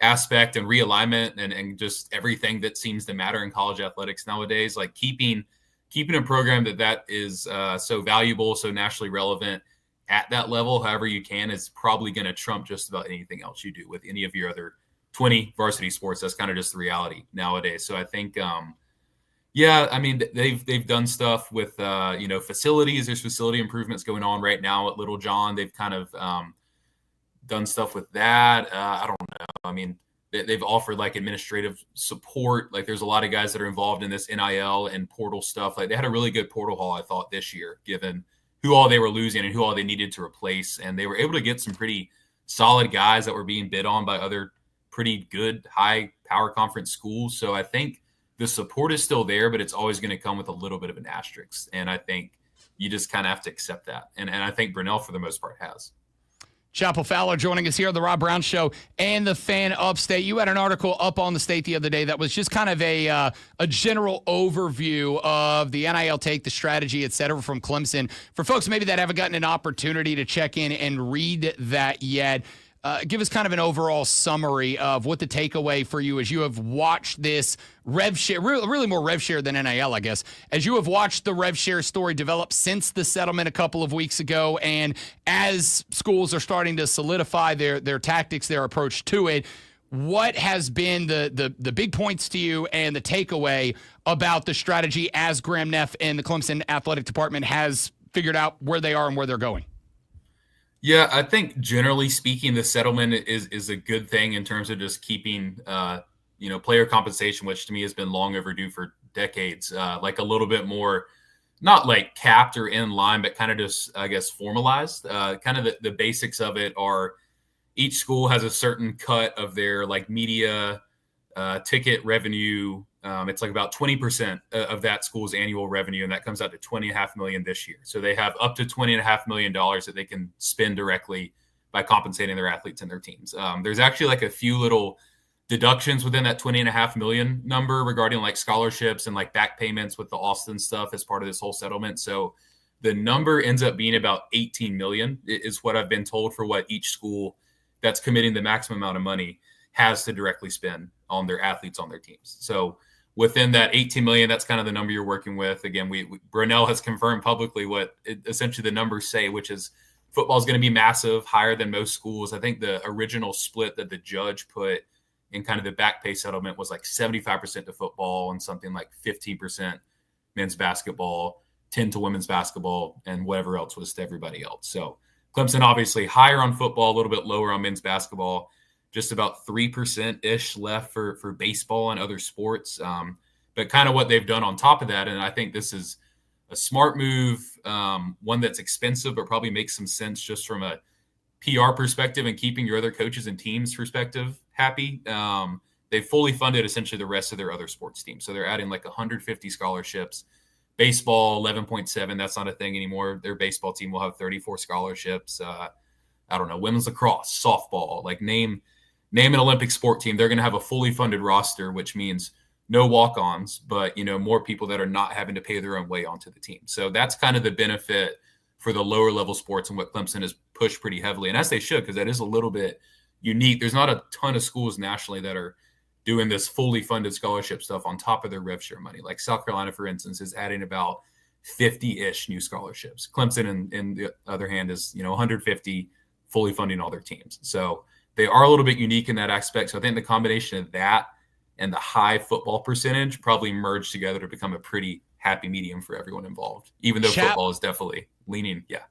aspect and realignment and just everything that seems to matter in college athletics nowadays, like keeping a program that is so valuable, so nationally relevant at that level, however you can, is probably going to trump just about anything else you do with any of your other 20 varsity sports. That's kind of just the reality nowadays. So I think, I mean, they've done stuff with, facilities. There's facility improvements going on right now at Little John. They've kind of done stuff with that. I don't know. I mean, they've offered like administrative support. Like there's a lot of guys that are involved in this NIL and portal stuff. Like they had a really good portal haul, I thought, this year, given who all they were losing and who all they needed to replace. And they were able to get some pretty solid guys that were being bid on by other pretty good high power conference schools. So I think the support is still there, but it's always going to come with a little bit of an asterisk. And I think you just kind of have to accept that. And I think Brunell, for the most part, has. Chapel Fowler joining us here on the Rob Brown Show and the Fan Upstate. You had an article up on the State the other day that was just kind of a general overview of the NIL take, the strategy, et cetera, from Clemson. For folks maybe that haven't gotten an opportunity to check in and read that yet, give us kind of an overall summary of what the takeaway for you as you have watched this rev share, really more rev share than NIL, I guess, as you have watched the rev share story develop since the settlement a couple of weeks ago, and as schools are starting to solidify their tactics, their approach to it. What has been the big points to you and the takeaway about the strategy as Graham Neff and the Clemson athletic department has figured out where they are and where they're going? Yeah, I think generally speaking, the settlement is a good thing in terms of just keeping, player compensation, which to me has been long overdue for decades, like a little bit more, not like capped or in line, but kind of just, I guess, formalized. Kind of the basics of it are each school has a certain cut of their like media ticket revenue. It's like about 20% of that school's annual revenue, and that comes out to $20.5 million this year. So they have up to $20.5 million that they can spend directly by compensating their athletes and their teams. There's actually like a few little deductions within that $20.5 million number regarding like scholarships and like back payments with the Austin stuff as part of this whole settlement. So the number ends up being about $18 million is what I've been told for what each school that's committing the maximum amount of money has to directly spend on their athletes on their teams. So within that 18 million, that's kind of the number you're working with. Again, Brunell has confirmed publicly what essentially the numbers say, which is football is going to be massive, higher than most schools. I think the original split that the judge put in kind of the back pay settlement was like 75% to football and something like 15% men's basketball, 10 to women's basketball, and whatever else was to everybody else. So Clemson obviously higher on football, a little bit lower on men's basketball. Just about 3%-ish left for baseball and other sports. But kind of what they've done on top of that, and I think this is a smart move, one that's expensive but probably makes some sense just from a PR perspective and keeping your other coaches and teams perspective happy. They fully funded essentially the rest of their other sports teams. So they're adding like 150 scholarships. Baseball, 11.7. That's not a thing anymore. Their baseball team will have 34 scholarships. I don't know, women's lacrosse, softball, like name an Olympic sport team. They're going to have a fully funded roster, which means no walk-ons, but, more people that are not having to pay their own way onto the team. So that's kind of the benefit for the lower level sports and what Clemson has pushed pretty heavily. And as they should, because that is a little bit unique. There's not a ton of schools nationally that are doing this fully funded scholarship stuff on top of their rev share money. Like South Carolina, for instance, is adding about 50-ish new scholarships. Clemson, in the other hand, is, 150 fully funding all their teams. So they are a little bit unique in that aspect. So I think the combination of that and the high football percentage probably merged together to become a pretty happy medium for everyone involved, even though football is definitely leaning. Yeah.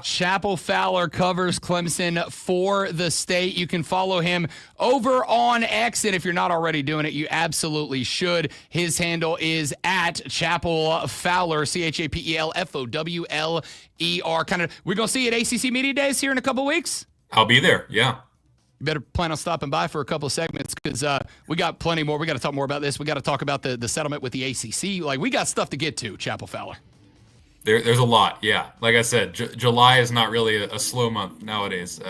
Chapel Fowler covers Clemson for the State. You can follow him over on X, and if you're not already doing it, you absolutely should. His handle is at Chapel Fowler, CHAPELFOWLER. We're going to see you at ACC Media Days here in a couple weeks. I'll be there. Yeah. You better plan on stopping by for a couple of segments because we got plenty more. We got to talk more about this. We got to talk about the settlement with the ACC. Like, we got stuff to get to, Chapel Fowler. There's a lot, yeah. Like I said, July is not really a slow month nowadays,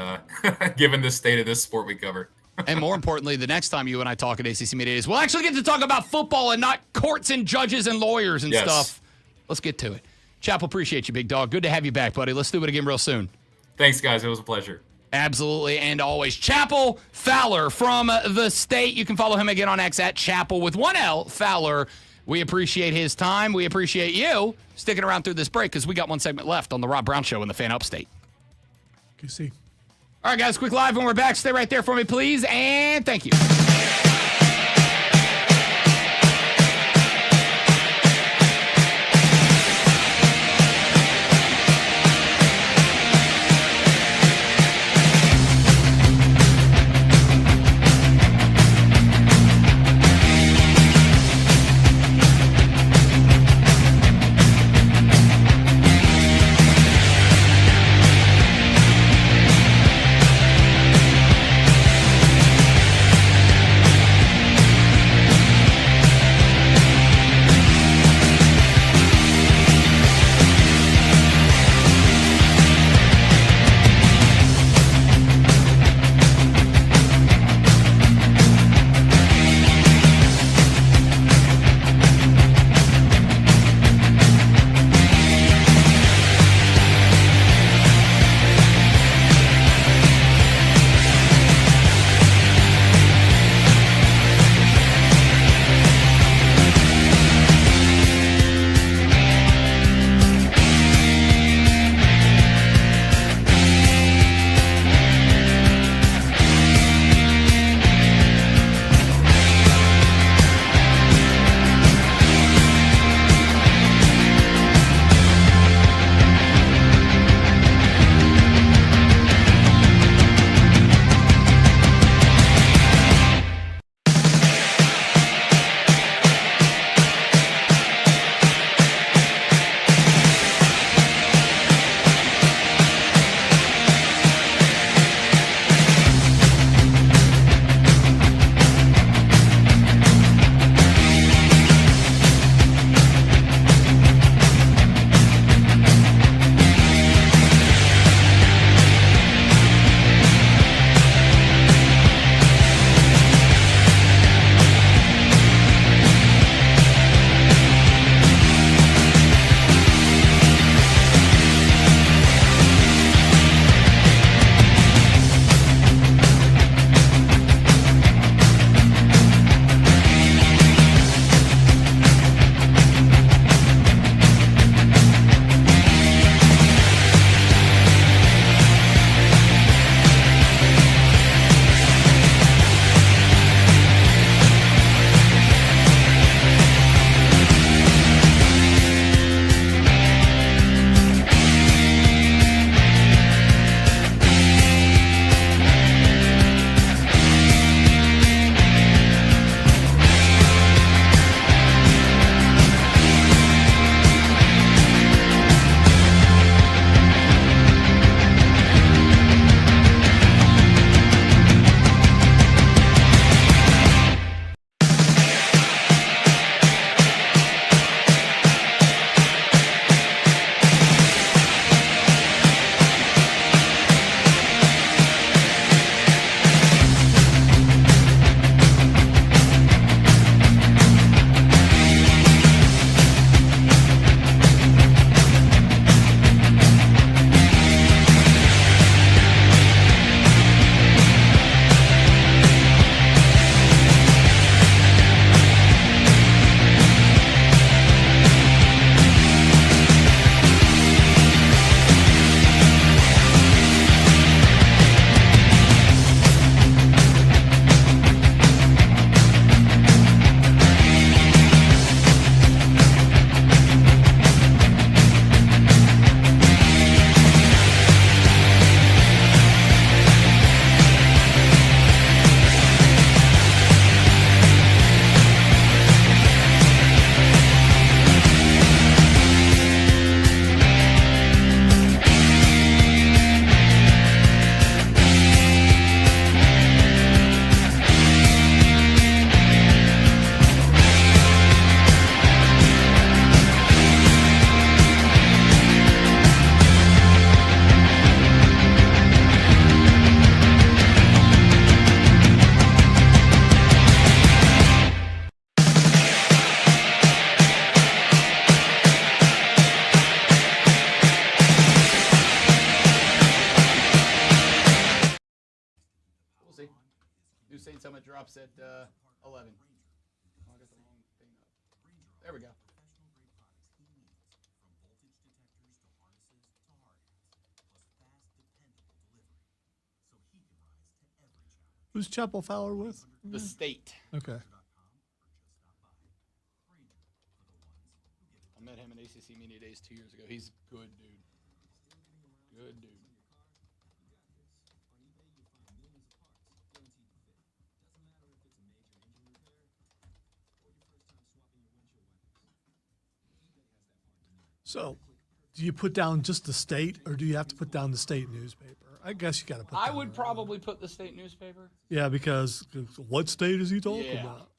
given the state of this sport we cover. And more importantly, the next time you and I talk at ACC Media Days, we'll actually get to talk about football and not courts and judges and lawyers and stuff. Let's get to it. Chapel, appreciate you, big dog. Good to have you back, buddy. Let's do it again real soon. Thanks, guys. It was a pleasure. Absolutely, and always. Chapel Fowler from the state. You can follow him again on X at Chapel with 1L Fowler. We appreciate his time. We appreciate you sticking around through this break because we got one segment left on the Rob Brown Show in the Fan Upstate. You see. All right, guys, quick live when we're back. Stay right there for me, please, and thank you. New Saints helmet drops at 11. Oh, I got the wrong thing up. There we go. Who's Chapel Fowler with? The State. Okay. I met him at ACC Media Days 2 years ago. He's a good dude. Good dude. So, do you put down just the State, or do you have to put down the State newspaper? I guess you got to put. I would probably put the State newspaper. Yeah, because what state is he talking Yeah. about?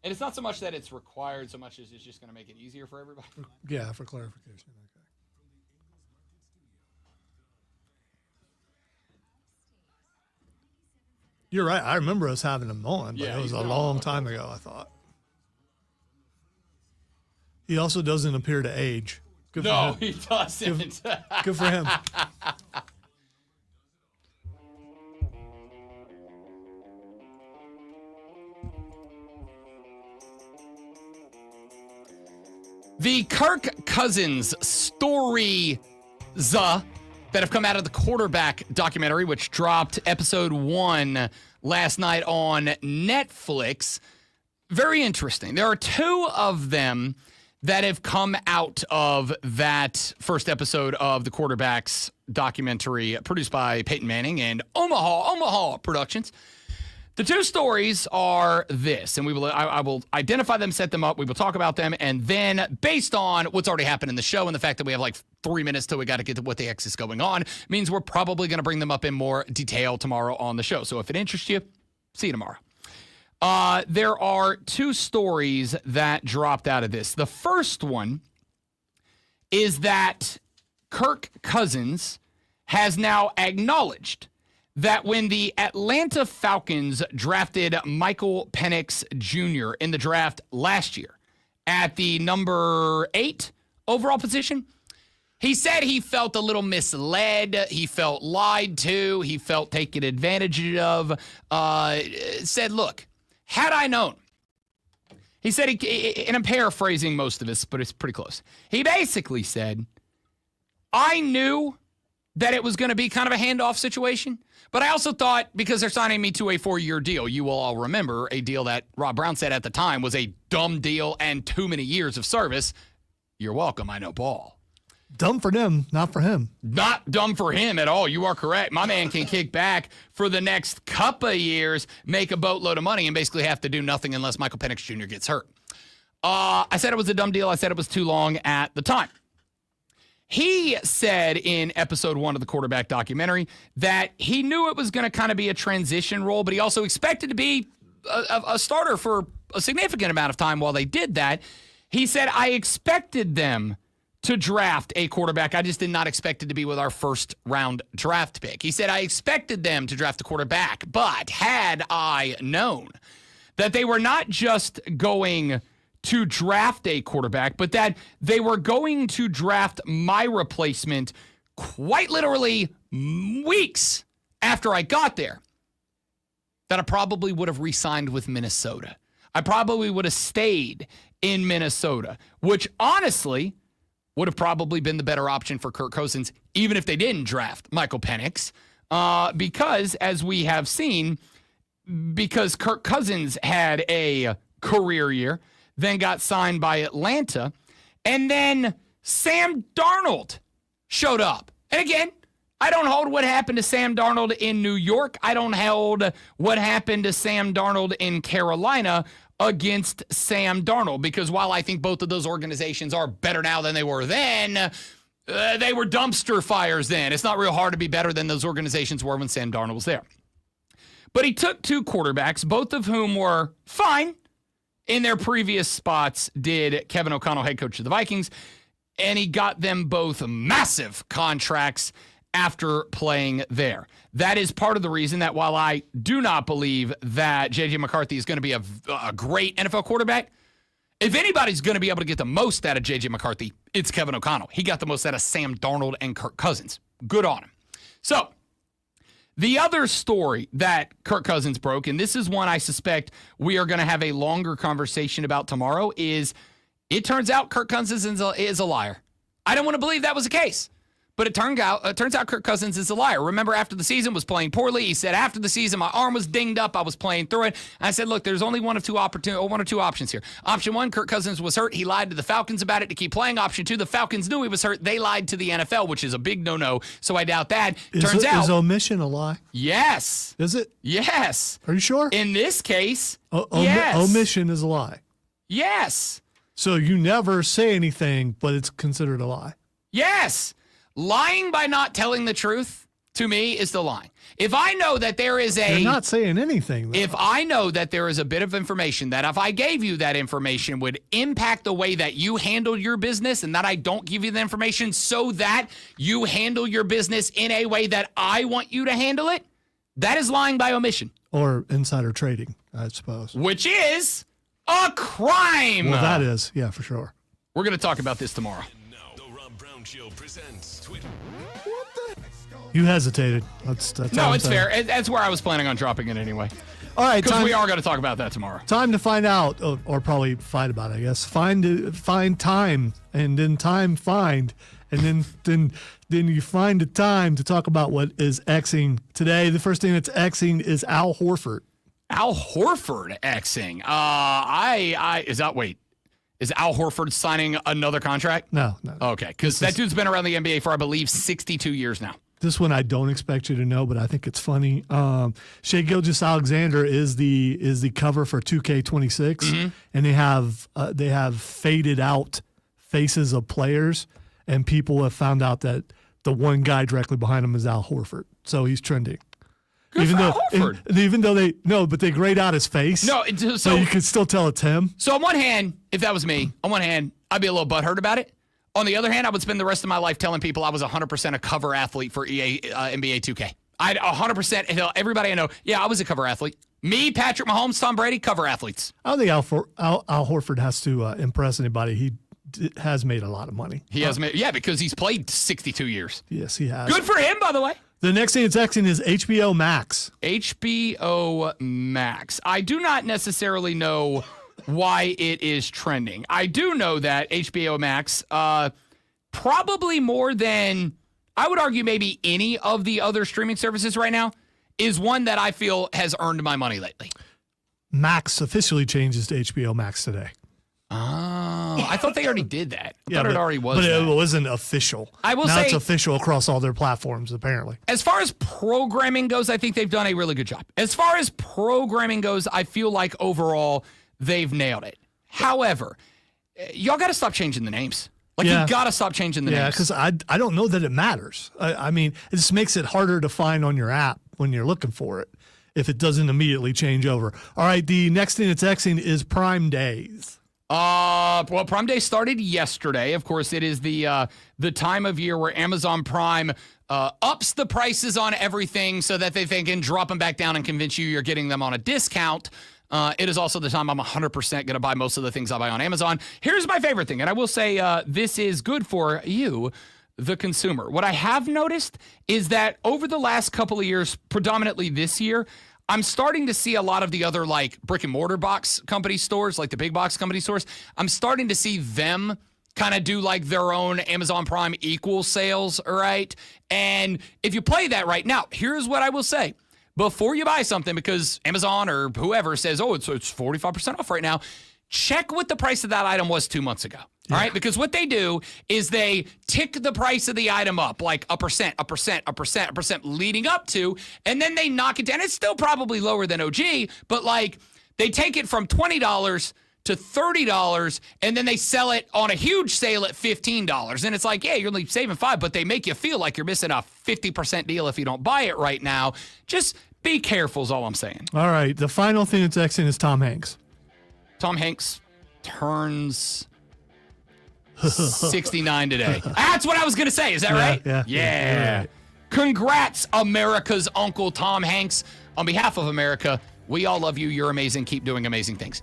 And it's not so much that it's required, so much as it's just going to make it easier for everybody. Yeah, for clarification. Okay. You're right. I remember us having him on, but Yeah, it was he's a been long on. time ago, I thought. He also doesn't appear to age. Good for No, him. he doesn't. Good for him. The Kirk Cousins stories that have come out of the quarterback documentary, which dropped episode 1 last night on Netflix. Very interesting. There are 2 of them that have come out of that first episode of the quarterbacks documentary produced by Peyton Manning and Omaha Productions. The 2 stories are this, and I will identify them, set them up, we will talk about them, and then based on what's already happened in the show and the fact that we have like 3 minutes till we got to get to what the X is going on, means we're probably going to bring them up in more detail tomorrow on the show. So if it interests you, see you tomorrow. There are 2 stories that dropped out of this. The first one is that Kirk Cousins has now acknowledged that when the Atlanta Falcons drafted Michael Penix Jr. in the draft last year at the number 8 overall position, he said he felt a little misled. He felt lied to. He felt taken advantage of. Said, look, had I known. He said, and I'm paraphrasing most of this, but it's pretty close. He basically said, I knew that it was going to be kind of a handoff situation. But I also thought, because they're signing me to a 4-year deal, you will all remember a deal that Rob Brown said at the time was a dumb deal and too many years of service. You're welcome, I know ball. Dumb for them, not for him. Not dumb for him at all. You are correct. My man can kick back for the next couple of years, make a boatload of money, and basically have to do nothing unless Michael Penix Jr. gets hurt. I said it was a dumb deal. I said it was too long at the time. He said in episode 1 of the quarterback documentary that he knew it was going to kind of be a transition role, but he also expected to be a starter for a significant amount of time while they did that. He said, I expected them to draft a quarterback. I just did not expect it to be with our first round draft pick. He said, I expected them to draft a quarterback, but had I known that they were not just going to draft a quarterback, but that they were going to draft my replacement quite literally weeks after I got there, that I probably would have re-signed with Minnesota. I probably would have stayed in Minnesota, which honestly would have probably been the better option for Kirk Cousins, even if they didn't draft Michael Penix, because as we have seen, because Kirk Cousins had a career year, then got signed by Atlanta, and then Sam Darnold showed up. And again, I don't hold what happened to Sam Darnold in New York. I don't hold what happened to Sam Darnold in Carolina against Sam Darnold, because while I think both of those organizations are better now than they were then, they were dumpster fires then. It's not real hard to be better than those organizations were when Sam Darnold was there. But he took 2 quarterbacks, both of whom were fine in their previous spots, did Kevin O'Connell, head coach of the Vikings, and he got them both massive contracts after playing there. That is part of the reason that while I do not believe that J.J. McCarthy is going to be a great NFL quarterback, if anybody's going to be able to get the most out of J.J. McCarthy, it's Kevin O'Connell. He got the most out of Sam Darnold and Kirk Cousins. Good on him. So The other story that Kirk Cousins broke, and this is one I suspect we are going to have a longer conversation about tomorrow, is it turns out Kirk Cousins is a liar. I don't want to believe that was the case. But it turns out Kirk Cousins is a liar. Remember, after the season was playing poorly. He said, after the season, my arm was dinged up. I was playing through it. And I said, look, there's only one or two options here. Option one, Kirk Cousins was hurt. He lied to the Falcons about it to keep playing. Option two, the Falcons knew he was hurt. They lied to the NFL, which is a big no-no. So I doubt that. Turns out, is omission a lie? Yes. Is it? Yes. Are you sure? In this case, yes. Omission is a lie. Yes. So you never say anything, but it's considered a lie. Yes. Lying by not telling the truth, to me, is the lying. If I know that there is You're not saying anything, though. If I know that there is a bit of information that if I gave you that information would impact the way that you handle your business and that I don't give you the information so that you handle your business in a way that I want you to handle it, that is lying by omission. Or insider trading, I suppose. Which is a crime. Well, that is, yeah, for sure. We're going to talk about this tomorrow. Show presents Twitter. You hesitated. That's no, it's fair. That's where I was planning on dropping it anyway. All right, because we are going to talk about that tomorrow. Time to find out, or probably fight about it, I guess. Find time, and then time find, and then you find the time to talk about what is Xing today. The first thing that's Xing is Al Horford. Al Horford Xing. Is Al Horford signing another contract? No. Okay, because that dude's been around the NBA for, I believe, 62 years now. This one I don't expect you to know, but I think it's funny. Shai Gilgeous-Alexander is the cover for 2K26, and they have faded out faces of players, and people have found out that the one guy directly behind him is Al Horford, so he's trending. Good for Al Horford. Even though they grayed out his face. No, so you can still tell it's him. So on one hand, if that was me, I'd be a little butthurt about it. On the other hand, I would spend the rest of my life telling people I was 100% a cover athlete for EA NBA 2K. I'd 100% tell everybody I know, yeah, I was a cover athlete. Me, Patrick Mahomes, Tom Brady, cover athletes. I don't think Al Horford has to impress anybody. He has made a lot of money. He has made, because he's played 62 years. Yes, he has. Good for him, by the way. The next thing it's Xing is HBO Max. HBO Max. I do not necessarily know why it is trending. I do know that HBO Max, probably more than, I would argue maybe any of the other streaming services right now, is one that I feel has earned my money lately. Max officially changes to HBO Max today. Oh, I thought they already did that. I thought it already was. But that. It wasn't official. I will now say, it's official across all their platforms, apparently. As far as programming goes, I think they've done a really good job. As far as programming goes, I feel like overall they've nailed it. However, y'all got to stop changing the names. You got to stop changing the names. Yeah, because I don't know that it matters. I mean, it just makes it harder to find on your app when you're looking for it if it doesn't immediately change over. All right, the next thing that's Xing is Prime Days. Well, Prime Day started yesterday. Of course, it is the time of year where Amazon Prime ups the prices on everything so that they can drop them back down and convince you you're getting them on a discount. It is also the time I'm 100% going to buy most of the things I buy on Amazon. Here's my favorite thing, and I will say this is good for you, the consumer. What I have noticed is that over the last couple of years, predominantly this year, I'm starting to see a lot of the other brick and mortar box company stores, like the big box company stores. I'm starting to see them kind of do their own Amazon Prime equal sales, right? And if you play that right now, here's what I will say. Before you buy something, because Amazon or whoever says, oh, it's 45% off right now, check what the price of that item was 2 months ago. All right, because what they do is they tick the price of the item up like a percent leading up to, and then they knock it down. It's still probably lower than OG, but they take it from $20 to $30, and then they sell it on a huge sale at $15. And it's you're only saving $5, but they make you feel like you're missing a 50% deal if you don't buy it right now. Just be careful is all I'm saying. All right, the final thing that's Xing is Tom Hanks. Tom Hanks turns 69 today. That's what I was going to say. Is that right? Yeah. Right. Congrats, America's Uncle Tom Hanks. On behalf of America, we all love you. You're amazing. Keep doing amazing things.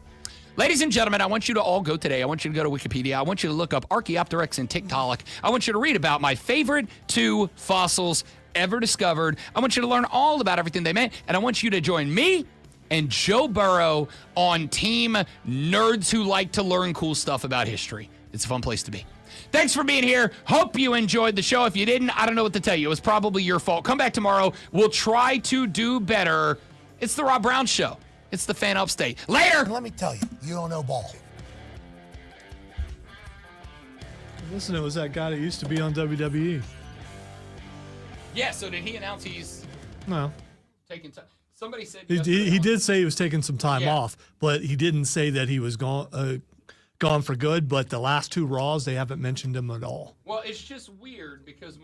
Ladies and gentlemen, I want you to all go today. I want you to go to Wikipedia. I want you to look up Archaeopteryx and Tiktaalik. I want you to read about my favorite 2 fossils ever discovered. I want you to learn all about everything they meant, and I want you to join me and Joe Burrow on Team Nerds Who Like to Learn Cool Stuff About History. It's a fun place to be. Thanks for being here. Hope you enjoyed the show. If you didn't, I don't know what to tell you. It was probably your fault. Come back tomorrow. We'll try to do better. It's the Rob Brown Show. It's the Fan Upstate. Later. Let me tell you, you don't know ball. Listen, it was that guy that used to be on WWE. Yeah, so did he announce he's No. taking time? Somebody said He did say he was taking some time Yeah. off, but he didn't say that he was gone for good. But the last 2 Raws, they haven't mentioned him at all. Well, it's just weird because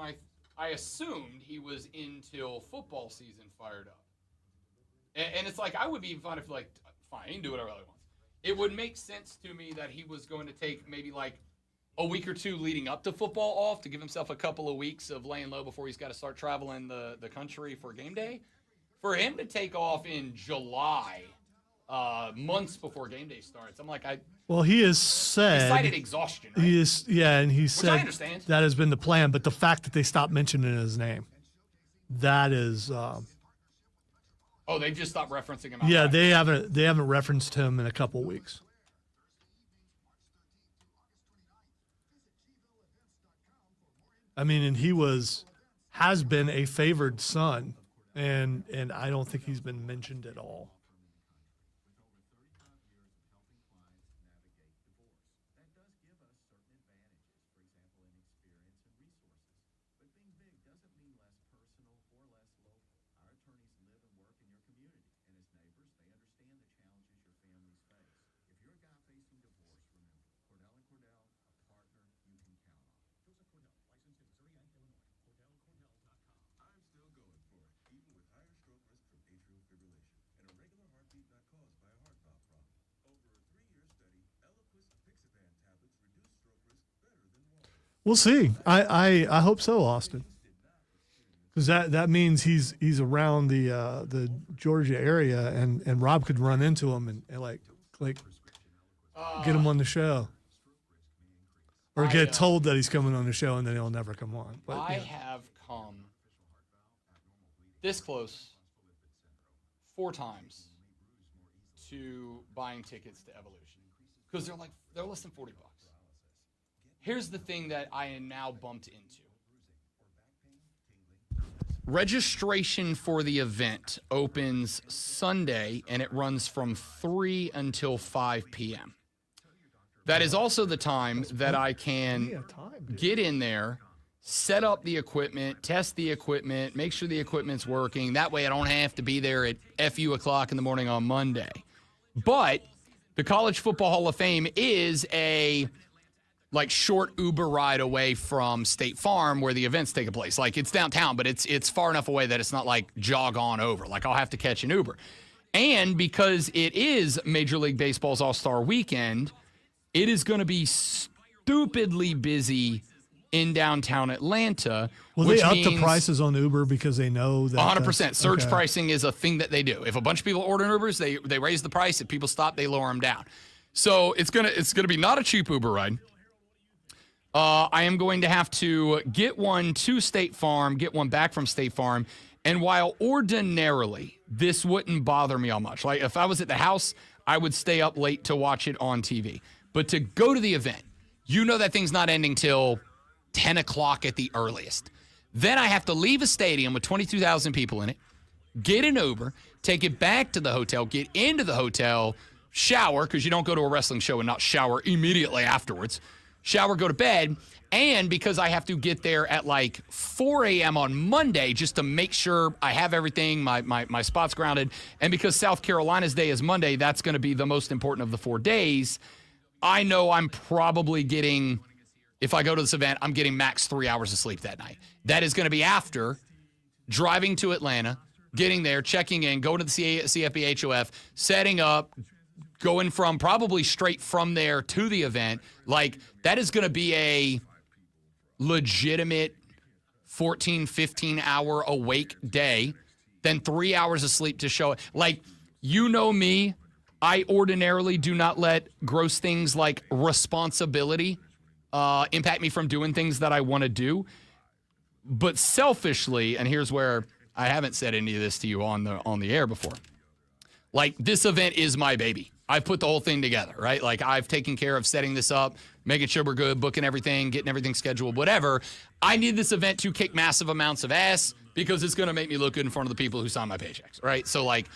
I assumed he was until football season fired up. And it's like, I would be fine if, like, fine, he can do whatever he wants. It would make sense to me that he was going to take maybe, like, a week or 2 leading up to football off to give himself a couple of weeks of laying low before he's got to start traveling the country for game day. For him to take off in July, months before game day starts, I'm like, Well, he has said he cited exhaustion, right? He is, yeah, and he said I understand. that has been the plan. But the fact that they stopped mentioning his name, that is, Oh, they've just stopped referencing him. yeah, they haven't referenced him in a couple weeks. I mean, and he has been a favored son, and I don't think he's been mentioned at all. We'll see. I hope so, Austin, because that means he's around the Georgia area, and Rob could run into him and like get him on the show, or get told that he's coming on the show and then he'll never come on. But, I have come this close 4 times to buying tickets to Evolution because they're less than $40. Here's the thing that I am now bumped into. Registration for the event opens Sunday, and it runs from 3 until 5 p.m. That is also the time that I can get in there, set up the equipment, test the equipment, make sure the equipment's working. That way I don't have to be there at FU o'clock in the morning on Monday. But the College Football Hall of Fame is a short Uber ride away from State Farm where the events take place. Like, it's downtown, but it's far enough away that it's not like jog on over. Like, I'll have to catch an Uber. And because it is Major League Baseball's All-Star Weekend, it is going to be stupidly busy in downtown Atlanta. Will they up the prices on Uber because they know that 100%. Surge pricing is a thing that they do. If a bunch of people order Ubers, they raise the price. If people stop, they lower them down. So it's gonna be not a cheap Uber ride. I am going to have to get one to State Farm, get one back from State Farm. And while ordinarily this wouldn't bother me all much, like if I was at the house, I would stay up late to watch it on TV. But to go to the event, you know that thing's not ending till 10 o'clock at the earliest. Then I have to leave a stadium with 22,000 people in it, get an Uber, take it back to the hotel, get into the hotel, shower, because you don't go to a wrestling show and not shower immediately afterwards. Shower, go to bed, and because I have to get there at like 4 a.m. on Monday just to make sure I have everything, my spot's grounded, and because South Carolina's day is Monday, that's going to be the most important of the 4 days. I know I'm probably getting, if I go to this event, I'm getting max 3 hours of sleep that night. That is going to be after driving to Atlanta, getting there, checking in, going to the CFB HOF, setting up, going from probably straight from there to the event. Like, that is going to be a legitimate 14, 15-hour awake day, then 3 hours of sleep to show it. Like, you know me, I ordinarily do not let gross things like responsibility impact me from doing things that I want to do. But selfishly, and here's where I haven't said any of this to you on the air before. Like, this event is my baby. I've put the whole thing together, right? Like, I've taken care of setting this up, making sure we're good, booking everything, getting everything scheduled, whatever. I need this event to kick massive amounts of ass because it's going to make me look good in front of the people who sign my paychecks, right? So, like,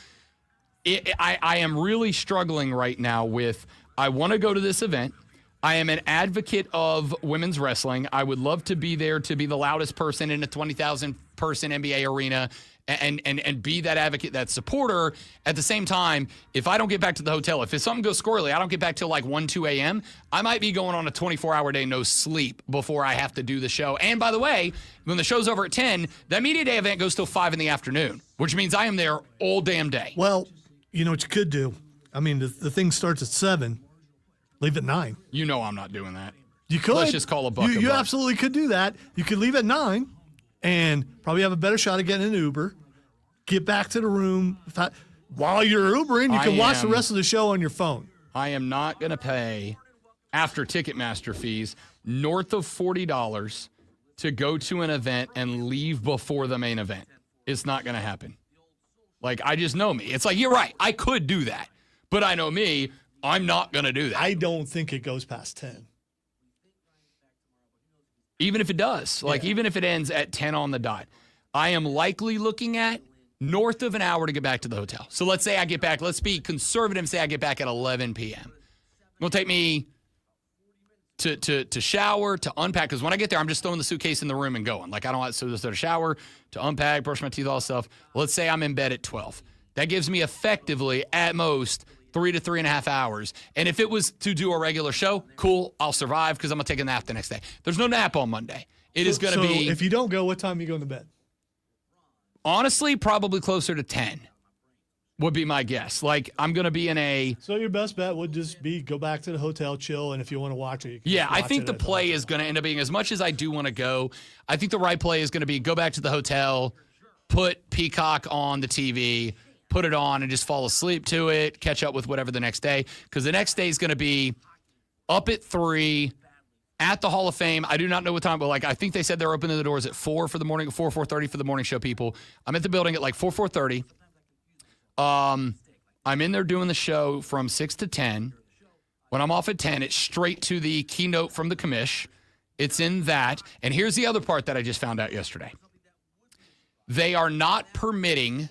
I am really struggling right now with, I want to go to this event. I am an advocate of women's wrestling. I would love to be there to be the loudest person in a 20,000 person NBA arena and be that advocate, that supporter. At the same time, if I don't get back to the hotel, if something goes squirrely, I don't get back till like 1, 2 a.m., I might be going on a 24-hour day, no sleep, before I have to do the show. And by the way, when the show's over at 10, that media day event goes till 5 in the afternoon, which means I am there all damn day. Well, you know what you could do? I mean, the thing starts at 7. Leave at 9. You know I'm not doing that. You could. Let's just call a buck. You absolutely could do that. You could leave at 9 and probably have a better shot at getting an Uber. Get back to the room. While you're Ubering, you can watch the rest of the show on your phone. I am not going to pay, after Ticketmaster fees, north of $40 to go to an event and leave before the main event. It's not going to happen. Like, I just know me. It's like, you're right. I could do that. But I know me. I'm not going to do that. I don't think it goes past 10. Even if it does. Like, even if it ends at 10 on the dot. I am likely looking at north of an hour to get back to the hotel. So let's say I get back. Let's be conservative and say I get back at 11 p.m. It'll take me to shower, to unpack. Because when I get there, I'm just throwing the suitcase in the room and going. Like, I don't want to shower, to unpack, brush my teeth, all that stuff. Let's say I'm in bed at 12. That gives me effectively, at most, 3 to 3.5 hours. And if it was to do a regular show, cool, I'll survive because I'm going to take a nap the next day. There's no nap on Monday. It is going to be... if you don't go, what time are you going to bed? Honestly, probably closer to 10 would be my guess. Like, I'm going to be in a... So your best bet would just be go back to the hotel, chill, and if you want to watch it, you can I think the play is going to end up being, as much as I do want to go, I think the right play is going to be go back to the hotel, put Peacock on the TV, put it on and just fall asleep to it, catch up with whatever the next day. Because the next day is going to be up at 3 at the Hall of Fame. I do not know what time, but like I think they said they're opening the doors at 4 for the morning, 4:30 for the morning show people. I'm at the building at like 4:30. I'm in there doing the show from 6 to 10. When I'm off at 10, it's straight to the keynote from the commish. It's in that. And here's the other part that I just found out yesterday. They are not permitting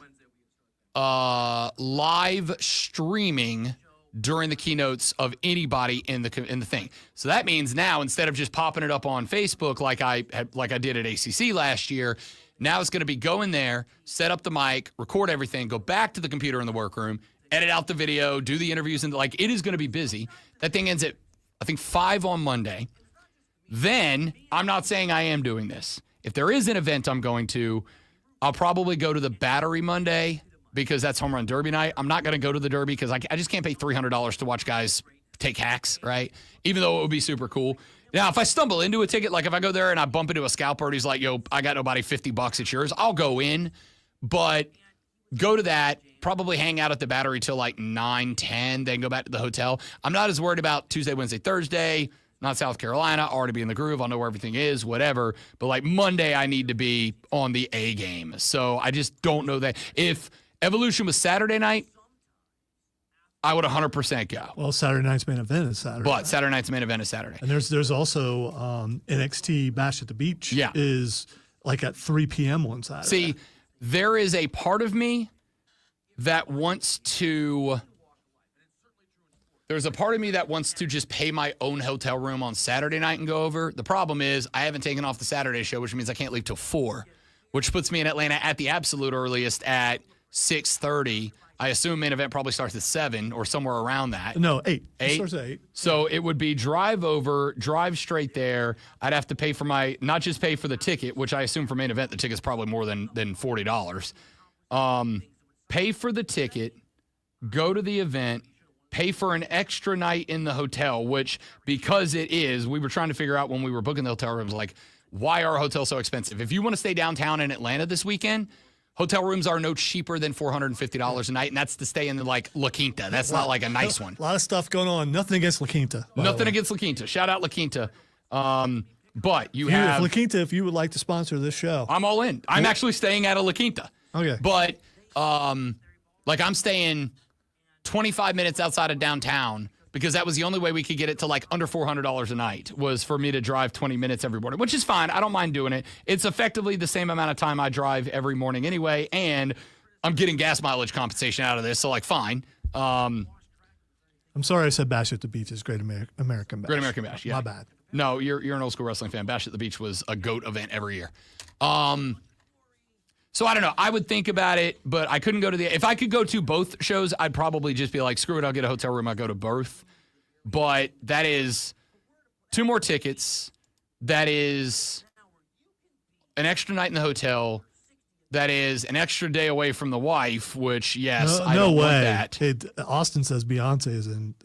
live streaming during the keynotes of anybody in the thing. So that means now, instead of just popping it up on Facebook like I did at ACC last year, now it's going to be go in there, set up the mic, record everything, go back to the computer in the workroom, edit out the video, do the interviews, and like it is going to be busy. That thing ends at I think 5 on Monday. Then I'm not saying I am doing this. If there is an event I'm going to, I'll probably go to the Battery Monday, because that's Home Run Derby night. I'm not going to go to the Derby because I just can't pay $300 to watch guys take hacks, right? Even though it would be super cool. Now, if I stumble into a ticket, like if I go there and I bump into a scalper and he's like, yo, I got nobody, $50, it's yours, I'll go in. But go to that, probably hang out at the Battery till like 9, 10, then go back to the hotel. I'm not as worried about Tuesday, Wednesday, Thursday, not South Carolina. I'll already be in the groove. I'll know where everything is, whatever. But like Monday, I need to be on the A game. So I just don't know that. If Evolution was Saturday night, I would 100% go. Well, Saturday night's main event is Saturday. But Saturday night's main event is Saturday. And there's also NXT Bash at the Beach is like at 3 p.m. on Saturday. See, there is a part of me that wants to... There's a part of me that wants to just pay my own hotel room on Saturday night and go over. The problem is I haven't taken off the Saturday show, which means I can't leave till 4, which puts me in Atlanta at the absolute earliest at 6:30. I assume main event probably starts at 7 or somewhere around that. No, 8. 8? It starts at 8. So it would be drive over, drive straight there. I'd have to pay for not just pay for the ticket, which I assume for main event, the ticket's probably more than $40. Pay for the ticket, go to the event, pay for an extra night in the hotel, which because it is, we were trying to figure out when we were booking the hotel rooms, like, why are hotels so expensive? If you want to stay downtown in Atlanta this weekend, hotel rooms are no cheaper than $450 a night, and that's to stay in like La Quinta. That's not like a nice one. A lot of stuff going on. Nothing against La Quinta. Nothing against La Quinta. Shout out La Quinta. But you have La Quinta, if you would like to sponsor this show. I'm all in. I'm actually staying at a La Quinta. Okay. But like I'm staying 25 minutes outside of downtown because that was the only way we could get it to like under $400 a night was for me to drive 20 minutes every morning, which is fine. I don't mind doing it. It's effectively the same amount of time I drive every morning anyway, and I'm getting gas mileage compensation out of this, so like fine. I'm sorry I said Bash at the Beach is Great American Bash. Great American Bash, yeah. My bad. No, you're an old school wrestling fan. Bash at the Beach was a GOAT event every year. So I don't know. I would think about it, but I couldn't go to if I could go to both shows, I'd probably just be like, screw it, I'll get a hotel room, I'll go to both. But that is 2 more tickets. That is an extra night in the hotel. That is an extra day away from the wife, which, yes, I don't want that. Hey, Austin says Beyonce is in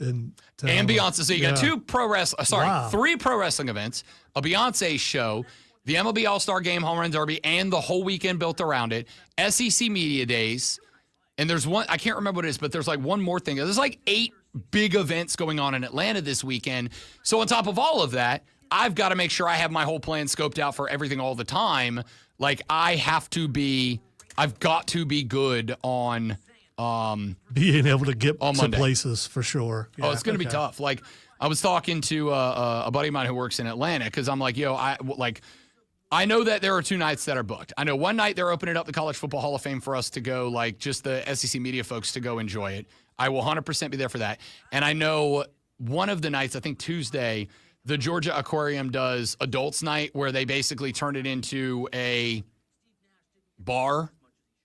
town. And Beyonce. So you got 3 pro wrestling events, a Beyonce show, the MLB All-Star Game, Home Run Derby, and the whole weekend built around it, SEC Media Days, and there's one, I can't remember what it is, but there's like one more thing. There's like 8 big events going on in Atlanta this weekend. So on top of all of that, I've got to make sure I have my whole plan scoped out for everything all the time. Like I've got to be good on being able to get to Monday. places for sure. Yeah, it's going to be tough. Like I was talking to a buddy of mine who works in Atlanta because I'm like, I know that there are 2 nights that are booked. I know one night they're opening up the College Football Hall of Fame for us to go, like just the SEC media folks to go enjoy it. I will 100% be there for that. And I know one of the nights, I think Tuesday, the Georgia Aquarium does adults night where they basically turn it into a bar.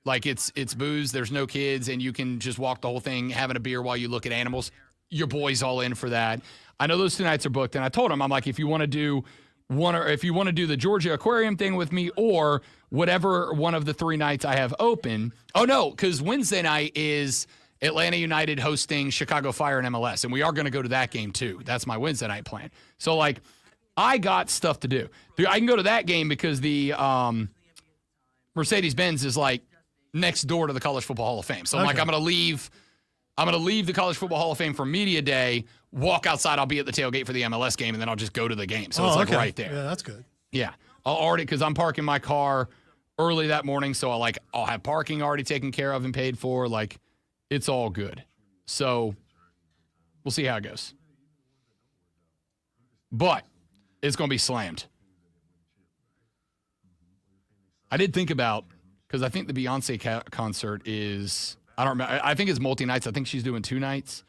Like it's booze, there's no kids, and you can just walk the whole thing having a beer while you look at animals. Your boy's all in for that. I know those 2 nights are booked, and I told him, I'm like, if you want to do the Georgia Aquarium thing with me or whatever one of the 3 nights I have open. Oh, no, because Wednesday night is Atlanta United hosting Chicago Fire and MLS, and we are going to go to that game too. That's my Wednesday night plan. So, like, I got stuff to do. I can go to that game because the Mercedes-Benz is, like, next door to the College Football Hall of Fame. So, I'm like, I'm going to leave the College Football Hall of Fame for Media Day, walk outside, I'll be at the tailgate for the MLS game, and then I'll just go to the game. So it's like right there. Yeah, that's good. Yeah. I'll already, because I'm parking my car early that morning, so I'll have parking already taken care of and paid for. Like, it's all good. So we'll see how it goes. But it's going to be slammed. I did think about, because I think the Beyonce concert is, I don't remember, I think it's multi-nights. I think she's doing 2 nights.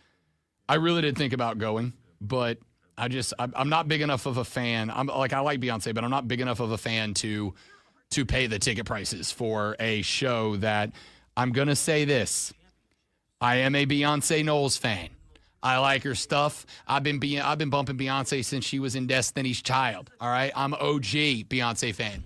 I really did think about going, but I'm not big enough of a fan. I like Beyonce, but I'm not big enough of a fan to pay the ticket prices for a show that I'm going to say this. I am a Beyonce Knowles fan. I like her stuff. I've been bumping Beyonce since she was in Destiny's Child. All right. I'm OG Beyonce fan.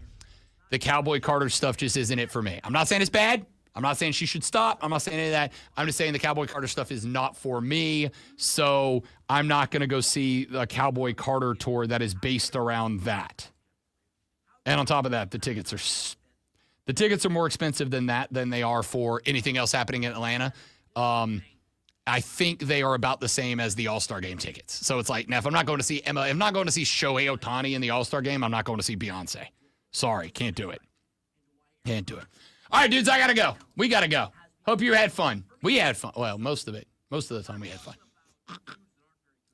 The Cowboy Carter stuff just isn't it for me. I'm not saying it's bad. I'm not saying she should stop. I'm not saying any of that. I'm just saying the Cowboy Carter stuff is not for me. So I'm not going to go see the Cowboy Carter tour that is based around that. And on top of that, the tickets are more expensive than they are for anything else happening in Atlanta. I think they are about the same as the All-Star Game tickets. So it's like, now if I'm not going to see Shohei Ohtani in the All-Star Game, I'm not going to see Beyonce. Sorry, can't do it. Can't do it. All right, dudes, I got to go. We got to go. Hope you had fun. We had fun. Well, most of it. Most of the time we had fun.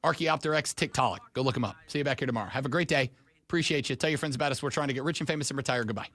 Archaeopter X TikTok. Go look them up. See you back here tomorrow. Have a great day. Appreciate you. Tell your friends about us. We're trying to get rich and famous and retire. Goodbye.